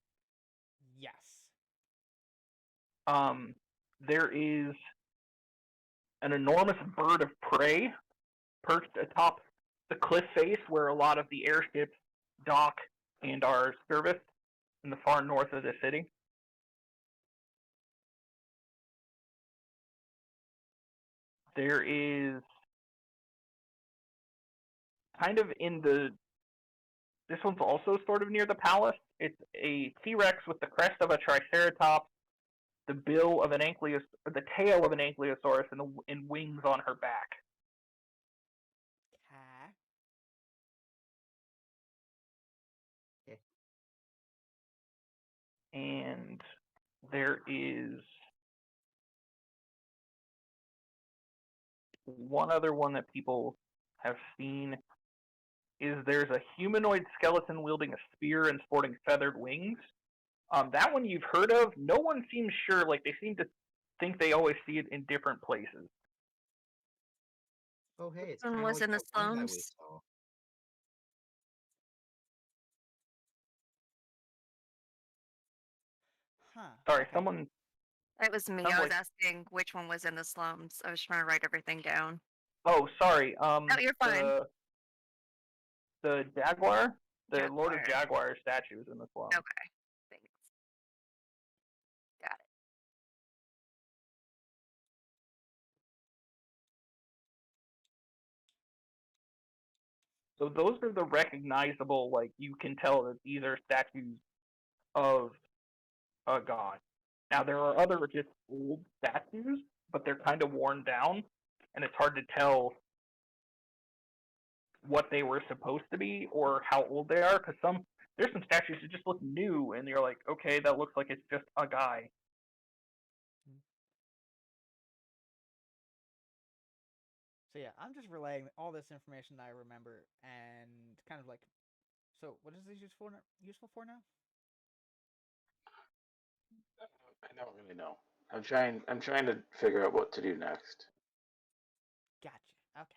[SPEAKER 1] Yes.
[SPEAKER 3] There is an enormous bird of prey perched atop the cliff face where a lot of the airships dock and are serviced in the far north of the city. There is kind of this one's also sort of near the palace. It's a T-Rex with the crest of a Triceratops, the tail of an Ankylosaurus, and wings on her back.
[SPEAKER 1] Okay.
[SPEAKER 3] And there is one other one that people have seen. There's a humanoid skeleton wielding a spear and sporting feathered wings. That one you've heard of. No one seems sure. Like, they seem to think they always see it in different places.
[SPEAKER 5] Oh, hey, it's
[SPEAKER 4] One
[SPEAKER 5] kind of
[SPEAKER 4] was
[SPEAKER 5] like
[SPEAKER 4] in the
[SPEAKER 5] that one guy we
[SPEAKER 4] slums.
[SPEAKER 5] saw.
[SPEAKER 1] Huh.
[SPEAKER 3] Sorry,
[SPEAKER 1] okay.
[SPEAKER 3] someone.
[SPEAKER 4] It was me.
[SPEAKER 3] Sounds
[SPEAKER 4] I was
[SPEAKER 3] like-
[SPEAKER 4] asking which one was in the slums. I was trying to write everything down.
[SPEAKER 3] Oh, sorry.
[SPEAKER 4] No, you're fine.
[SPEAKER 3] The Jaguar, the Lord of
[SPEAKER 4] Jaguar.
[SPEAKER 3] Jaguar statue is in the slum.
[SPEAKER 4] Okay. Thanks. Got it.
[SPEAKER 3] So those are the recognizable, like, you can tell that these are statues of a god. Now, there are other just old statues, but they're kind of worn down, and it's hard to tell what they were supposed to be or how old they are. Because there's some statues that just look new, and you're like, okay, that looks like it's just a guy.
[SPEAKER 1] So yeah, I'm just relaying all this information that I remember and kind of like, so what is this useful for now?
[SPEAKER 6] I don't really know. I'm trying to figure out what to do next.
[SPEAKER 1] Gotcha. Okay.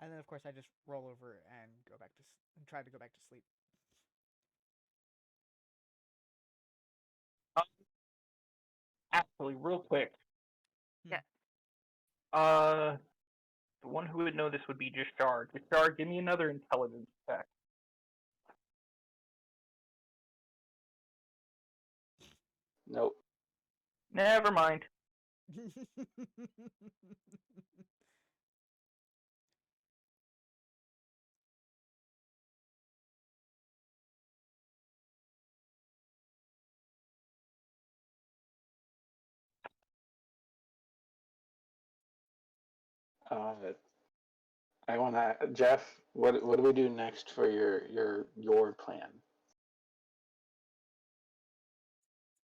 [SPEAKER 1] And then of course I just roll over and go back to and try to go back to sleep.
[SPEAKER 3] Actually, real quick,
[SPEAKER 4] Yeah.
[SPEAKER 3] the one who would know this would be Jishar. Jishar, give me another intelligence check.
[SPEAKER 6] Nope.
[SPEAKER 3] Never mind.
[SPEAKER 6] Uh, I want to, Jeff. What do we do next for your plan?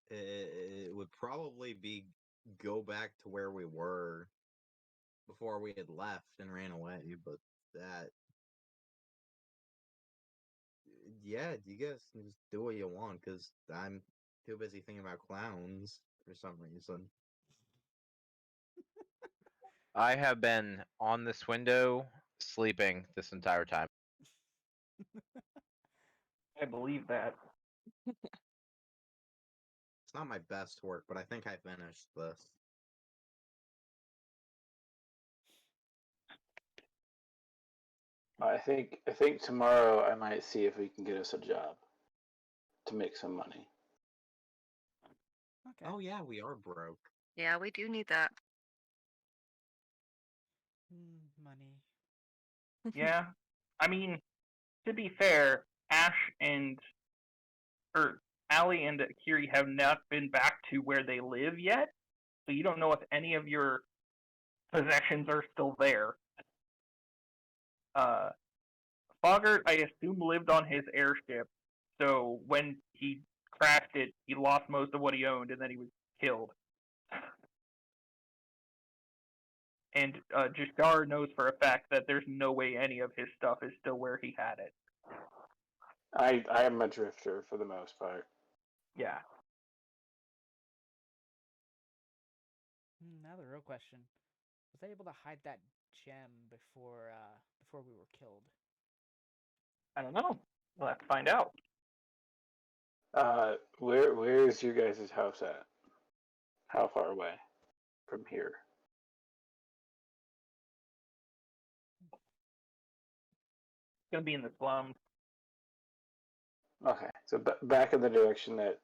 [SPEAKER 5] It would probably be go back to where we were before we had left and ran away, but that. Yeah, you guys can just do what you want, because I'm too busy thinking about clowns for some reason.
[SPEAKER 8] I have been on this window sleeping this entire time.
[SPEAKER 3] I believe that.
[SPEAKER 5] It's not my best work, but I think I finished this.
[SPEAKER 6] I think tomorrow I might see if we can get us a job to make some money.
[SPEAKER 1] Okay.
[SPEAKER 5] Oh yeah, we are broke.
[SPEAKER 4] Yeah, we do need that.
[SPEAKER 1] Money.
[SPEAKER 3] Yeah. I mean, to be fair, Ash and or Allie and Kiri have not been back to where they live yet, so you don't know if any of your possessions are still there. Foggart, I assume, lived on his airship, so when he crashed it, he lost most of what he owned, and then he was killed. And Jashar knows for a fact that there's no way any of his stuff is still where he had it.
[SPEAKER 6] I am a drifter for the most part.
[SPEAKER 3] Yeah.
[SPEAKER 1] Now the real question: was I able to hide that gem before we were killed?
[SPEAKER 3] I don't know. We'll have to find out.
[SPEAKER 6] Where is your guys' house at? How far away from here?
[SPEAKER 3] It's gonna be in the slums.
[SPEAKER 6] Okay, so back in the direction that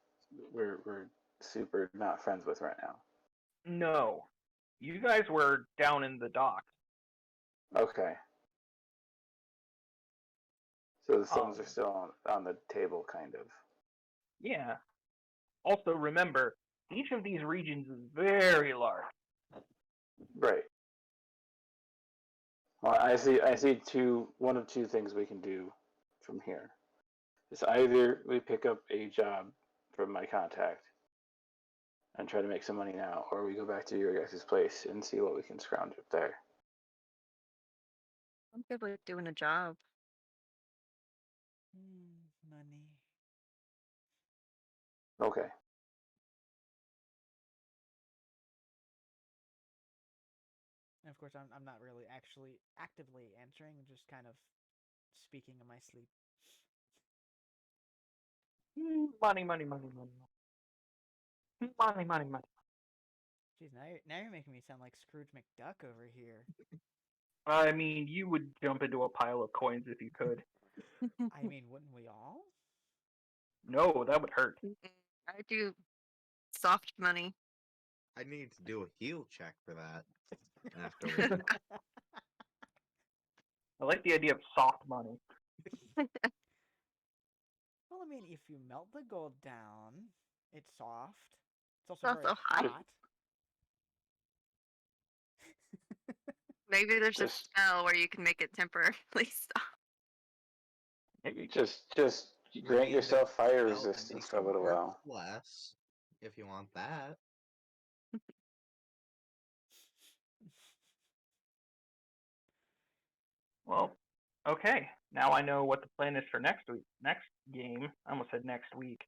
[SPEAKER 6] we're super not friends with right now.
[SPEAKER 3] No. You guys were down in the docks.
[SPEAKER 6] Okay. So the slums
[SPEAKER 3] Um,
[SPEAKER 6] are still on the table, kind of.
[SPEAKER 3] Yeah. Also, remember, each of these regions is very large.
[SPEAKER 6] Right. Well, I see one of two things we can do from here. It's either we pick up a job from my contact and try to make some money now, or we go back to your guys' place and see what we can scrounge up there.
[SPEAKER 4] I'm good with doing a job.
[SPEAKER 1] Money.
[SPEAKER 6] Okay.
[SPEAKER 1] And of course, I'm not really actually actively answering, just kind of speaking in my sleep.
[SPEAKER 3] Money, money, money, money. Money, money, money.
[SPEAKER 1] Jeez, now you're making me sound like Scrooge McDuck over here.
[SPEAKER 3] I mean, you would jump into a pile of coins if you could.
[SPEAKER 1] I mean, wouldn't we all?
[SPEAKER 3] No, that would hurt.
[SPEAKER 4] I do soft money.
[SPEAKER 5] I need to do a heal check for that afterwards.
[SPEAKER 3] I like the idea of soft money.
[SPEAKER 1] Well, I mean, if you melt the gold down, it's soft. It's also
[SPEAKER 4] It's
[SPEAKER 1] very
[SPEAKER 4] also hot.
[SPEAKER 1] hot.
[SPEAKER 4] Maybe there's a
[SPEAKER 6] Just
[SPEAKER 4] spell where you can make it temporarily stop.
[SPEAKER 6] just
[SPEAKER 5] I
[SPEAKER 6] grant
[SPEAKER 5] mean,
[SPEAKER 6] yourself fire
[SPEAKER 5] there's a spell that
[SPEAKER 6] resistance
[SPEAKER 5] makes
[SPEAKER 6] for a
[SPEAKER 5] it
[SPEAKER 6] little
[SPEAKER 5] work
[SPEAKER 6] while.
[SPEAKER 5] less, if you want that.
[SPEAKER 3] Well, okay. Now I know what the plan is for next week. Next game. I almost said next week.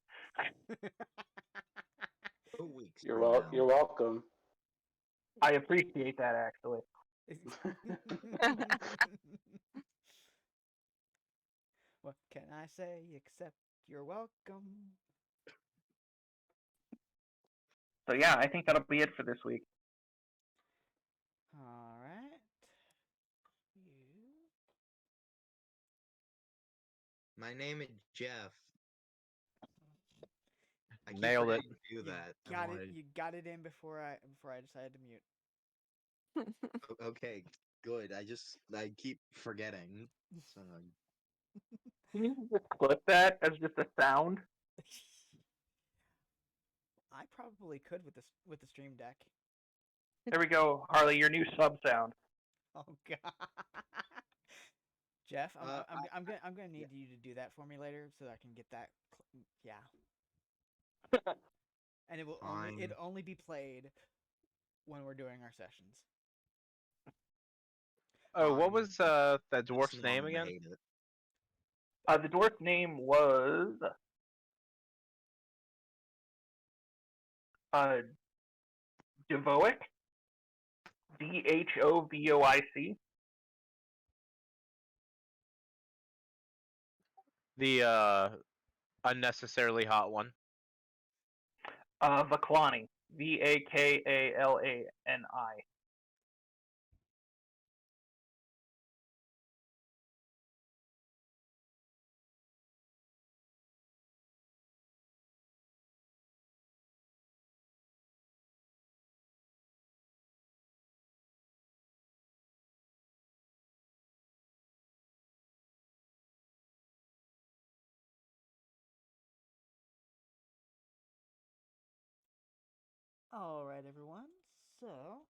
[SPEAKER 5] 2 weeks
[SPEAKER 6] You're
[SPEAKER 5] from now.
[SPEAKER 6] You're welcome.
[SPEAKER 3] I appreciate that actually.
[SPEAKER 1] What can I say except you're welcome?
[SPEAKER 3] So yeah, I think that'll be it for this week.
[SPEAKER 1] All right. You.
[SPEAKER 5] My name is Jeff. I keep
[SPEAKER 8] Nailed it.
[SPEAKER 5] forgetting to do that. I
[SPEAKER 1] Got it.
[SPEAKER 5] wanted-
[SPEAKER 1] You got it in before I decided to mute.
[SPEAKER 5] Okay, good. I keep forgetting. So
[SPEAKER 3] Can you just clip that as just a sound?
[SPEAKER 1] I probably could with the stream deck.
[SPEAKER 3] There we go, Harley. Your new sub sound.
[SPEAKER 1] Oh God. Jeff,
[SPEAKER 5] Uh,
[SPEAKER 1] I'm gonna need you to do that for me later so that I can get that. Yeah. And
[SPEAKER 5] Fine.
[SPEAKER 1] it'll only be played when we're doing our sessions.
[SPEAKER 8] Oh, what
[SPEAKER 5] Fine.
[SPEAKER 8] was that
[SPEAKER 5] That's
[SPEAKER 8] dwarf's
[SPEAKER 5] the
[SPEAKER 8] name
[SPEAKER 5] one
[SPEAKER 8] again?
[SPEAKER 5] that hate it.
[SPEAKER 3] The dwarf's name was Devoic. Dhovoic.
[SPEAKER 8] The unnecessarily hot one.
[SPEAKER 3] Vaklani. Vakalani.
[SPEAKER 1] All right, everyone. So